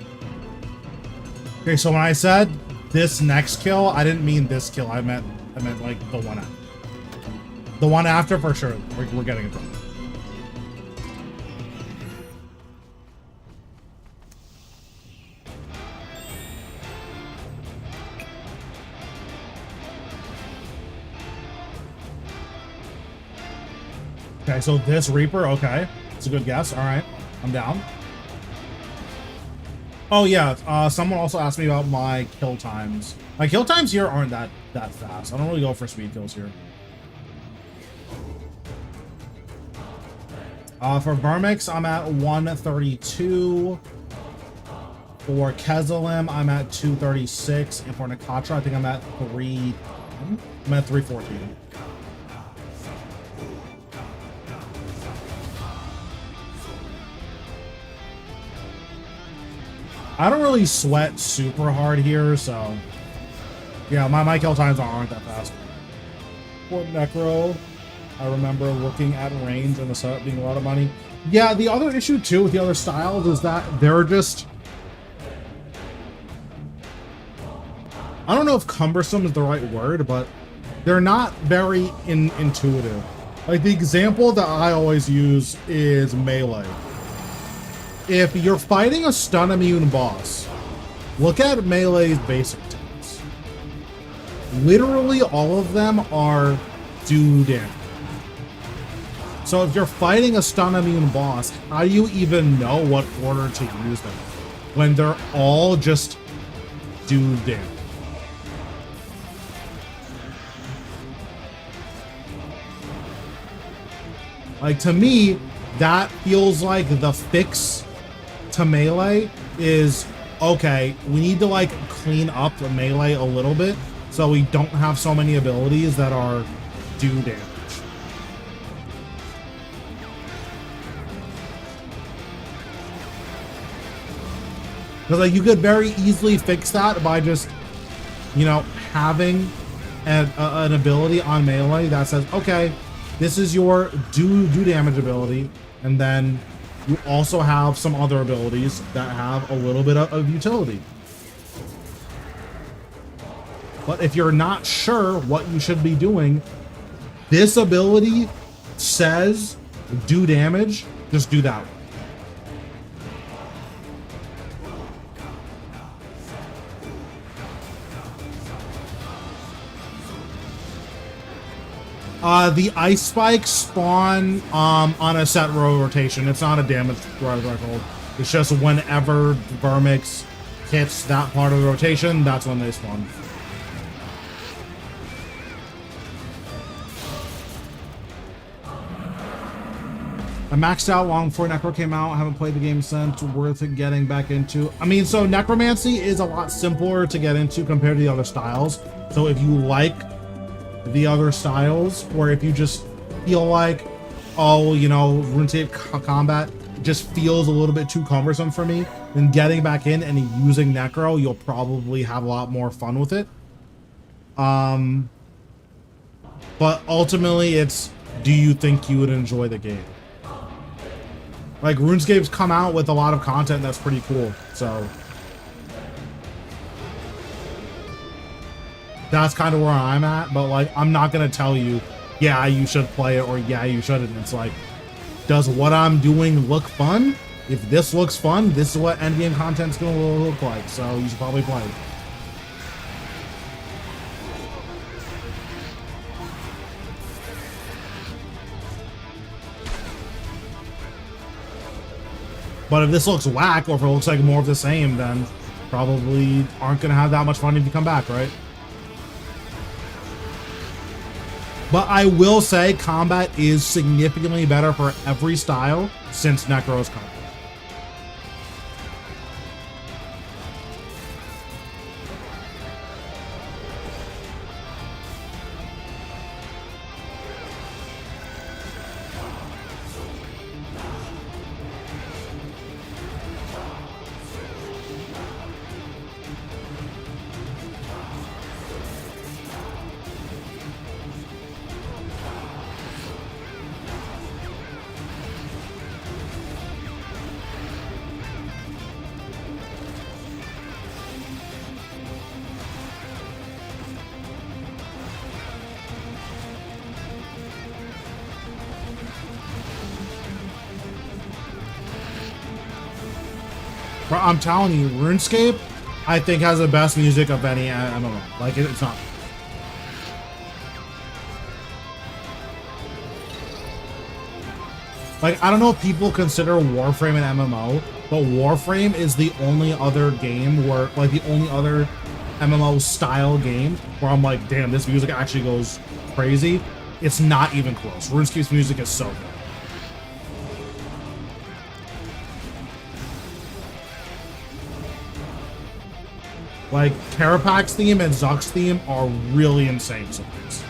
A: Okay, so when I said this next kill, I didn't mean this kill. I meant like the one after. The one after for sure. We're getting a drop. Okay, so this Reaper, okay. It's a good guess. All right, I'm down. Oh yeah, someone also asked me about my kill times. My kill times here aren't that fast. I don't really go for speed kills here. For Vermix, I'm at 132. For Kezalim, I'm at 236. And for Nakatra, I think I'm at 314. I don't really sweat super hard here, so yeah, my kill times aren't that fast. For Necro, I remember looking at range and the setup being a lot of money. Yeah, the other issue too with the other styles is that they're just, I don't know if cumbersome is the right word, but they're not very intuitive. Like the example that I always use is melee. If you're fighting a stun immune boss, look at melee's basic attacks. Literally all of them are do damage. So if you're fighting a stun immune boss, how do you even know what order to use them when they're all just do damage? Like to me, that feels like the fix to melee is, okay, we need to like clean up the melee a little bit so we don't have so many abilities that are do damage. Because like you could very easily fix that by just, you know, having an ability on melee that says, okay, this is your do damage ability, and then you also have some other abilities that have a little bit of utility. But if you're not sure what you should be doing, this ability says do damage, just do that one. The ice spikes spawn on a set row rotation. It's not a damage threshold. It's just whenever Vermix hits that part of the rotation, that's when they spawn. I maxed out long before Necro came out. I haven't played the game since. Worth it getting back into. I mean, so Necromancy is a lot simpler to get into compared to the other styles. So if you like the other styles, or if you just feel like, oh, you know, RuneScape combat just feels a little bit too cumbersome for me, then getting back in and using Necro, you'll probably have a lot more fun with it. But ultimately it's, do you think you would enjoy the game? Like RuneScape's come out with a lot of content that's pretty cool, so that's kind of where I'm at. But like, I'm not gonna tell you, yeah, you should play it, or yeah, you shouldn't. It's like, does what I'm doing look fun? If this looks fun, this is what endgame content's gonna look like, so you should probably play it. But if this looks whack, or if it looks like more of the same, then probably aren't gonna have that much fun if you come back, right? But I will say combat is significantly better for every style since Necro's come. Bro, I'm telling you, RuneScape, I think has the best music of any MMO. Like, it's not. Like, I don't know if people consider Warframe an MMO, but Warframe is the only other game where, like, the only other MMO style game where I'm like, damn, this music actually goes crazy. It's not even close. RuneScape's music is so good. Like, Karapak's theme and Zuck's theme are really insane songs.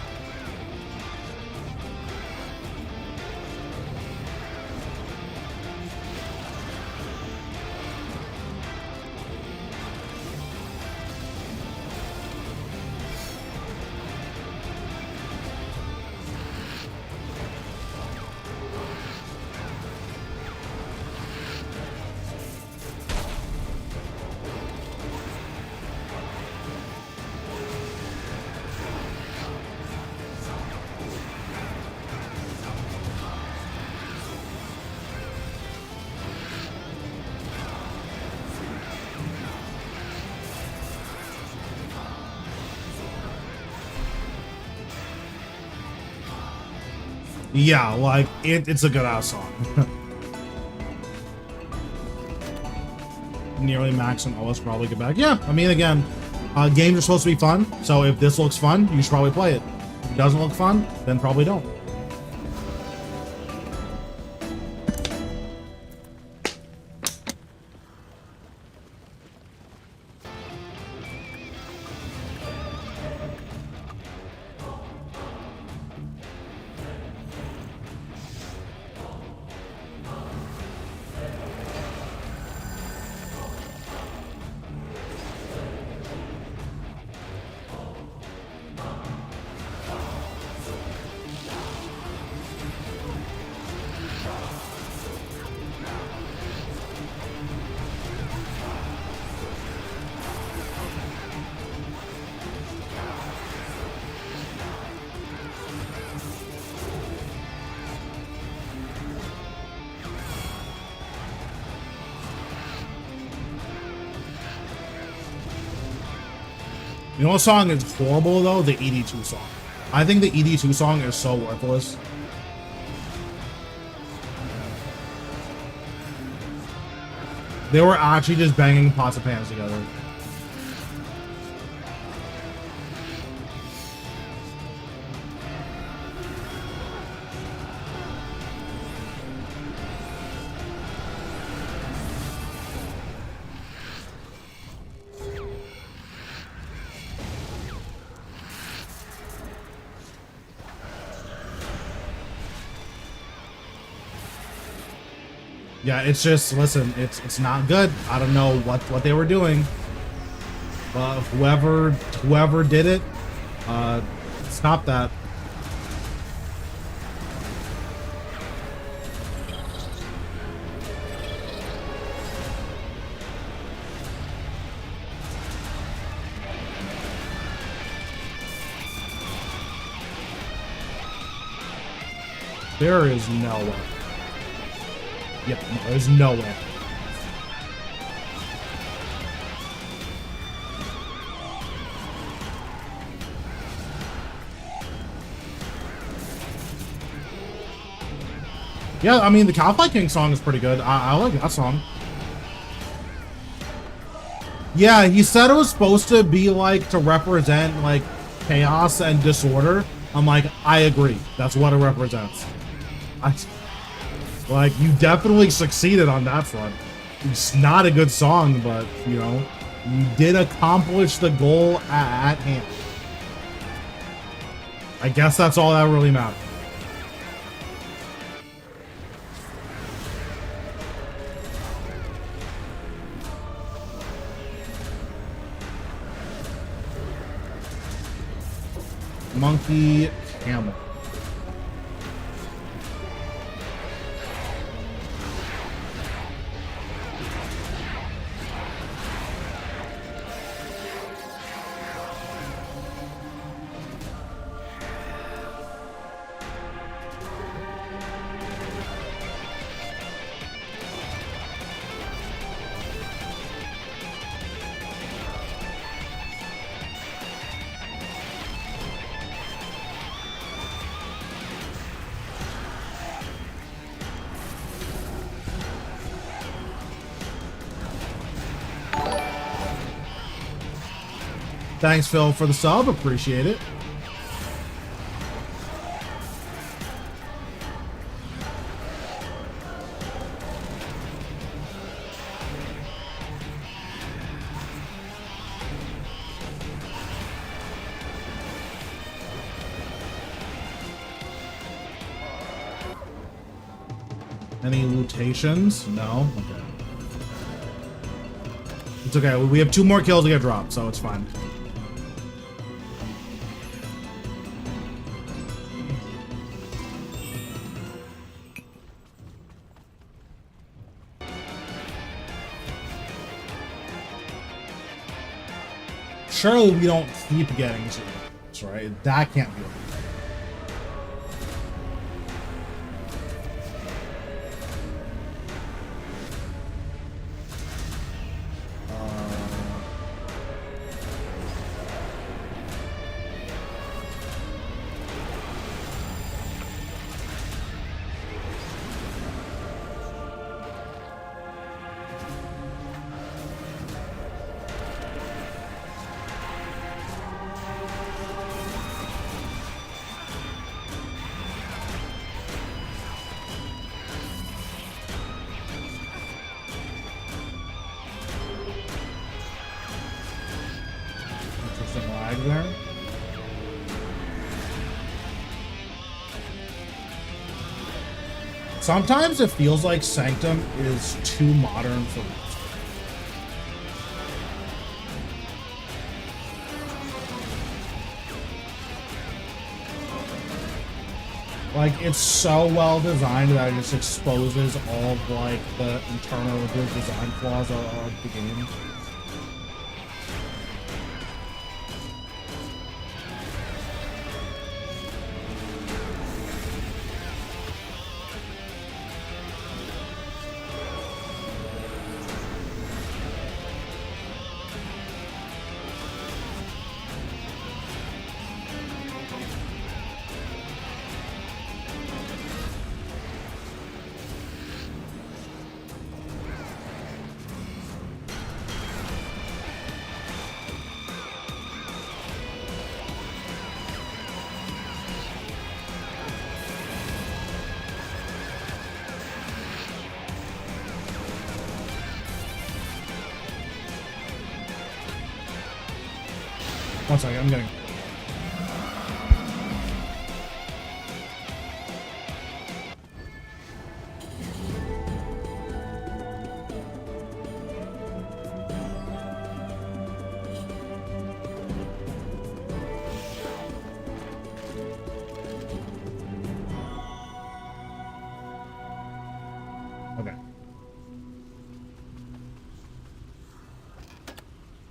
A: Yeah, like, it's a good ass song. Nearly max and OS probably get back. Yeah, I mean, again, games are supposed to be fun, so if this looks fun, you should probably play it. If it doesn't look fun, then probably don't. You know what song is horrible though? The ED2 song. I think the ED2 song is so worthless. They were actually just banging pots of pans together. Yeah, it's just, listen, it's not good. I don't know what they were doing, but whoever did it, stop that. There is no way. Yeah, no, there's no way. Yeah, I mean, the Cowfight King song is pretty good. I like that song. Yeah, he said it was supposed to be, like, to represent, like, chaos and disorder. I'm like, I agree. That's what it represents. Like, you definitely succeeded on that front. It's not a good song, but, you know, you did accomplish the goal at hand. I guess that's all that really matters. Monkey Camel. Thanks, Phil, for the sub. Appreciate it. Any lutations? No? Okay. It's okay. We have 2 more kills to get dropped, so it's fine. Surely we don't keep getting zeros, right? That can't be right. There. Sometimes it feels like Sanctum is too modern for me. Like, it's so well designed that it just exposes all of, like, the internal design flaws of the game. One second, I'm getting... Okay.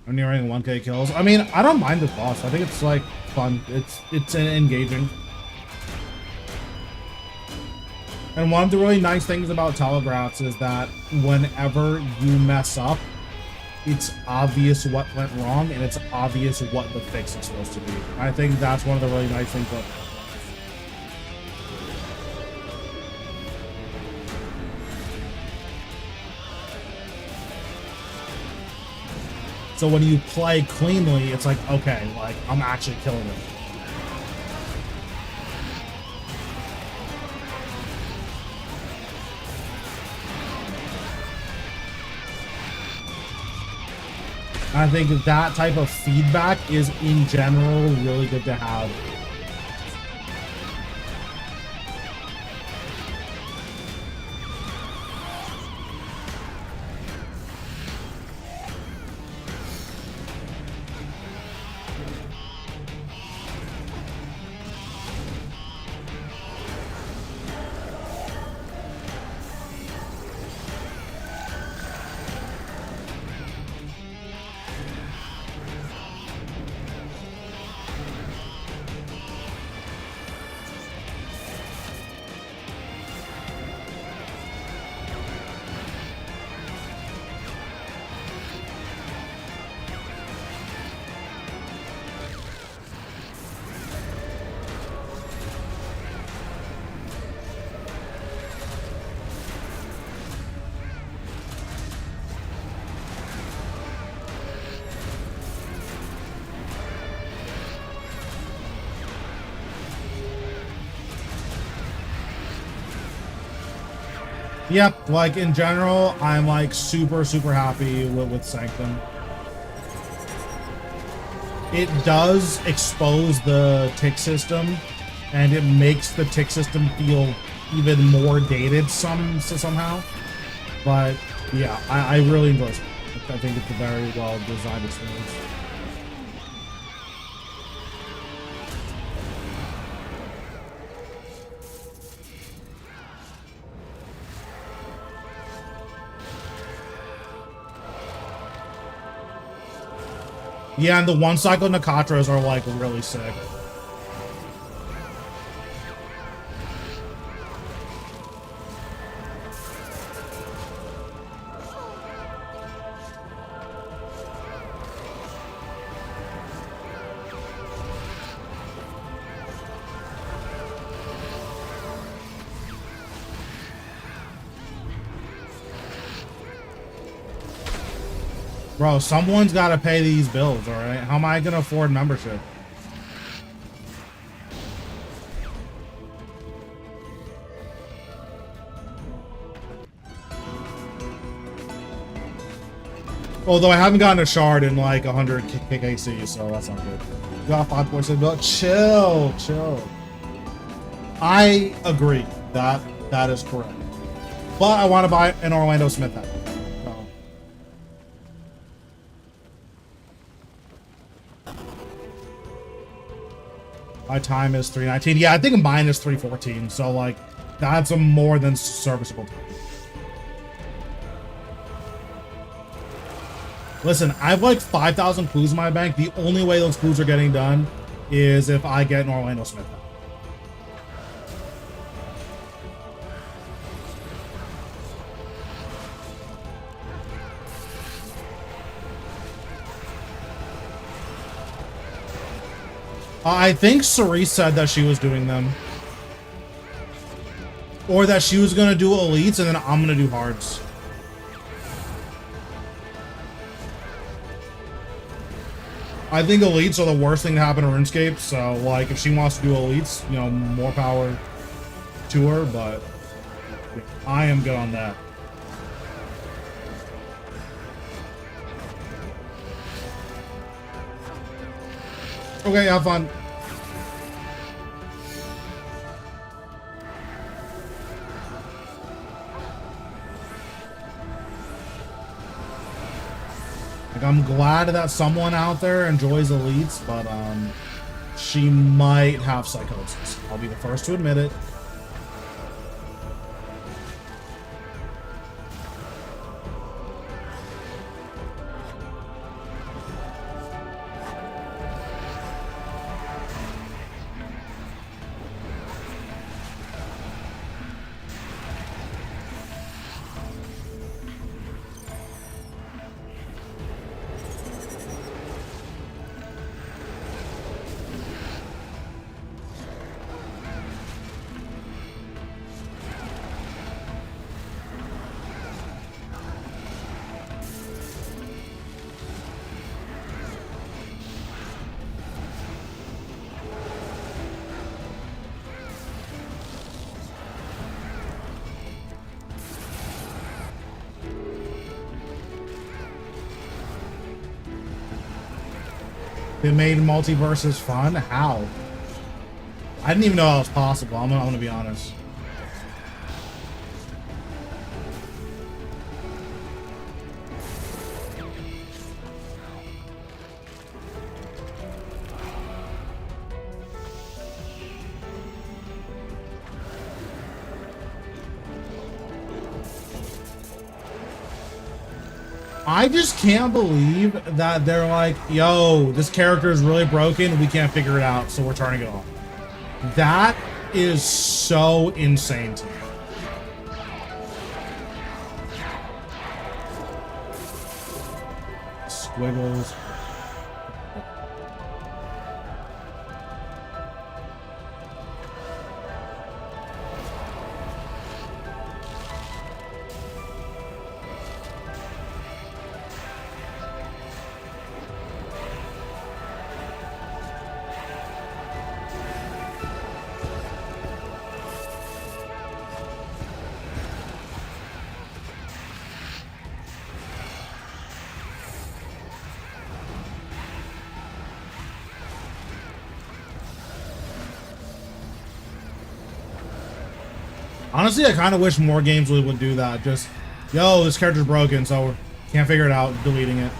A: I'm nearing 1k kills. I mean, I don't mind the boss. I think it's like fun. It's engaging. And one of the really nice things about telegraphs is that whenever you mess up, it's obvious what went wrong and it's obvious what the fix is supposed to be. I think that's one of the really nice things about so when you play cleanly, it's like, okay, like, I'm actually killing it. I think that type of feedback is, in general, really good to have. Yep, like in general, I'm like super happy with Sanctum. It does expose the tick system, and it makes the tick system feel even more dated somehow. But yeah, I really enjoy it. I think it's a very well designed experience. Yeah, and the one cycle Nakatras are like really sick. Bro, someone's got to pay these bills, all right? How am I going to afford membership? Although I haven't gotten a shard in like 100 KKC, so that's not good. Got 5.6 bill. Chill. I agree. That is correct. But I want to buy an Orlando Smith hat. My time is 3:19. Yeah, I think mine is 3:14. So like, that's a more than serviceable time. Listen, I have like 5,000 clues in my bank. The only way those clues are getting done is if I get an Orlando Smith. I think Cerise said that she was doing them. Or that she was going to do elites and then I'm going to do hards. I think elites are the worst thing to happen to RuneScape, so like if she wants to do elites, you know, more power to her, but I am good on that. Okay, have fun. Like, I'm glad that someone out there enjoys elites, but she might have psychosis. I'll be the first to admit it. They made multiverses fun? How? I didn't even know that was possible. I'm gonna be honest. I just can't believe that they're like, yo, this character is really broken. We can't figure it out, so we're turning it off. That is so insane to me. Squiggles. Honestly, I kind of wish more games would do that. Just, yo, this character's broken, so can't figure it out, deleting it.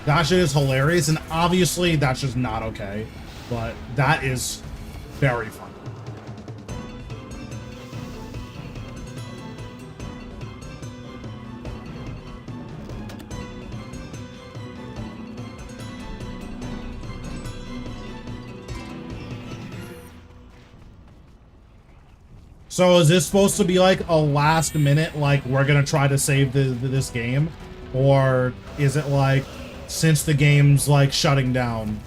A: That shit is hilarious, and obviously that's just not okay. But that is very fun. So is this supposed to be like a last minute, like we're gonna try to save this game? Or is it like, since the game's like shutting down,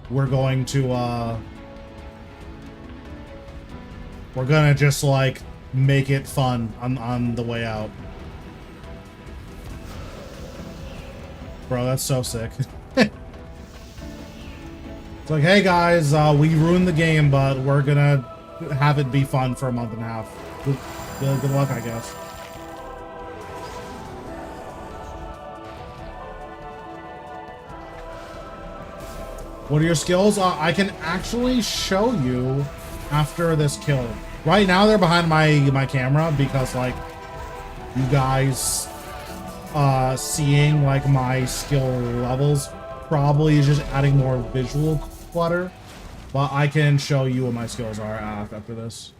A: we're going to we're gonna just like make it fun on the way out? Bro, that's so sick. It's like, hey guys, we ruined the game, but we're gonna have it be fun for a month and a half. Good luck, I guess. What are your skills? I can actually show you after this kill. Right now, they're behind my camera because, like, you guys seeing, like, my skill levels probably is just adding more visual clutter. But I can show you what my skills are after this.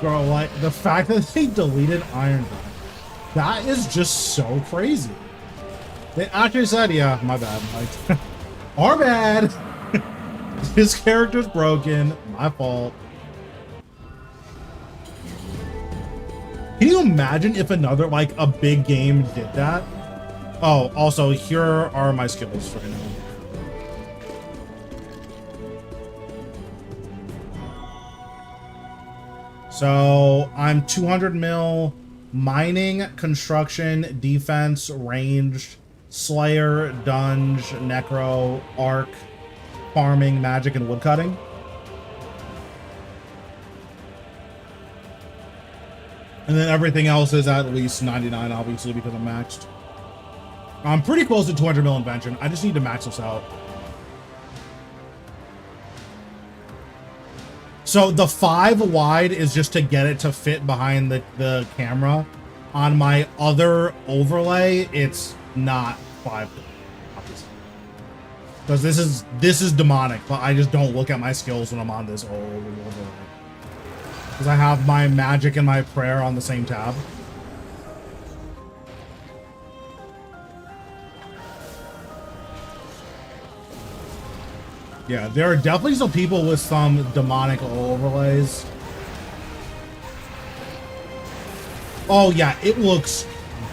A: Bro, like, the fact that they deleted Iron Drive, that is just so crazy. They actually said, yeah, my bad. Like, our bad. His character's broken. My fault. Can you imagine if another, like, a big game did that? Oh, also, here are my skills right now. So I'm 200 mil, mining, construction, defense, ranged, slayer, dunge, necro, arc, farming, magic, and woodcutting. And then everything else is at least 99, obviously, because I'm maxed. I'm pretty close to 200 mil invention. I just need to max this out. So the 5 wide is just to get it to fit behind the camera. On my other overlay, it's not 5, obviously. Because this is demonic, but I just don't look at my skills when I'm on this overlay. Because I have my magic and my prayer on the same tab. Yeah, there are definitely some people with some demonic overlays. Oh yeah, it looks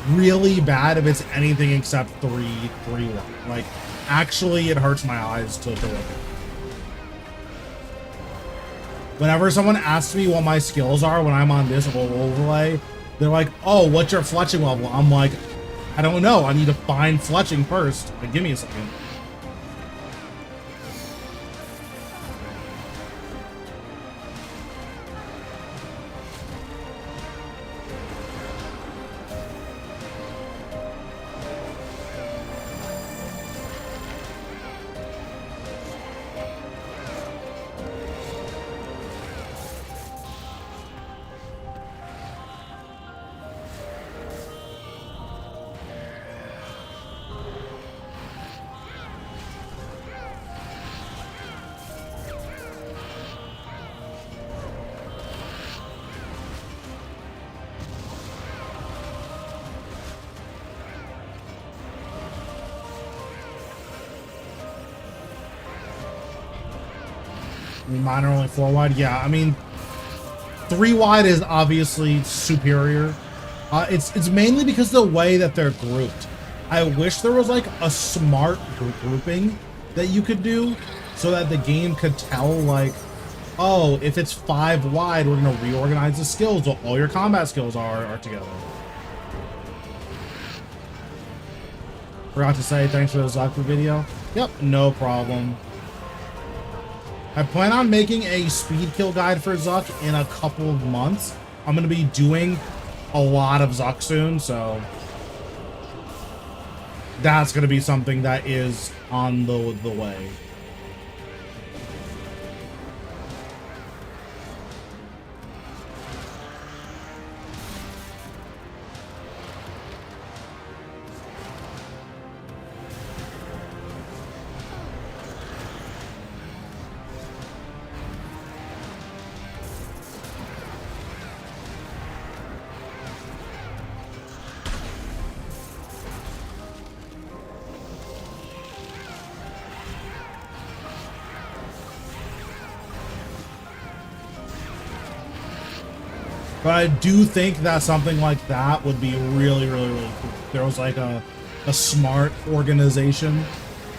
A: really bad if it's anything except 3-1. Like, actually, it hurts my eyes to look at. Whenever someone asks me what my skills are when I'm on this overlay, they're like, oh, what's your fletching level? I'm like, I don't know. I need to find fletching first. Like, give me a second. I mean, mine are only 4 wide. Yeah, I mean, 3 wide is obviously superior. It's mainly because of the way that they're grouped. I wish there was like a smart grouping that you could do so that the game could tell like, oh, if it's 5 wide, we're gonna reorganize the skills so all your combat skills are together. Forgot to say thanks for the Zucker video. Yep, no problem. I plan on making a speed kill guide for Zuck in a couple of months. I'm gonna be doing a lot of Zuck soon, so that's gonna be something that is on the way. But I do think that something like that would be really, really, really cool. There was like a smart organization.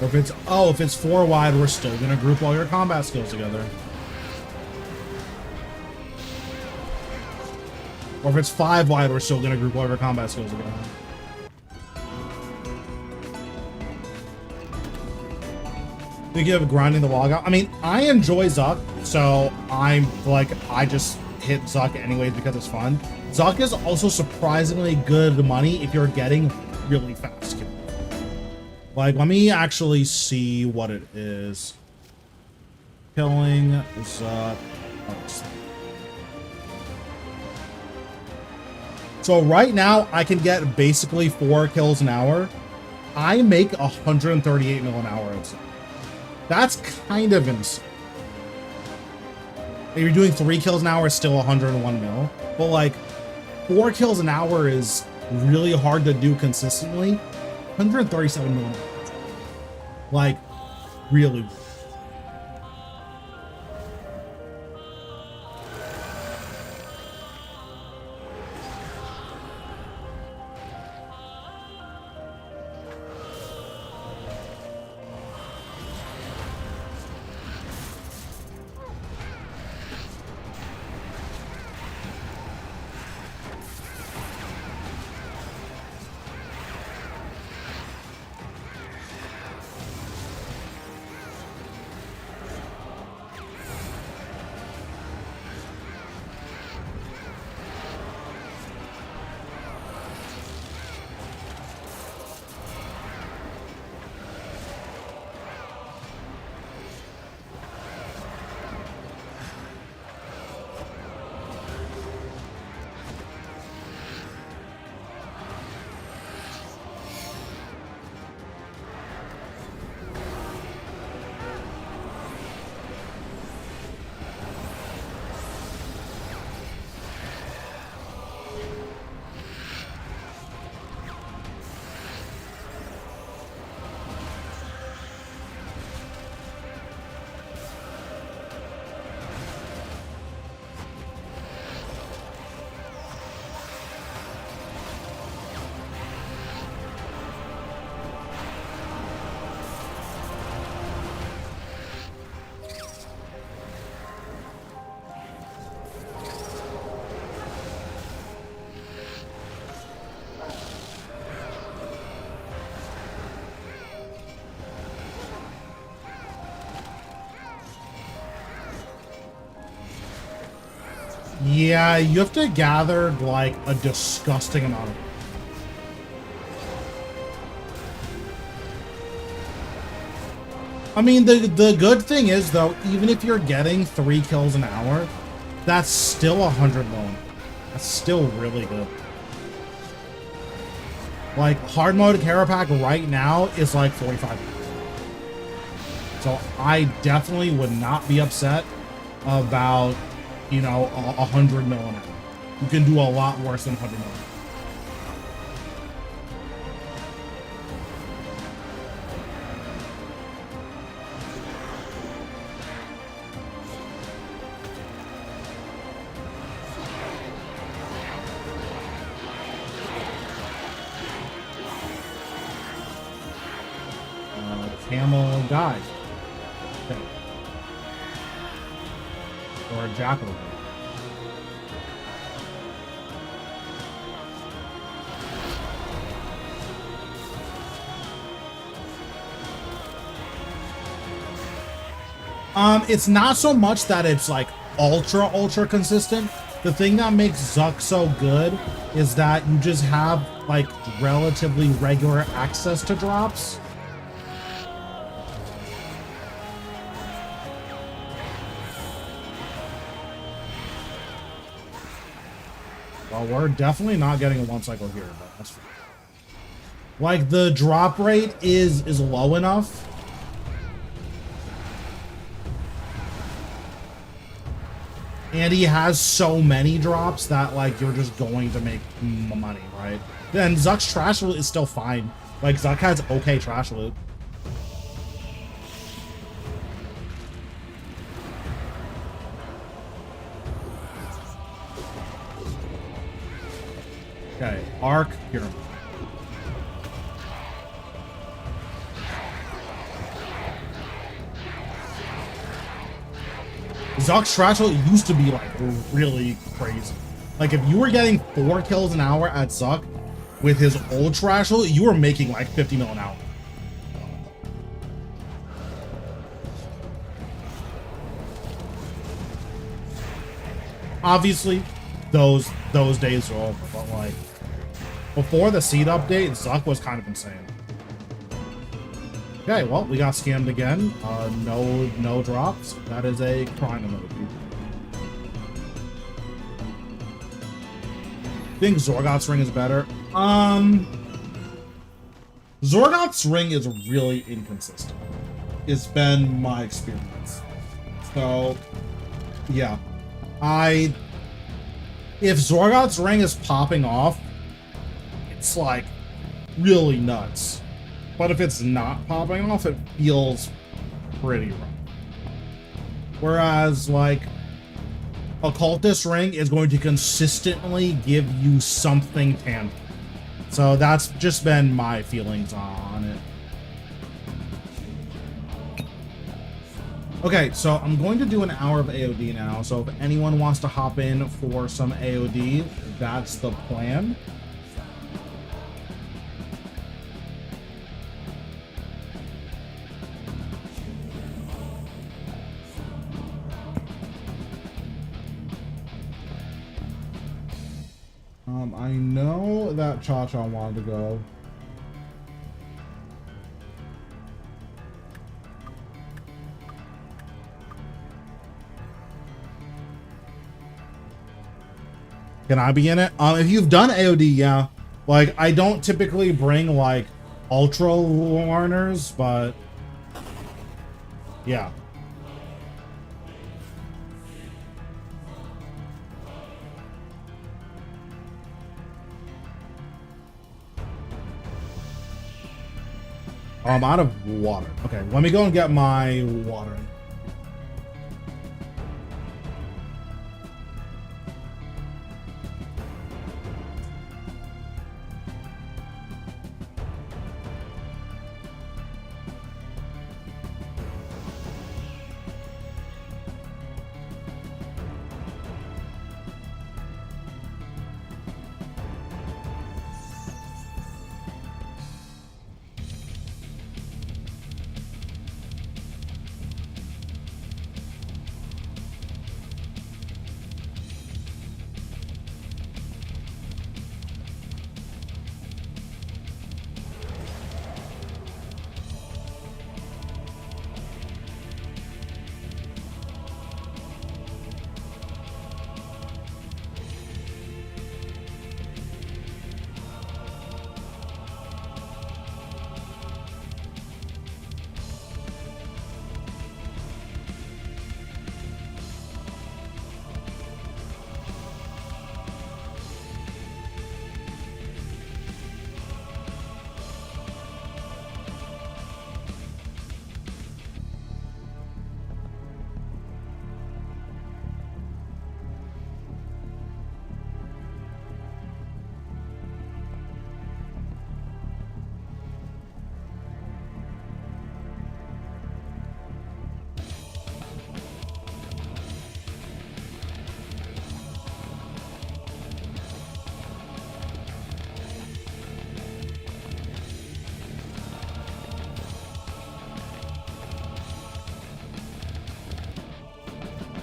A: Or if it's, oh, if it's 4 wide, we're still gonna group all your combat skills together. Or if it's 5 wide, we're still gonna group all your combat skills together. Thinking of grinding the log out. I mean, I enjoy Zuck, so I'm like, I just hit Zuck anyways because it's fun. Zuck is also surprisingly good money if you're getting really fast kills. Like, let me actually see what it is. Killing Zuck. So right now, I can get basically 4 kills an hour. I make 138 mil an hour. That's kind of insane. If you're doing 3 kills an hour, it's still 101 mil. But like, 4 kills an hour is really hard to do consistently. 137 mil an hour. Like, really. Yeah, you have to gather like a disgusting amount of. I mean, the good thing is though, even if you're getting 3 kills an hour, that's still 100 mil. That's still really good. Like hard mode Carapac right now is like 45. So I definitely would not be upset about, you know, 100 mil an hour. You can do a lot worse than 100 mil. camel guy. Okay. Or a jackal. It's not so much that it's like ultra consistent. The thing that makes Zuck so good is that you just have like relatively regular access to drops. Well, we're definitely not getting a one cycle here, but that's fine. Like the drop rate is low enough. And he has so many drops that, like, you're just going to make money, right? And Zuck's trash loot is still fine. Like, Zuck has okay trash loot. Okay, Arc, Pyramid. Zuck's trash loot used to be like really crazy. Like if you were getting 4 kills an hour at Zuck with his old trash loot, you were making like 50 mil an hour. Obviously, those days are over, but like before the seed update, Zuck was kind of insane. Okay, well, we got scammed again. No drops. That is a crime emoji. I think Zorgot's ring is better. Zorgot's ring is really inconsistent. It's been my experience. So, yeah. If Zorgot's ring is popping off, it's like really nuts. But if it's not popping off, it feels pretty rough. Whereas, like, Occultist Ring is going to consistently give you something tangible. So that's just been my feelings on it. Okay, so I'm going to do an hour of AOD now. So if anyone wants to hop in for some AOD, that's the plan. I know that Cha-Cha wanted to go. Can I be in it? If you've done AOD, yeah. Like, I don't typically bring, like, ultra learners, but yeah. Oh, I'm out of water. Okay, let me go and get my water.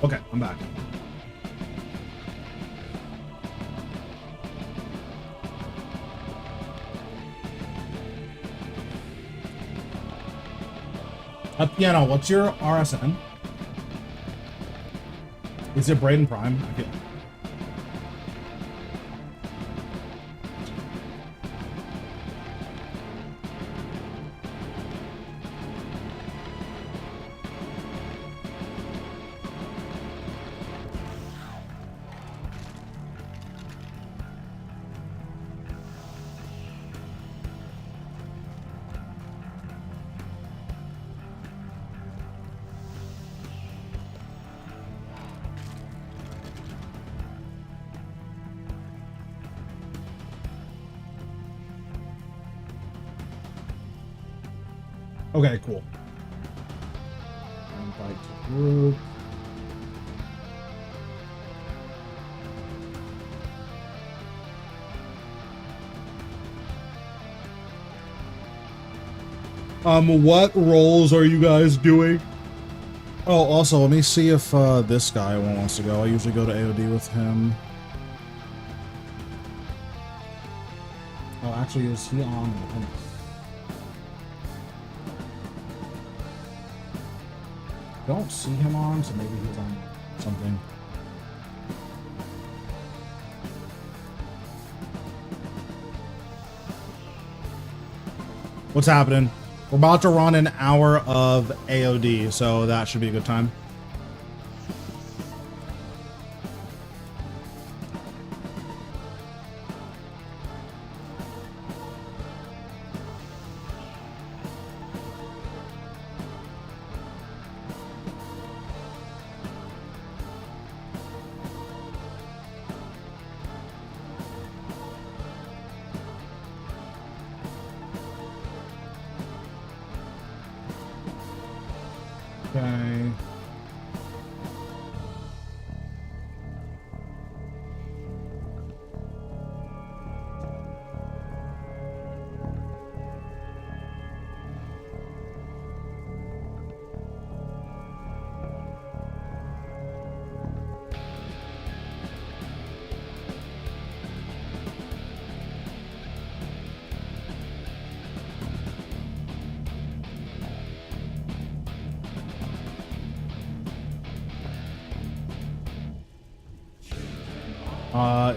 A: Okay, I'm back. Piano, what's your RSN? Is it Braden Prime? Okay, cool. Invite to group. What roles are you guys doing? Oh, also, let me see if this guy wants to go. I usually go to AOD with him. Oh, actually, is he on? Don't see him on, so maybe he's on something. What's happening? We're about to run an hour of AOD, so that should be a good time. Okay.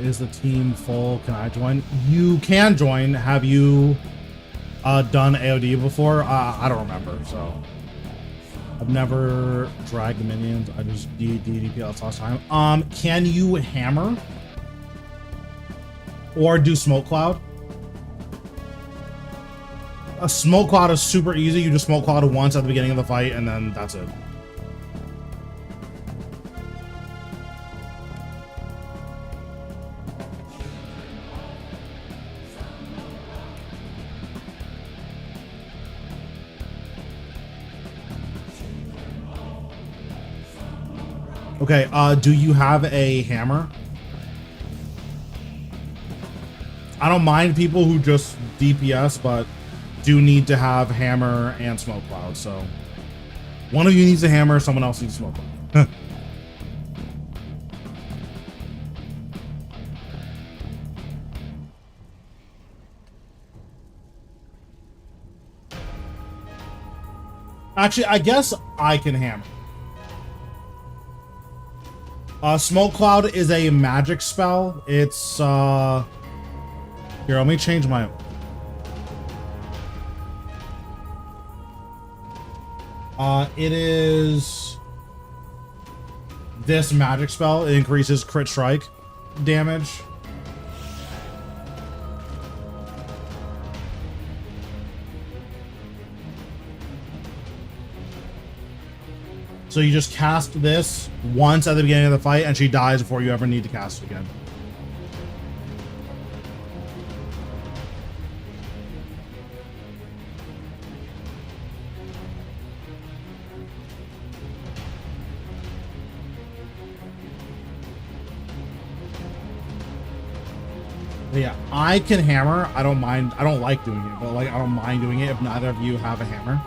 A: Is the team full? Can I join? You can join. Have you done AOD before? I don't remember, so I've never dragged the minions. I just did DDPL last time. Can you hammer or do smoke cloud? A smoke cloud is super easy. You just smoke cloud once at the beginning of the fight, and then that's it. Okay, do you have a hammer? I don't mind people who just DPS, but do need to have hammer and smoke cloud, so one of you needs a hammer, someone else needs smoke cloud. Actually, I guess I can hammer. Smoke cloud is a magic spell. It's here, let me change my it is this magic spell. It increases crit strike damage. So you just cast this once at the beginning of the fight, and she dies before you ever need to cast it again. But yeah, I can hammer. I don't mind. I don't like doing it, but like I don't mind doing it if neither of you have a hammer.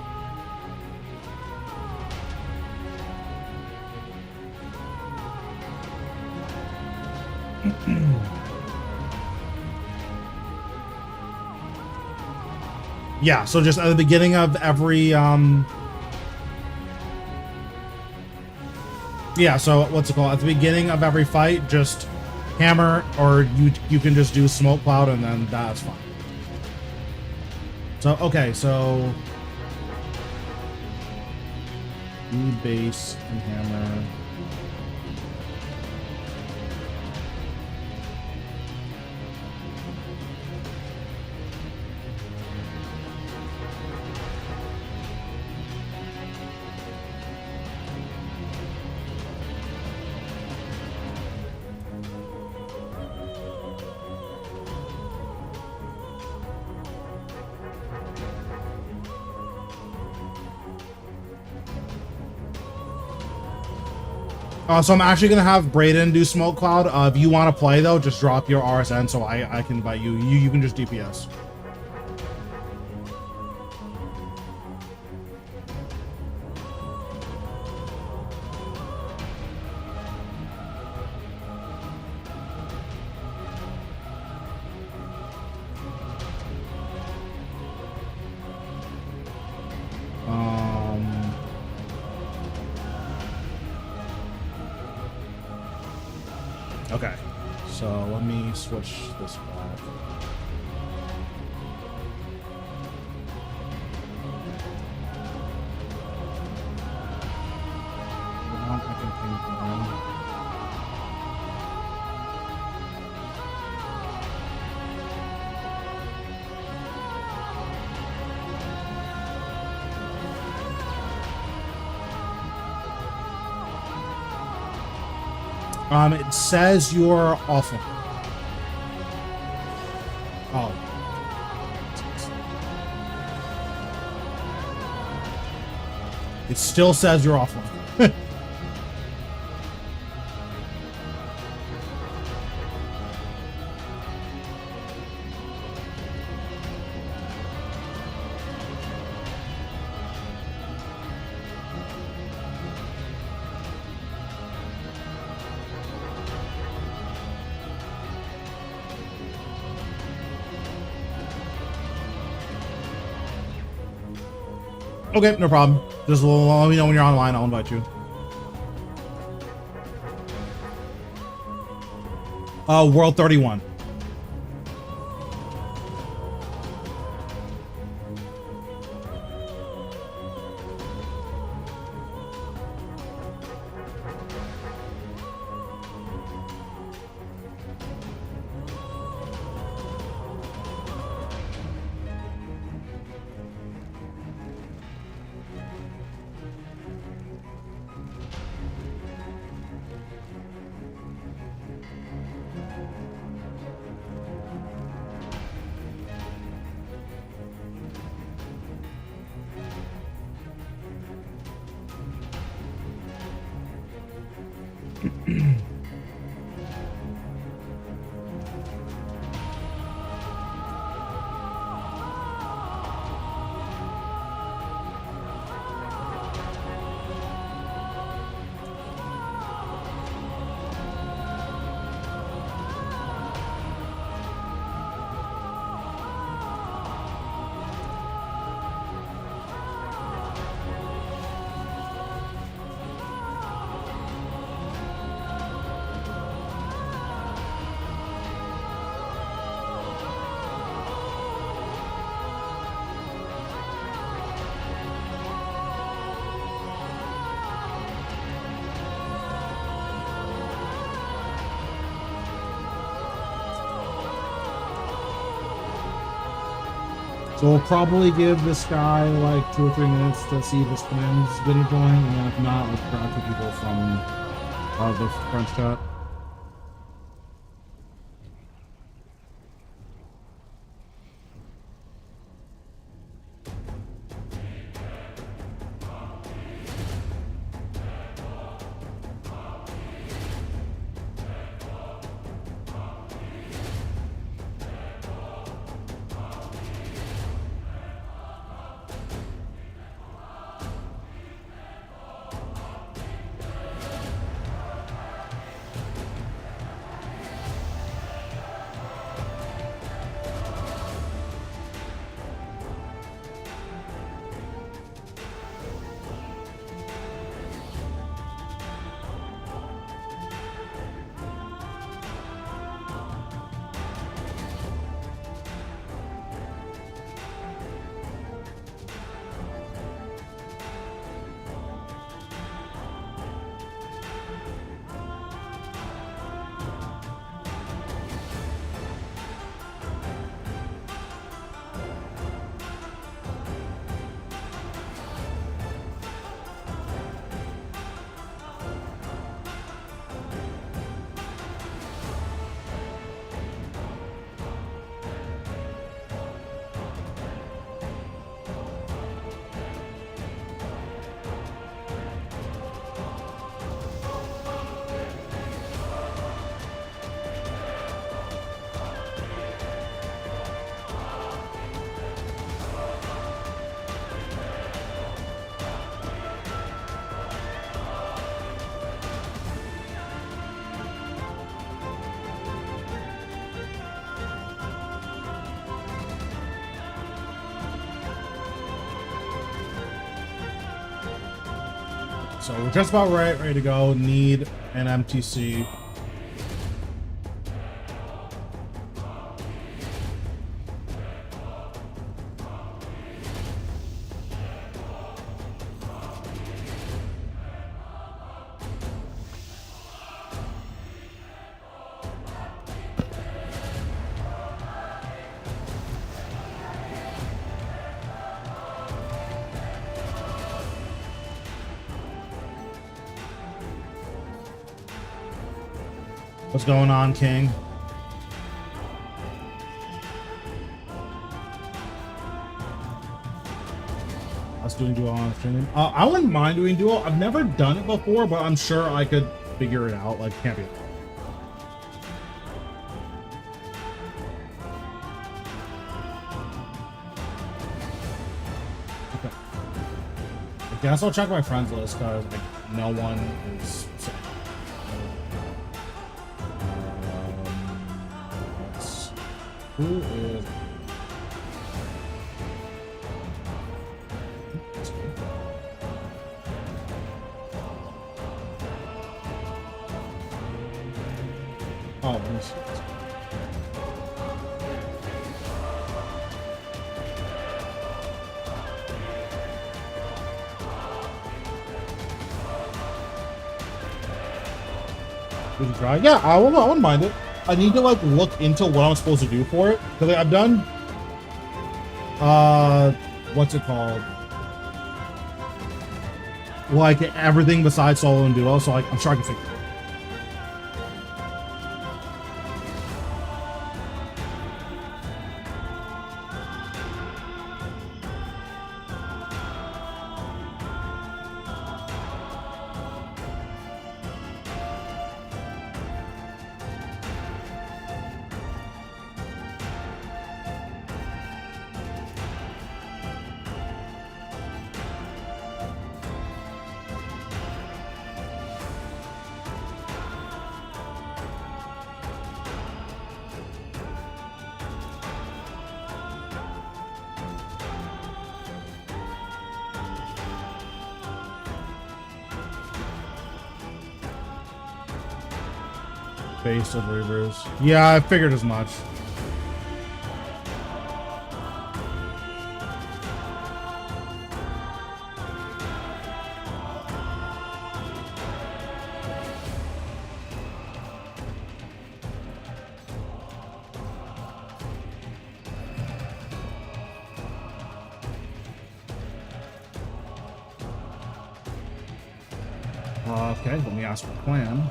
A: Yeah, so just at the beginning of every yeah, so what's it called? At the beginning of every fight, just hammer, or you can just do smoke cloud, and then that's fine. So okay, so E base and hammer. So I'm actually gonna have Brayden do smoke cloud. If you want to play though, just drop your RSN so I can invite you. You can just DPS. Okay, so let me switch this back. I can ping for him. It says you're awful. Oh. It still says you're awful. Okay, no problem. Just let me know when you're online. I'll invite you. World 31. So we'll probably give this guy like 2 or 3 minutes to see if his friend's gonna join, and then if not, let's grab 2 people from the French chat. So we're just about ready to go. Need an MTC. What's going on, King? Us doing duo on stream. I wouldn't mind doing duo. I've never done it before, but I'm sure I could figure it out. Like, can't be. Okay. I guess I'll check my friends list because like no one is. Who is? Oh, let me see. Would you try? Yeah, I wouldn't mind it. I need to like look into what I'm supposed to do for it because like, I've done what's it called, like everything besides solo and duo, so like I'm sure I can figure it out. Base of Reavers. Yeah, I figured as much. Okay, let me ask for a plan.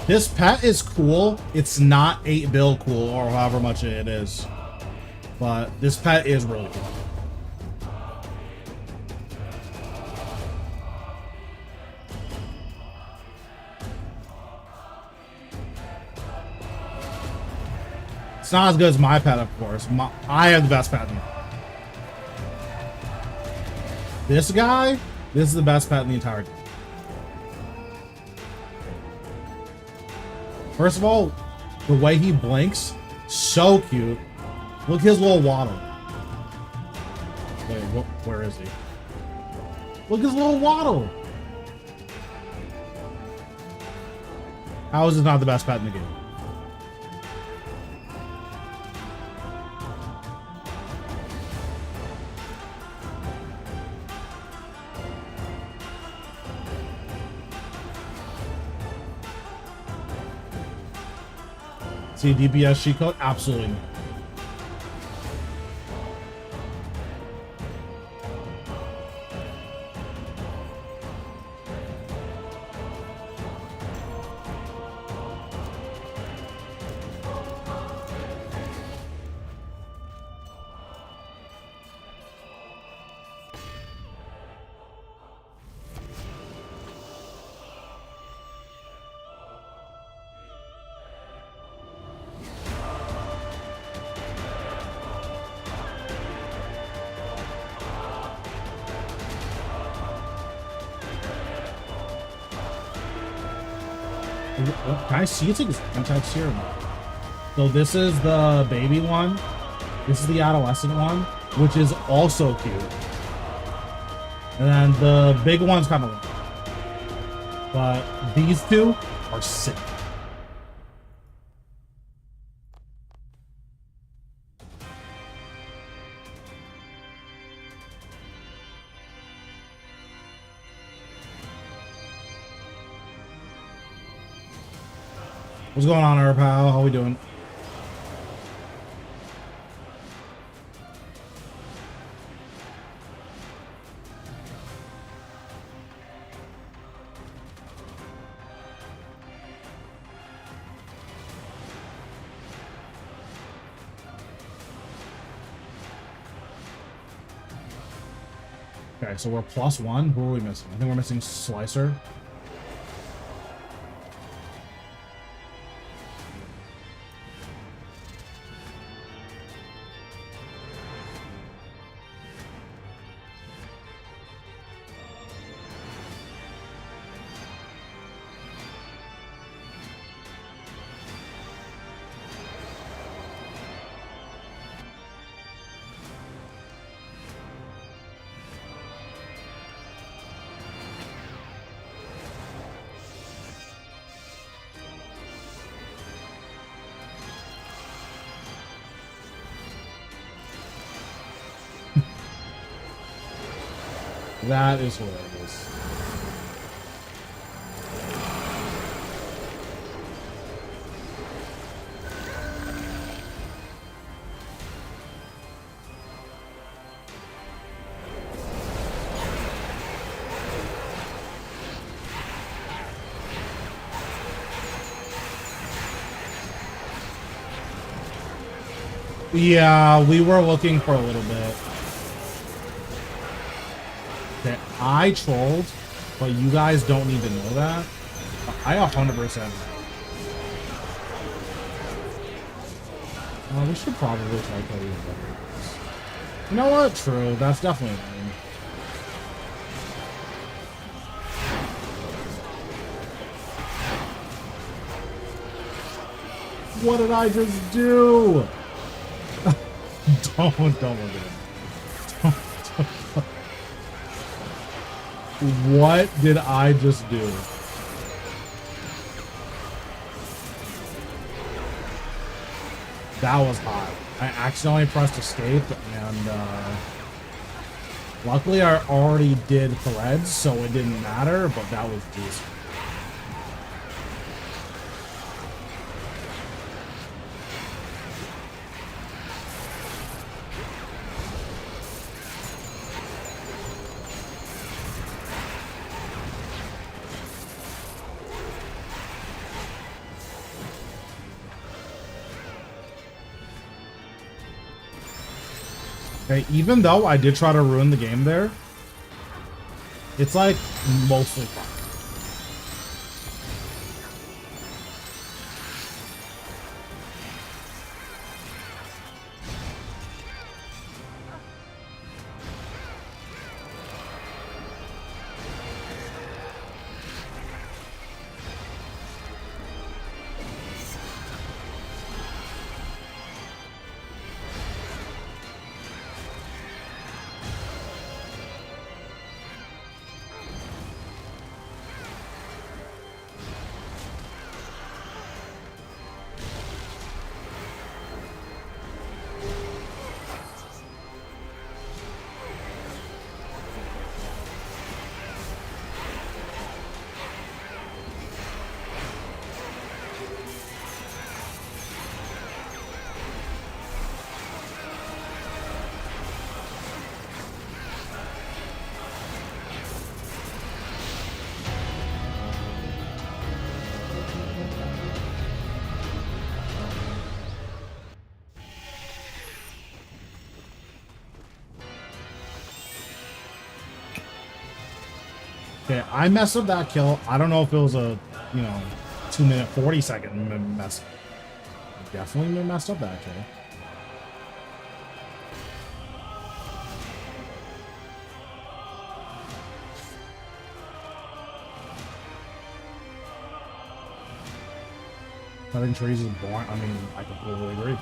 A: This pet is cool. It's not 8 bill cool or however much it is. But this pet is really cool. It's not as good as my pet, of course. I have the best pet in the This guy, this is the best pet in the entire game. First of all, the way he blinks, so cute. Look at his little waddle. Wait, where is he? Look at his little waddle. How is this not the best pet in the game? See DPS cheat code? Absolutely not. Can I see its exact text here? So this is the baby one. This is the adolescent one, which is also cute. And then the big one's kind of... But these two are sick. What's going on, our pal? How we doing? Okay, so we're +1. Who are we missing? I think we're missing Slicer. That is hilarious. Yeah, we were looking for a little bit. Okay, I trolled, but you guys don't need to know that. I 100%. We should probably try to play with better. You know what? True. That's definitely a thing. What did I just do? Don't look at it. What did I just do? That was hot. I accidentally pressed escape, and luckily I already did threads, so it didn't matter, but that was decent. Okay, even though I did try to ruin the game there, it's like mostly fine. Okay, I messed up that kill. I don't know if it was a, 2-minute 40-second mess. I definitely messed up that kill. Cutting trees is boring. I mean, I completely agree.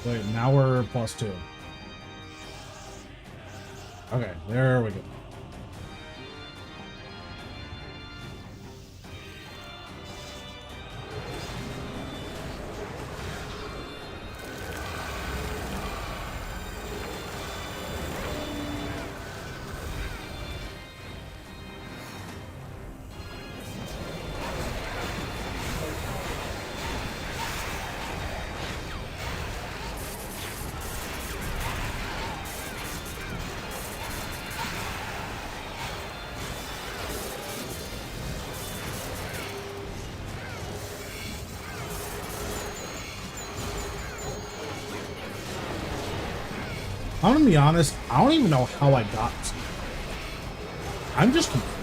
A: Wait, now we're +2. Okay, there we go. I'm gonna be honest, I don't even know how I got to. I'm just confused.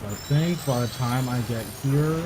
A: I think by the time I get here,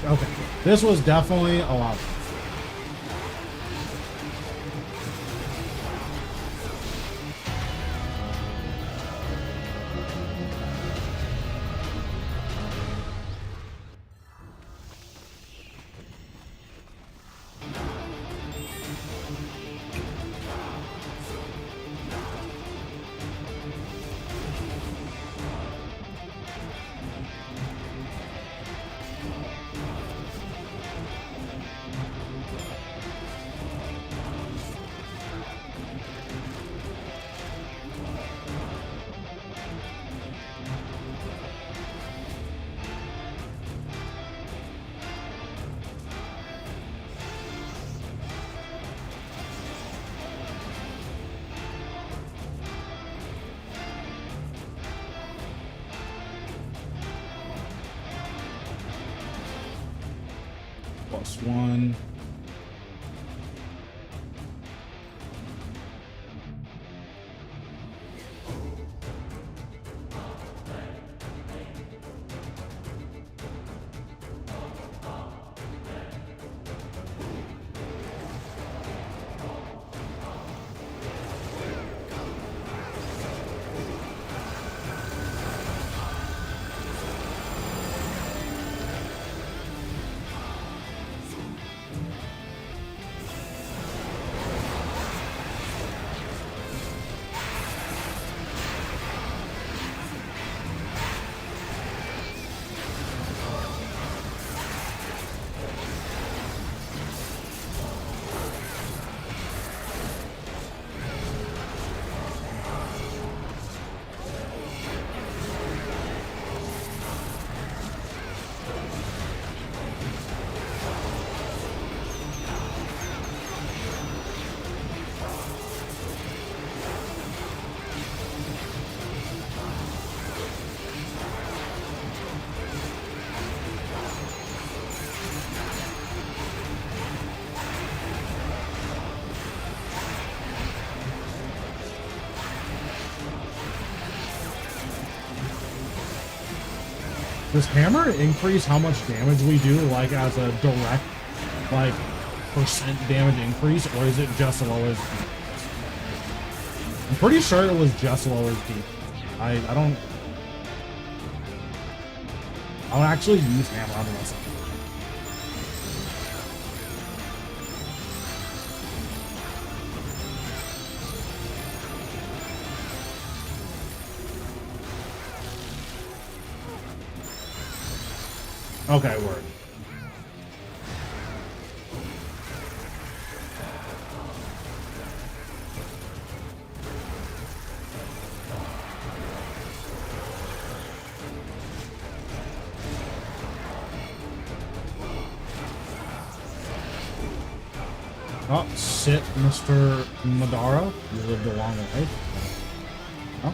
A: okay, this was definitely a lot. +1. Does hammer increase how much damage we do, like as a direct, like, percent damage increase, or is it just lowers defense? I'm pretty sure it was just lowers defense. I don't actually use hammer unless okay, word. Oh, sit, Mr. Madara. You lived a long life. Oh.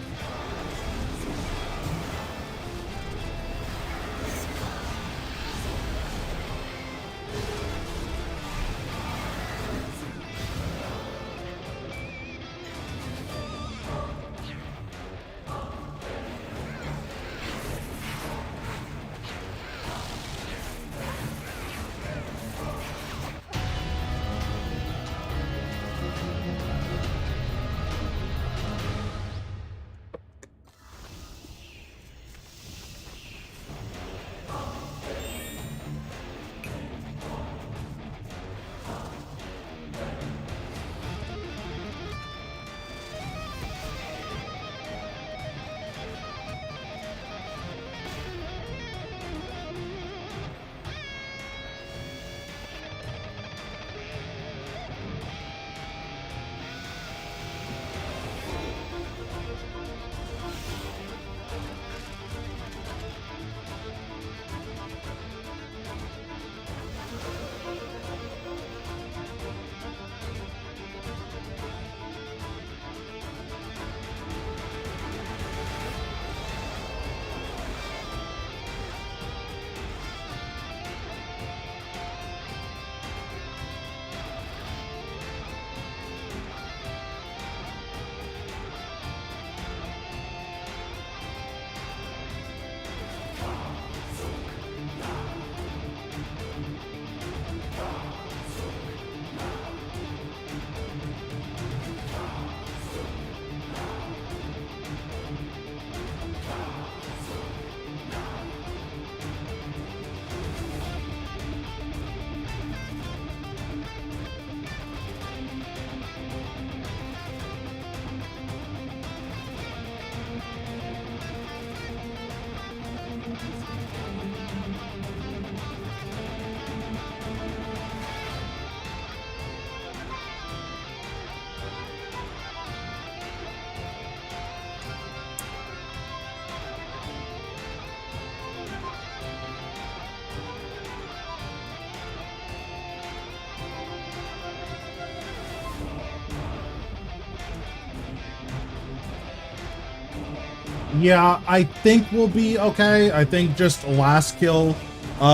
A: Yeah, I think we'll be okay. I think just last kill,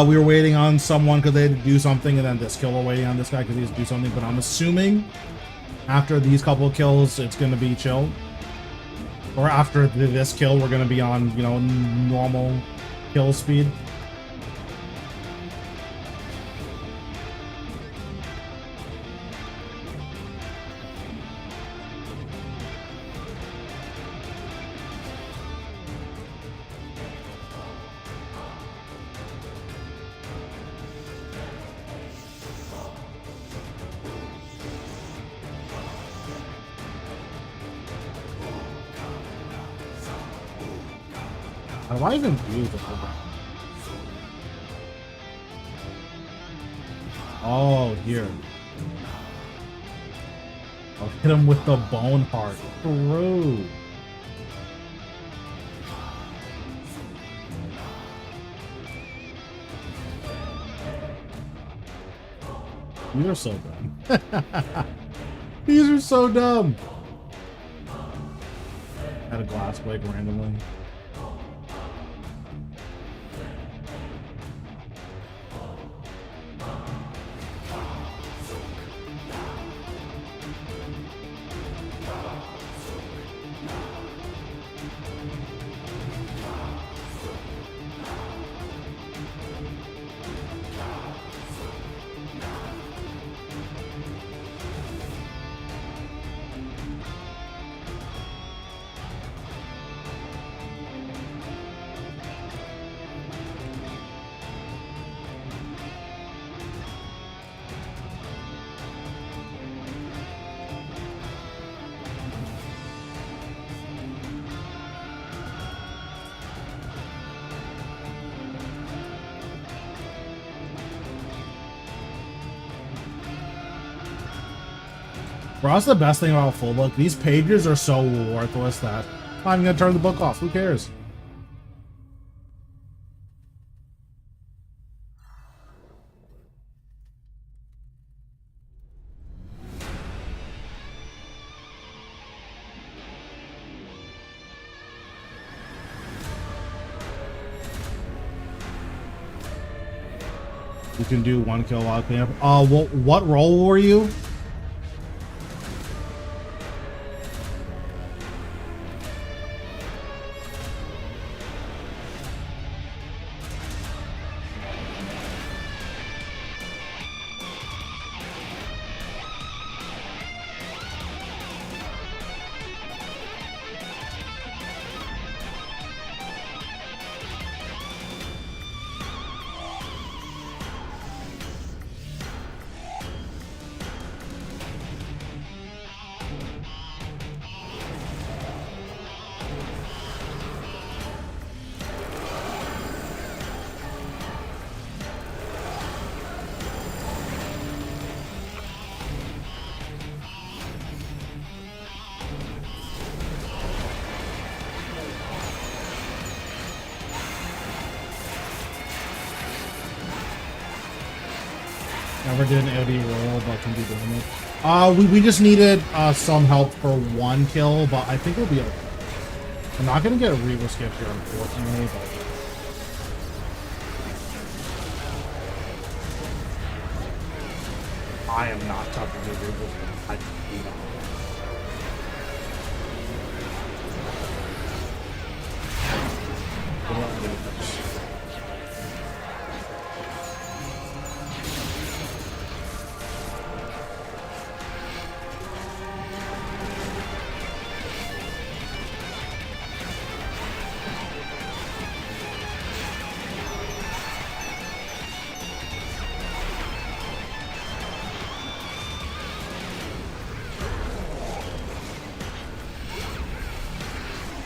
A: we were waiting on someone because they had to do something, and then this kill we're waiting on this guy because he has to do something. But I'm assuming after these couple of kills, it's going to be chill. Or after this kill, we're going to be on, you know, normal kill speed. How do I even view the program? Oh, here. I'll hit him with the bone heart. True. These are so dumb. These are so dumb. Had a glass break randomly. Bro, that's the best thing about full book. These pages are so worthless that I'm gonna turn the book off. Who cares? You can do 1 kill log cleanup. What role were you? Never did an AOD roll, but can do damage. We just needed some help for 1 kill, but I think we'll be okay. I'm not gonna get a Reaver skip here, unfortunately, but I am not touching the Reaver skip. I do not. Good luck with this.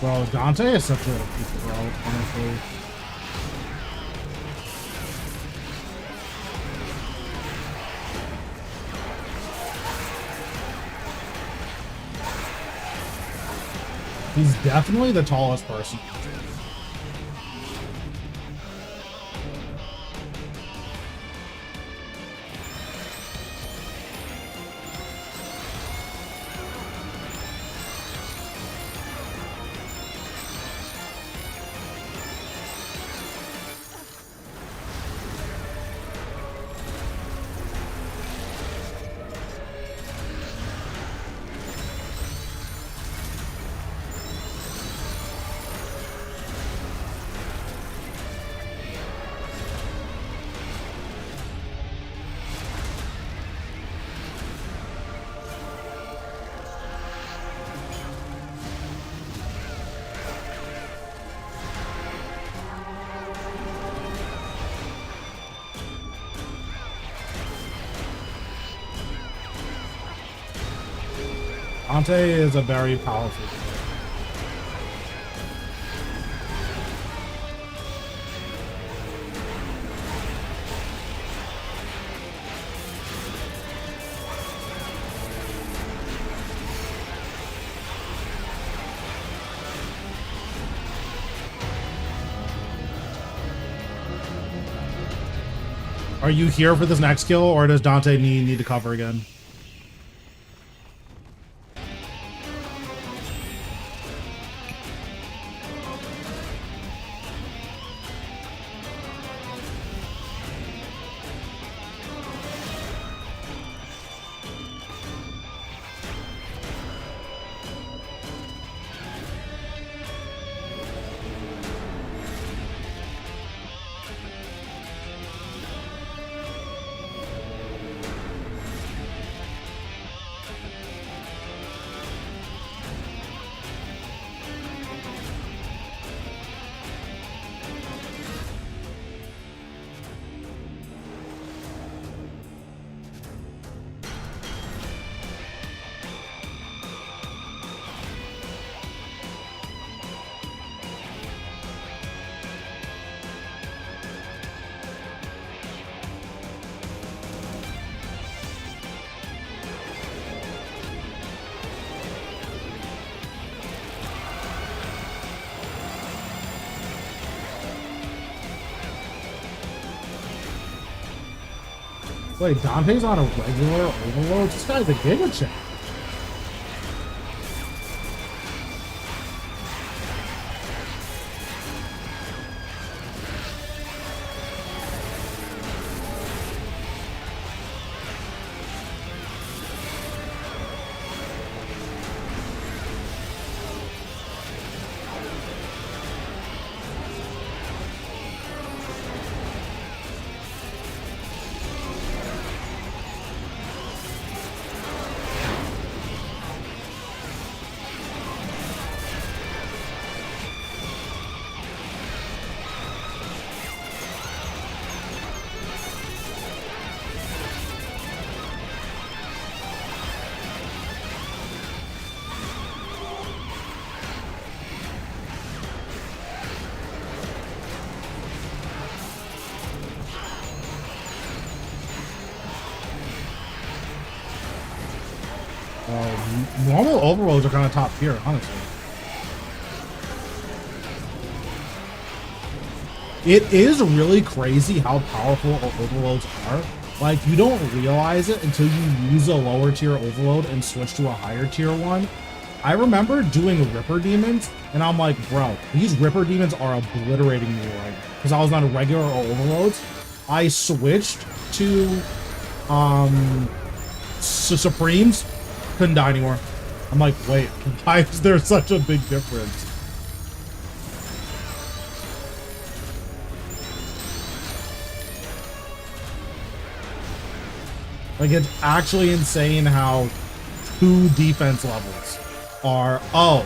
A: Bro, Dante is such a bro, honestly. He's definitely the tallest person. Dante is a very powerful player. Are you here for this next kill, or does Dante need to cover again? Wait, Dante's on a regular overload? This guy's a Giga Chad. Normal overloads are kind of top tier, honestly. It is really crazy how powerful overloads are. Like, you don't realize it until you use a lower tier overload and switch to a higher tier one. I remember doing Ripper Demons, and I'm like, bro, these Ripper Demons are obliterating me right now. Because I was on regular overloads. I switched to Supremes, couldn't die anymore. I'm like, wait, why is there such a big difference? Like, it's actually insane how 2 defense levels are, oh,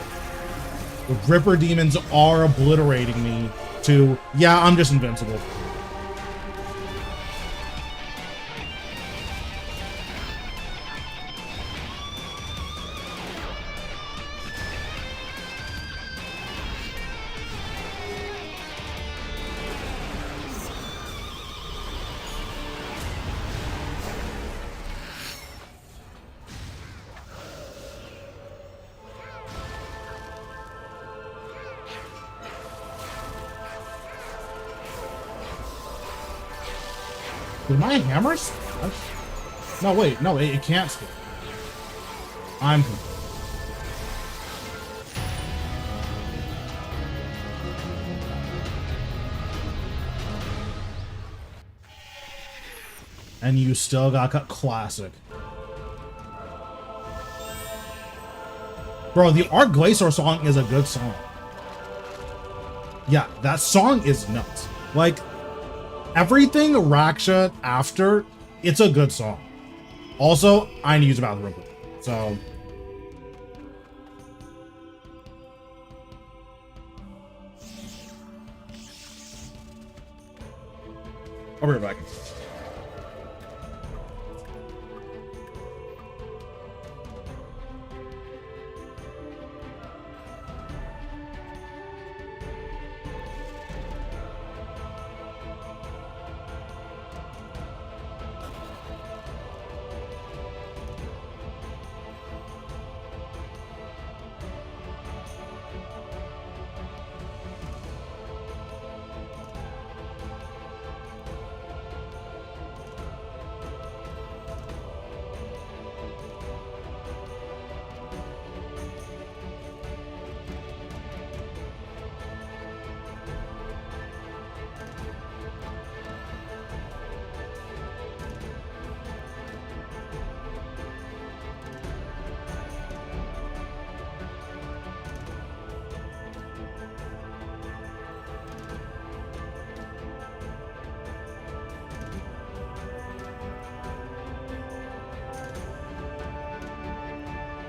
A: the Ripper Demons are obliterating me, to, yeah, I'm just invincible. Did my hammer split? No, wait, no, it can't split. I'm... And you still got cut. Classic. Bro, the Art Glacier song is a good song. Yeah, that song is nuts. Like, everything Raksha after, it's a good song. Also, I need to use about the Ripper. So... I'll be right back.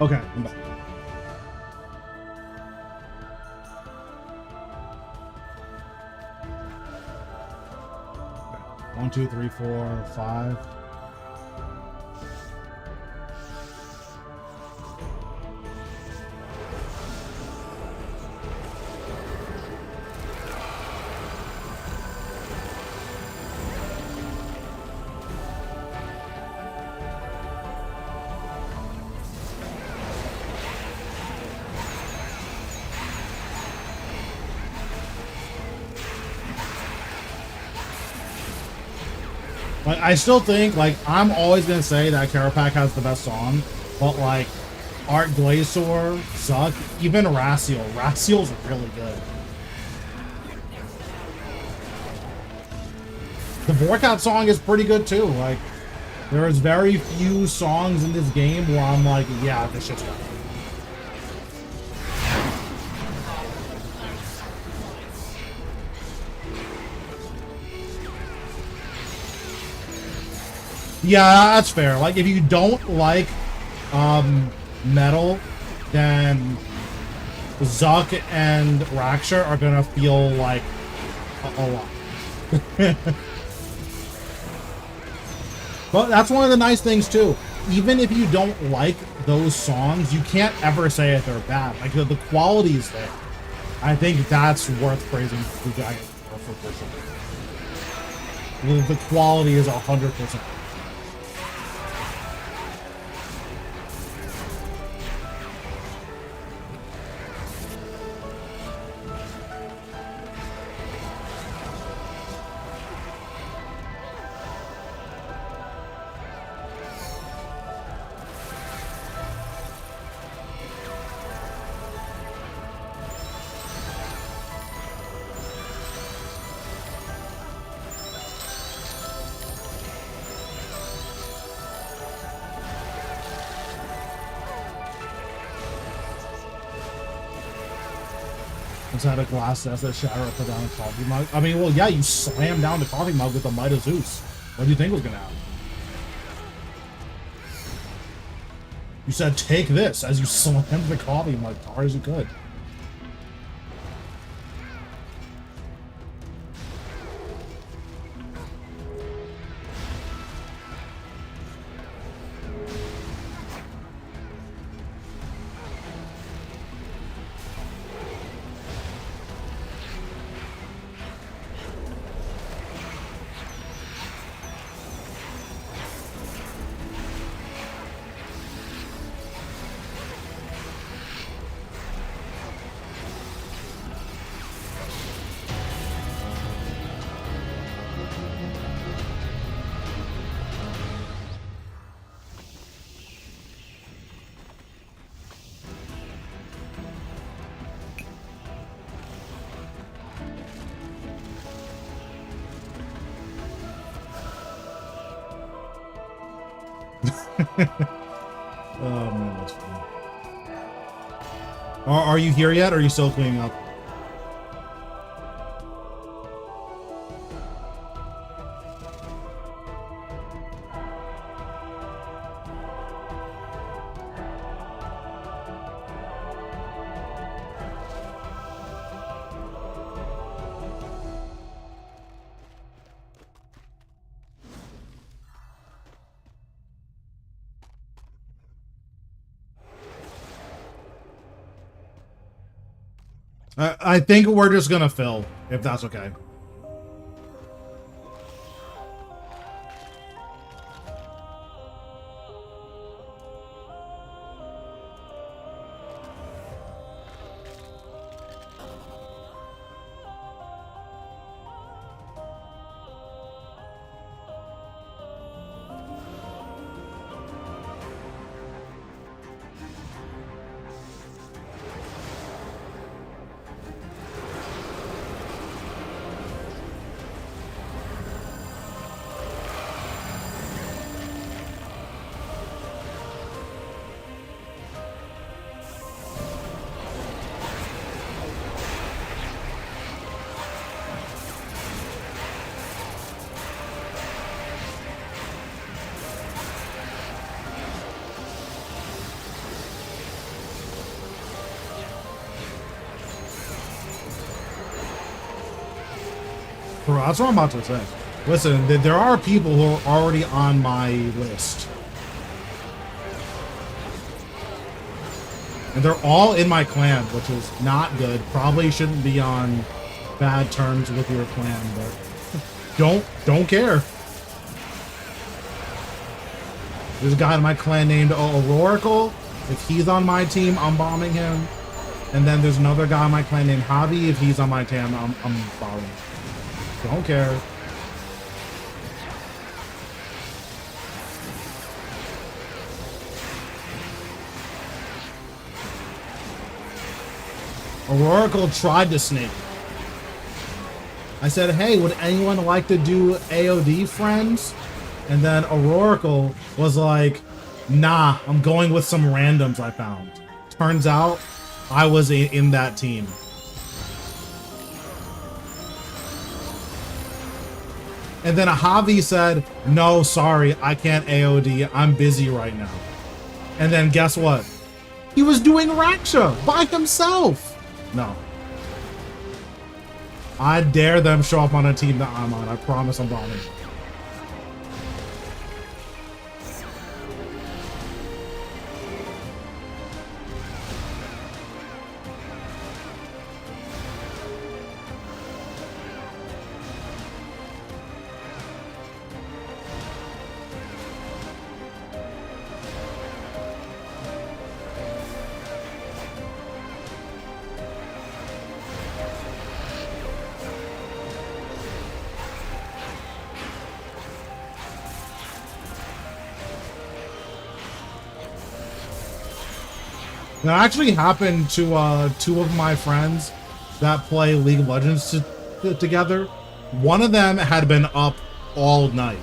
A: Okay, I'm back. Okay. 1, 2, 3, 4, 5. Like, I still think, like, I'm always gonna say that Carapac has the best song, but, like, Art Glacier, Zuck, even Racial. Racial's really good. The Vorkat song is pretty good, too. Like, there's very few songs in this game where I'm like, yeah, this shit's good. Yeah, that's fair. Like, if you don't like metal, then Zuck and Raksha are gonna feel like a lot. But that's one of the nice things too. Even if you don't like those songs, you can't ever say that they're bad. Like, the quality is there. I think that's worth praising the Dragon for sure. The quality is 100%. Had a glass that's a shatter put down a coffee mug. I mean, well, yeah, you slammed down the coffee mug with the might of Zeus. What do you think was gonna happen? You said, take this, as you slammed the coffee mug as hard as you could. Oh man, that's funny. Are you here yet, or are you still cleaning up? I think we're just gonna fill, if that's okay. Bro, that's what I'm about to say. Listen, there are people who are already on my list. And they're all in my clan, which is not good. Probably shouldn't be on bad terms with your clan, but don't care. There's a guy in my clan named Oracle. If he's on my team, I'm bombing him. And then there's another guy in my clan named Javi. If he's on my team, I'm bombing him. Don't care. Oracle tried to snake. I said, hey, would anyone like to do AOD, friends? And then Oracle was like, nah, I'm going with some randoms I found. Turns out, I was in that team. And then Javi said, no, sorry, I can't AOD. I'm busy right now. And then guess what? He was doing Raksha by himself. No. I dare them show up on a team that I'm on. I promise I'm bombing. That actually happened to two of my friends that play League of Legends together. One of them had been up all night.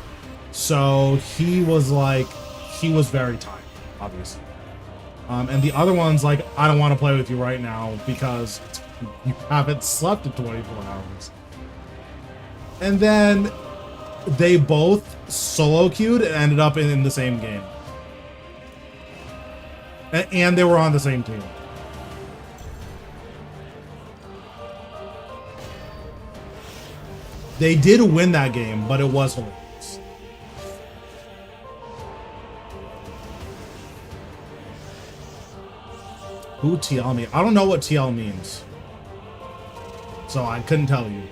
A: So he was like, he was very tired, obviously. And the other one's like, I don't want to play with you right now because you haven't slept in 24 hours. And then they both solo queued and ended up in the same game. And they were on the same team. They did win that game, but it was hilarious. Who TL me? I don't know what TL means. So I couldn't tell you.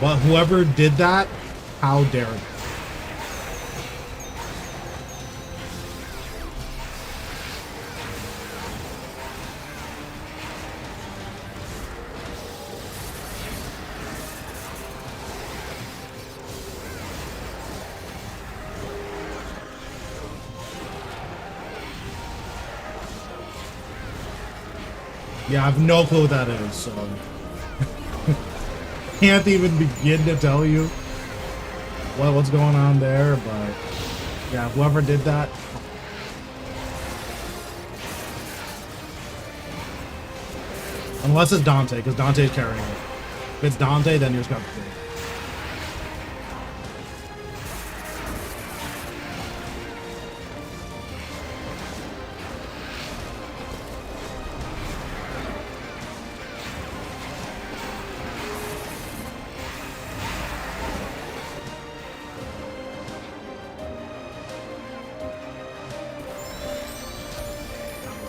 A: Well, whoever did that, how dare they? Yeah, I have no clue what that is, so... Can't even begin to tell you what's going on there, but yeah, whoever did that. Unless it's Dante, because Dante's carrying it. If it's Dante, then you're just got to do it.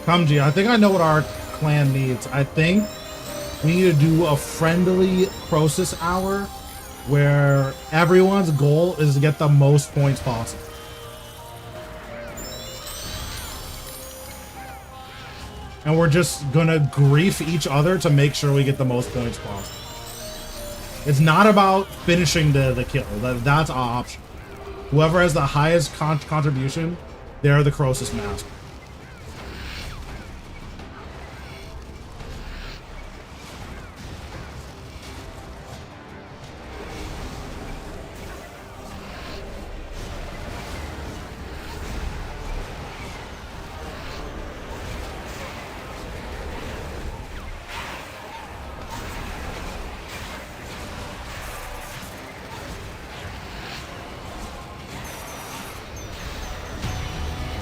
A: Kamji, I think I know what our clan needs. I think we need to do a friendly Croesus hour where everyone's goal is to get the most points possible. And we're just gonna grief each other to make sure we get the most points possible. It's not about finishing the kill. That's our option. Whoever has the highest contribution, they're the Croesus master.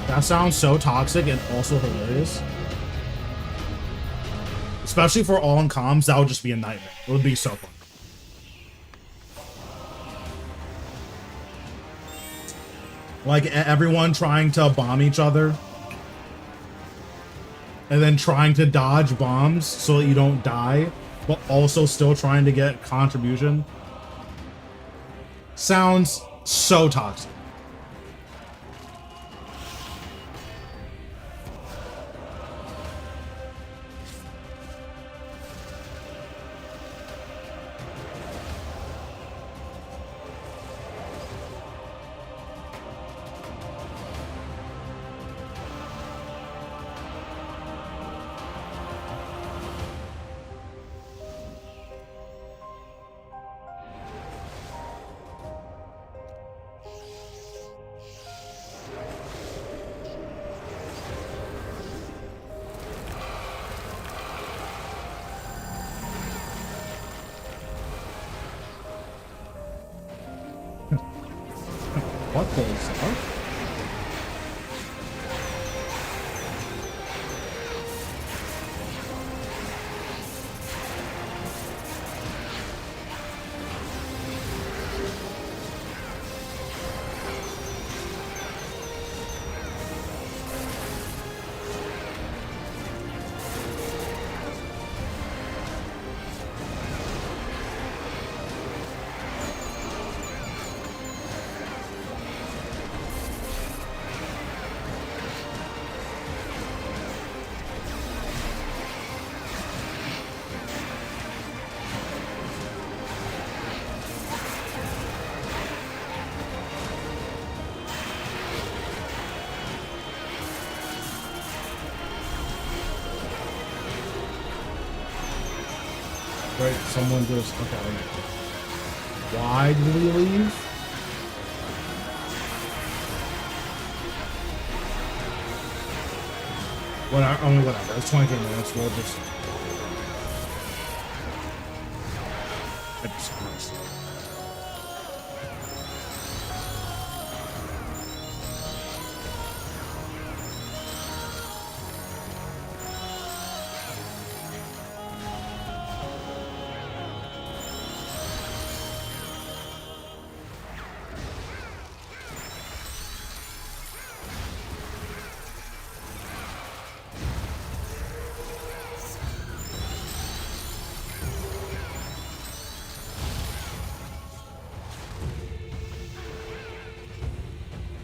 A: That sounds so toxic and also hilarious. Especially for all in comms, that would just be a nightmare. It would be so fun. Like everyone trying to bomb each other. And then trying to dodge bombs so that you don't die, but also still trying to get contribution. Sounds so toxic. Cool stuff. Right, someone just, okay. Why did we leave? Whatever, I mean, whatever. It's 20 minutes, we'll just... I just Christ.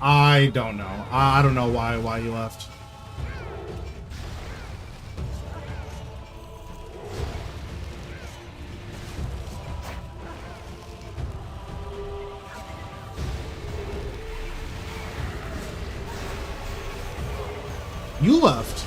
A: I don't know. I don't know why you left. You left.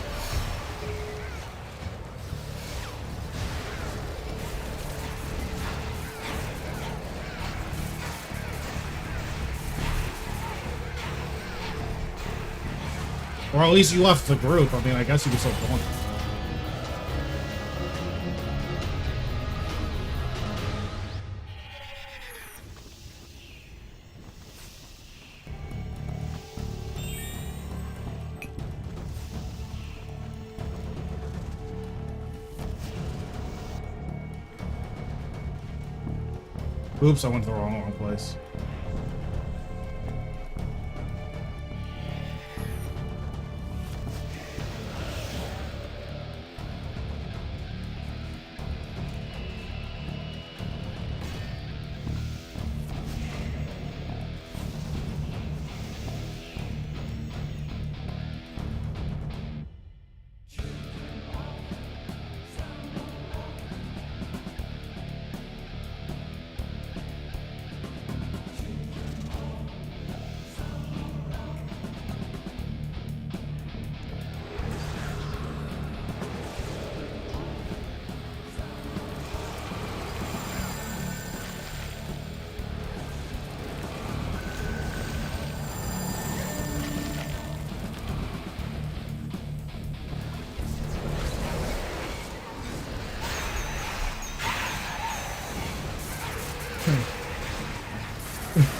A: Or at least you left the group. I mean, I guess you can still join. Oops, I went to the wrong place.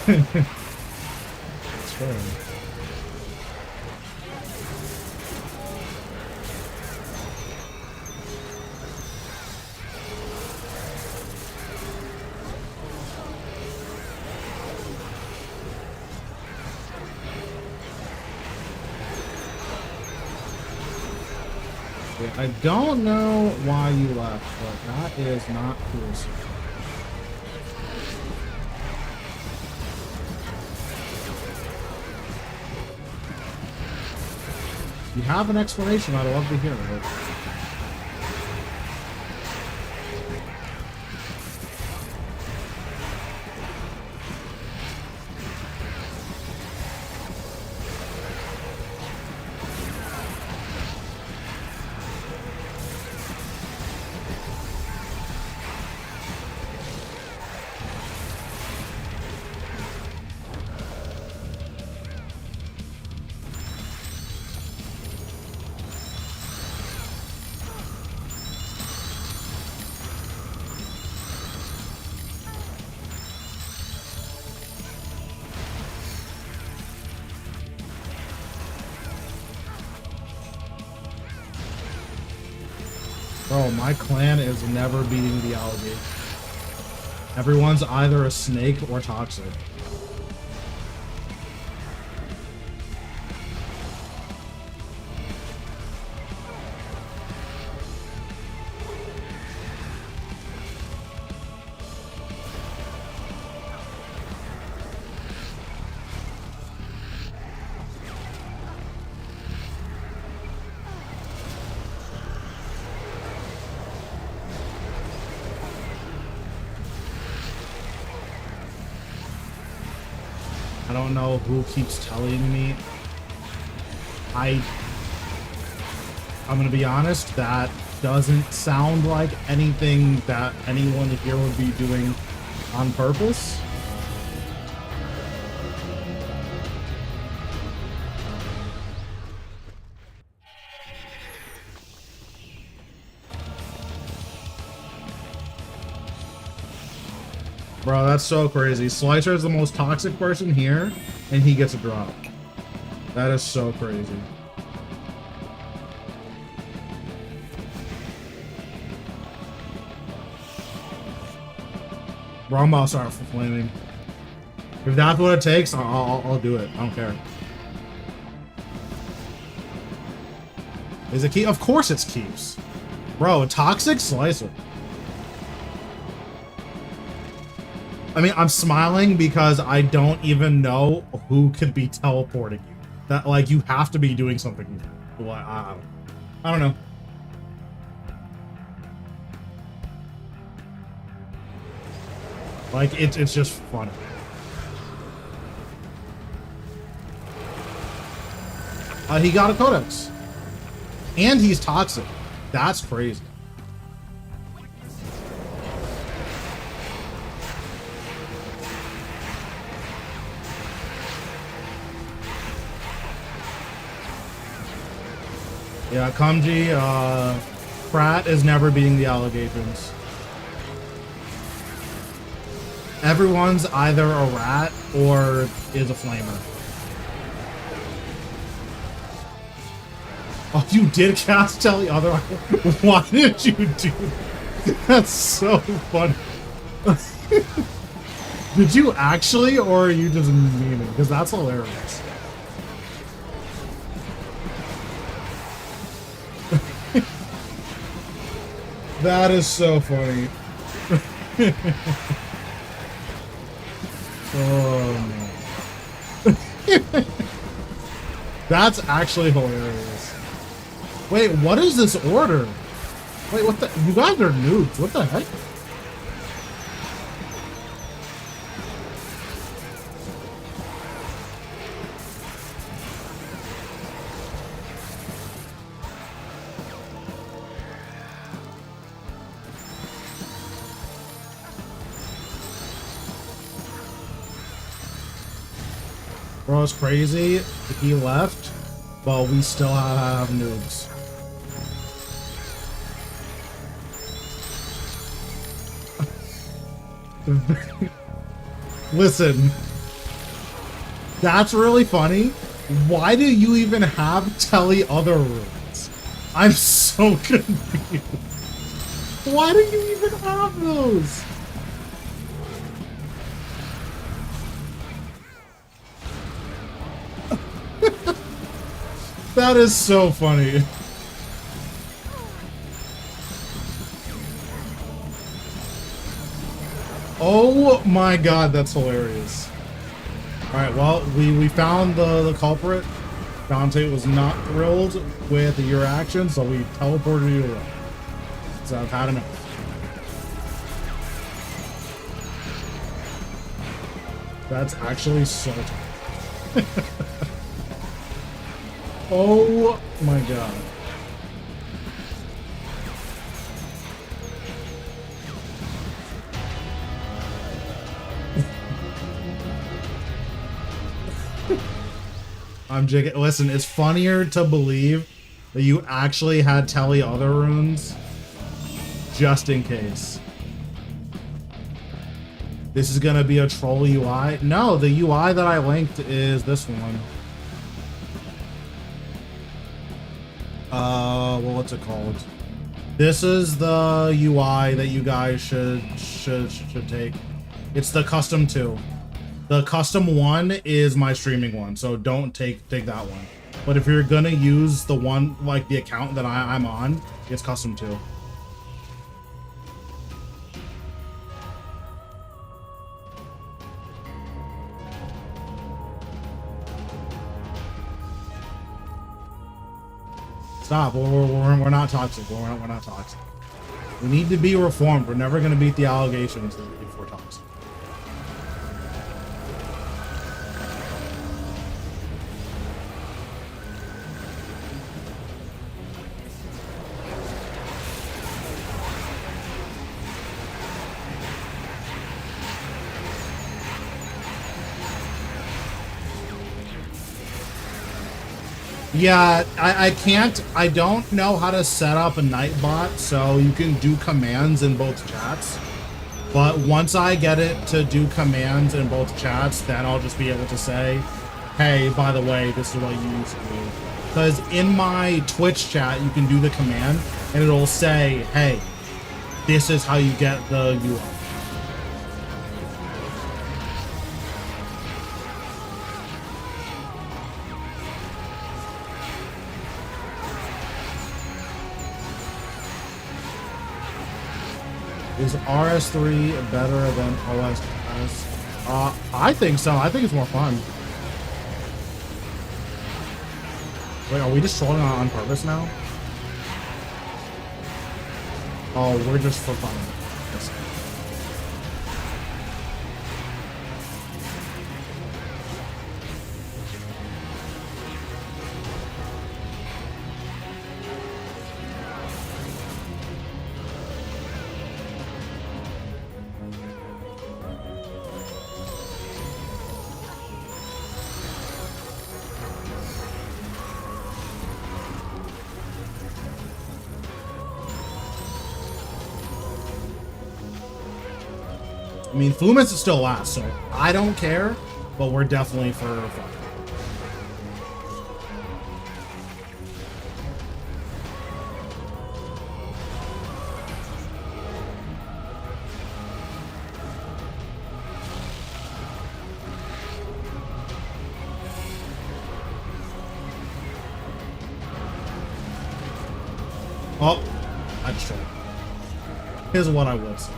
A: That's fair. I don't know why you left, but that is not cool. If you have an explanation, I'd love to hear it. Bro, my clan is never beating the alligator. Everyone's either a snake or toxic. I don't know who keeps telling me. I'm gonna be honest, that doesn't sound like anything that anyone here would be doing on purpose. Bro, that's so crazy. Slicer is the most toxic person here, and he gets a drop. That is so crazy. Bro, I'm about to start flaming. If that's what it takes, I'll do it. I don't care. Is it keep? Of course it's keeps. Bro, toxic Slicer. I mean, I'm smiling because I don't even know who could be teleporting you. That, like, you have to be doing something. Well, I don't know. Like, it's just funny. He got a codex. And he's toxic. That's crazy. Yeah, Kamji, Pratt is never beating the allegations. Everyone's either a rat or is a flamer. Oh, you did cast Telly other. Why did you do that? That's so funny. Did you actually, or are you just memeing? Because that's hilarious. That is so funny. Oh man. That's actually hilarious. Wait, what is this order? Wait, what the? You guys are noobs. What the heck? Bro, it's crazy. He left, but we still have noobs. Listen, that's really funny. Why do you even have Telly other runes? I'm so confused. Why do you even have those? That is so funny. Oh my god, that's hilarious. Alright, well, we found the culprit. Dante was not thrilled with your action, so we teleported you away. So I've had enough. That's actually so tough. Oh my god. I'm jigging. Listen, it's funnier to believe that you actually had Telly other runes just in case. This is gonna be a troll UI. No, the UI that I linked is this one. Well, what's it called? This is the UI that you guys should take. It's the custom 2. The custom 1 is my streaming one, so don't take that one. But if you're gonna use the one, like the account that I'm on, it's custom 2. Stop. We're not toxic. We're not toxic. We need to be reformed. We're never going to beat the allegations if we're toxic. Yeah, I don't know how to set up a Nightbot, so you can do commands in both chats. But once I get it to do commands in both chats, then I'll just be able to say, hey, by the way, this is what you use to do. Because in my Twitch chat, you can do the command, and it'll say, hey, this is how you get the UI. Is RS3 better than OS? I think so. I think it's more fun. Wait, are we just trolling on purpose now? Oh, we're just for fun. Yes. I mean, Fluminense is still last, so I don't care, but we're definitely for fun. Oh, I just trolled. Here's what I will say.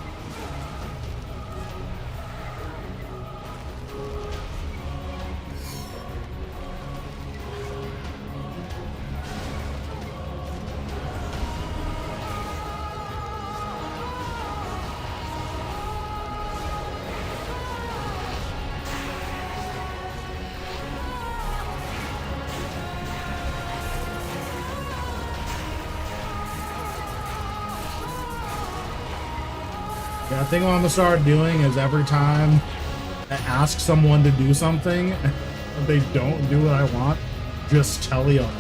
A: Yeah, I think what I'm gonna start doing is every time I ask someone to do something, if they don't do what I want, just tell the owner.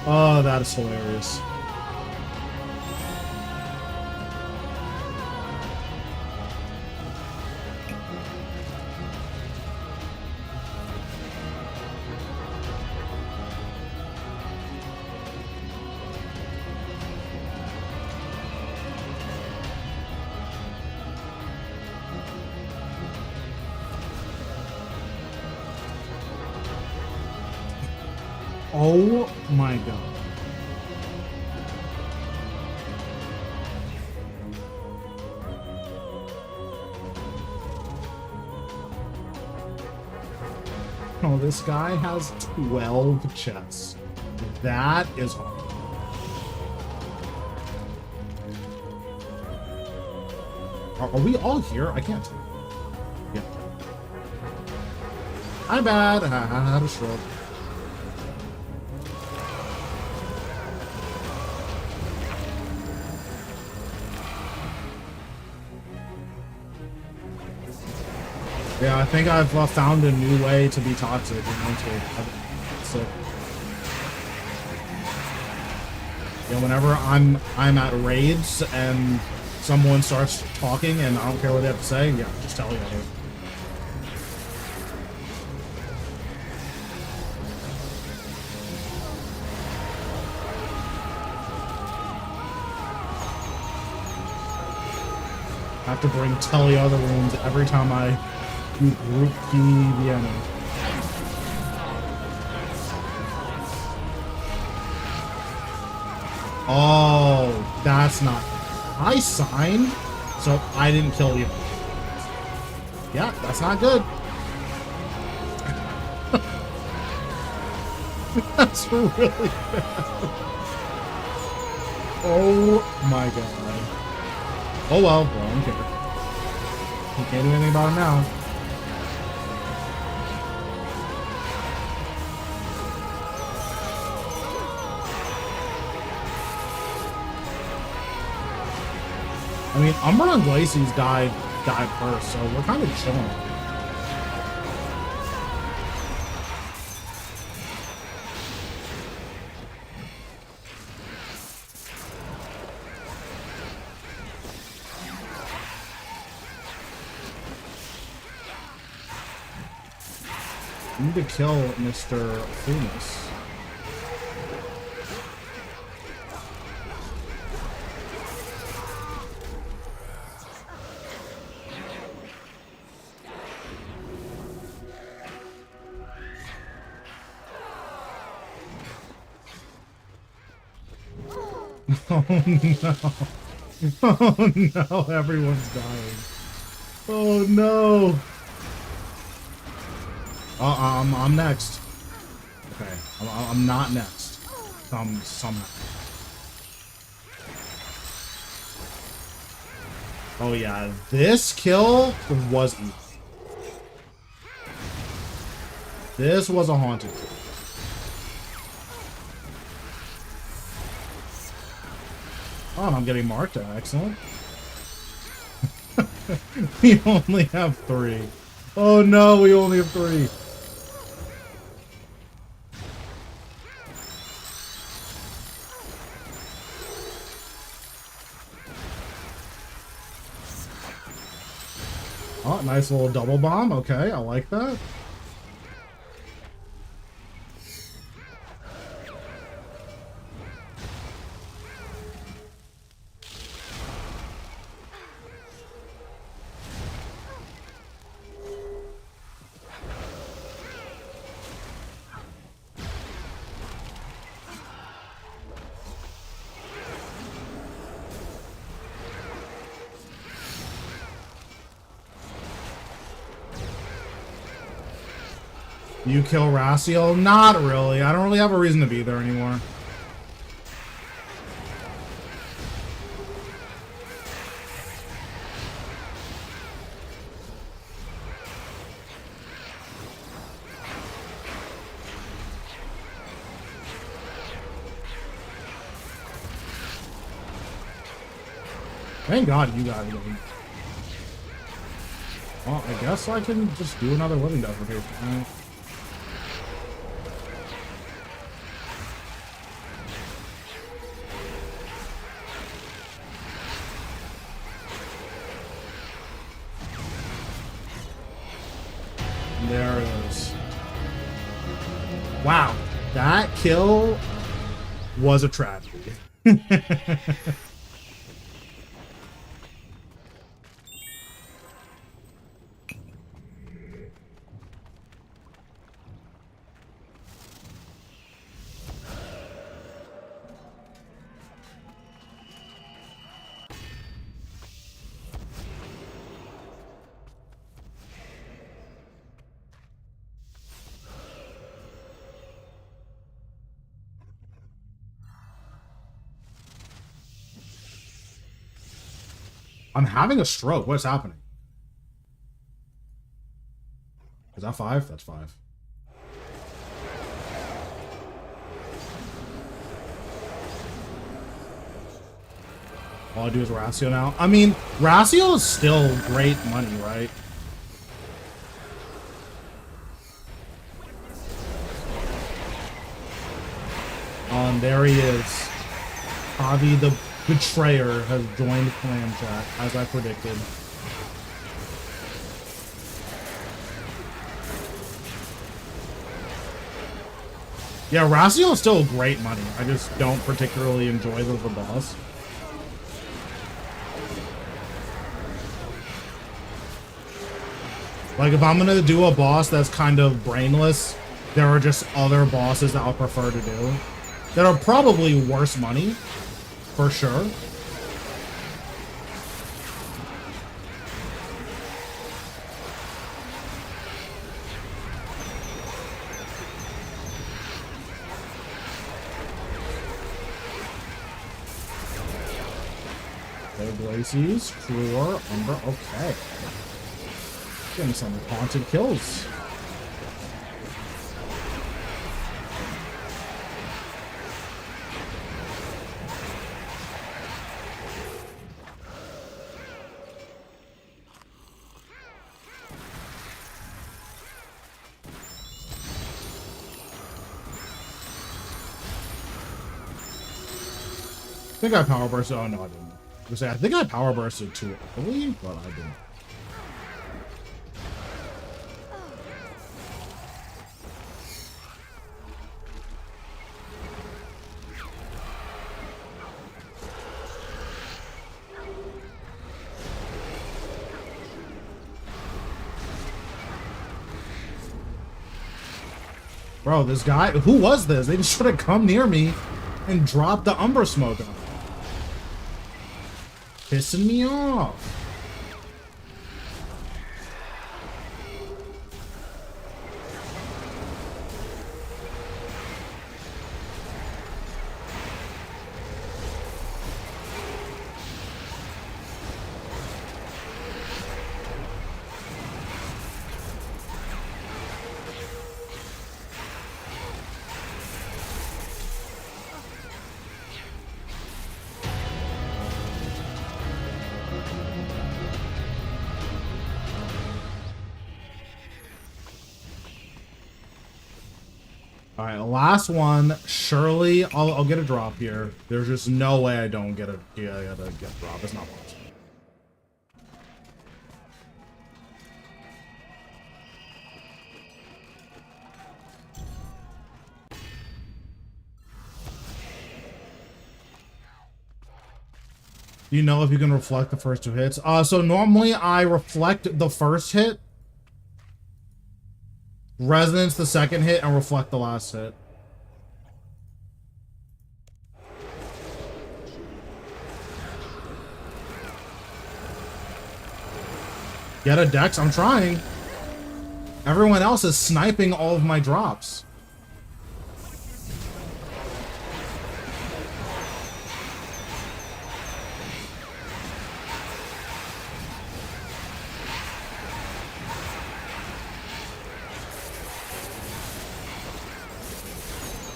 A: Oh, that is hilarious. Oh my god. Oh, this guy has 12 chests. That is hard. Are we all here? I can't tell. Yeah. I'm bad. I had a stroke. Yeah, I think I've found a new way to be toxic and mentally. So, yeah, whenever I'm at raids and someone starts talking and I don't care what they have to say, yeah, just tell the other. have to bring telly other rooms every time I do group PvN. Oh, that's not. I signed, so I didn't kill you. Yeah, that's not good. That's really bad. Oh my god. Oh well, I don't care. You can't do anything about it now. I mean, Umber and Glaciers died first, so we're kind of chilling. I need to kill Mr. Fumus. Oh no. Oh no, everyone's dying. Oh no. I'm next. Okay, I'm not next. Somehow. Oh yeah, this kill was easy. This was a haunted kill. Oh, and I'm getting marked. Excellent. We only have 3. Oh no, we only have 3. Oh, nice little double bomb. Okay, I like that. You kill Raciel? Not really. I don't really have a reason to be there anymore. Thank God you got it. Well, I guess I can just do another living deprecation. Right? There it is. Wow, that kill was a tragedy. I'm having a stroke. What's happening? Is that 5? That's 5. All I do is Raciel now. I mean, Raciel is still great money, right? There he is. Avi the Betrayer has joined clan chat, as I predicted. Yeah, Raciel is still great money. I just don't particularly enjoy the boss. Like, if I'm gonna do a boss that's kind of brainless, there are just other bosses that I'll prefer to do that are probably worse money, for sure. Okay, Glacies, Cruor, Umber, okay. Getting some haunted kills. I think I power bursted. Oh no, I didn't. I think I power bursted too early, but I didn't. Bro, this guy, who was this? They just tried to come near me and drop the Umbra Smoke on me. Pissing me off. All right, last one. Surely I'll get a drop here. There's just no way I don't get a get a drop. It's not possible. Do you know if you can reflect the first two hits? So normally I reflect the first hit, resonance the second hit, and reflect the last hit. Get a dex? I'm trying. Everyone else is sniping all of my drops.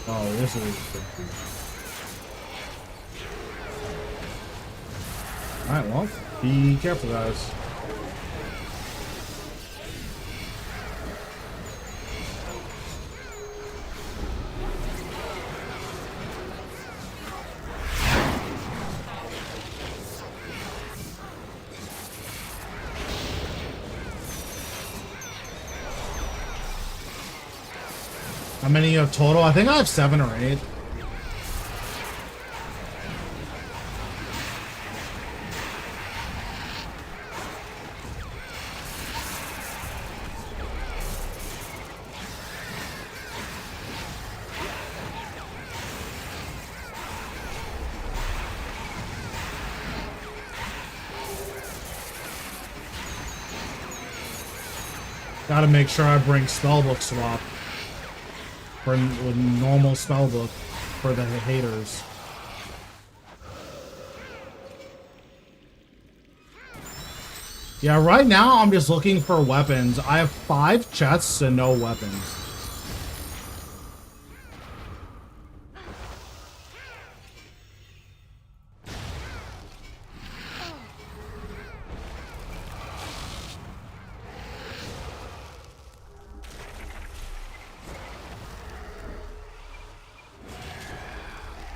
A: Oh, this is tricky. Alright, well, be careful, guys. How many you have total? I think I have 7 or 8. Gotta make sure I bring spellbook swap. With normal spellbook for the haters. Yeah, right now I'm just looking for weapons. I have 5 chests and no weapons.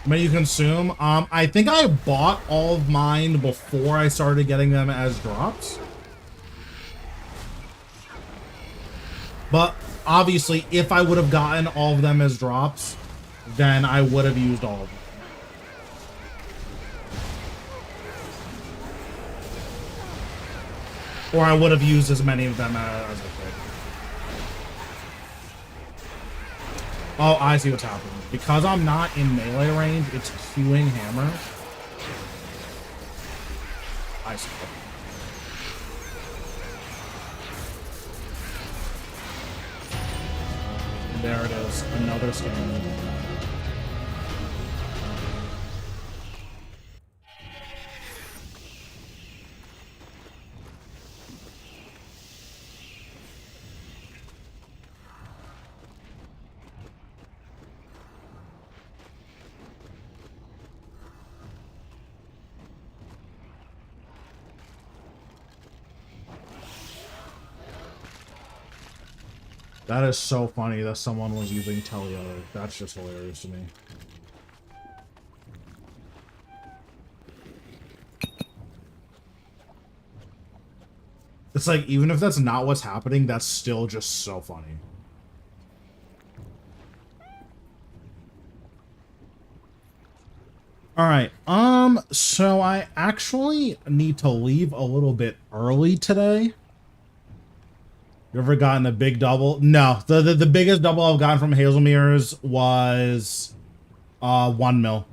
A: May you consume? I think I bought all of mine before I started getting them as drops. But obviously, if I would have gotten all of them as drops, then I would have used all of them. Or I would have used as many of them as I could. Oh, I see what's happening. Because I'm not in melee range, it's queuing hammer. I see. There it is. Another scan. That is so funny that someone was using teleother. That's just hilarious to me. It's like, even if that's not what's happening, that's still just so funny. Alright, so I actually need to leave a little bit early today. You ever gotten a big double? No, the biggest double I've gotten from Hazelmere's was 1 mil.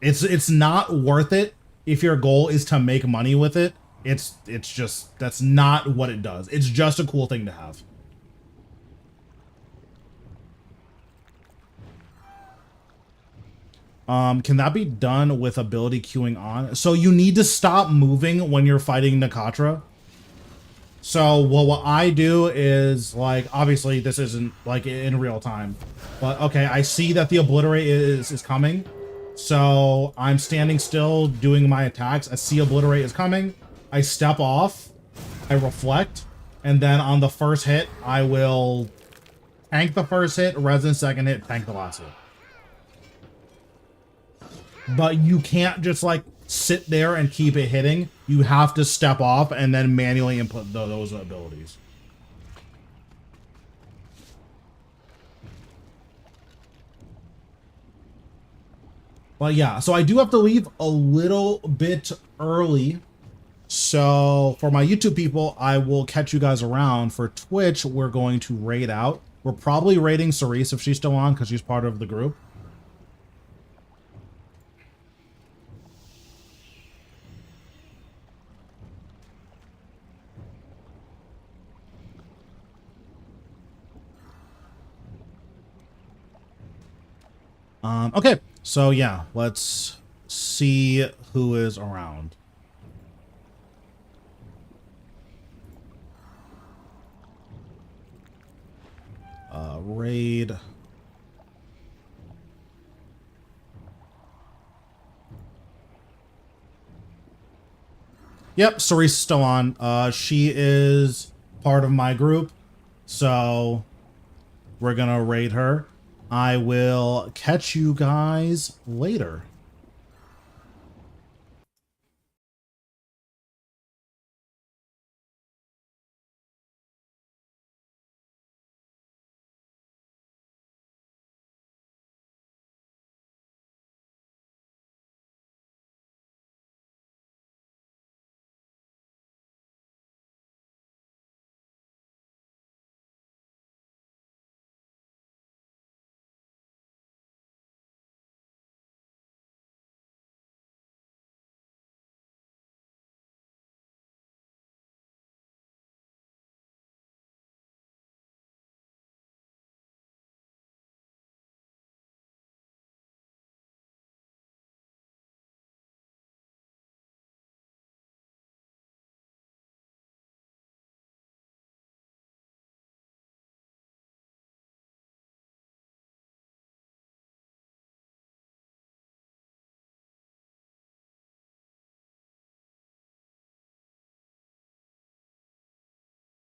A: It's not worth it if your goal is to make money with it. It's just, that's not what it does. It's just a cool thing to have. Can that be done with ability queuing on? So you need to stop moving when you're fighting Nakatra. So, well, what I do is, like, obviously this isn't, like, in real time. But, okay, I see that the Obliterate is coming. So, I'm standing still, doing my attacks. I see Obliterate is coming. I step off. I reflect. And then on the first hit, I will tank the first hit, Resin second hit, tank the last hit. But you can't just, like, sit there and keep it hitting. You have to step off and then manually input those abilities. But yeah, so I do have to leave a little bit early. So for my YouTube people, I will catch you guys around. For Twitch, we're going to raid out. We're probably raiding Cerise if she's still on because she's part of the group. Okay, so yeah, let's see who is around. Raid. Yep, Cerise is still on. She is part of my group, so we're gonna raid her. I will catch you guys later.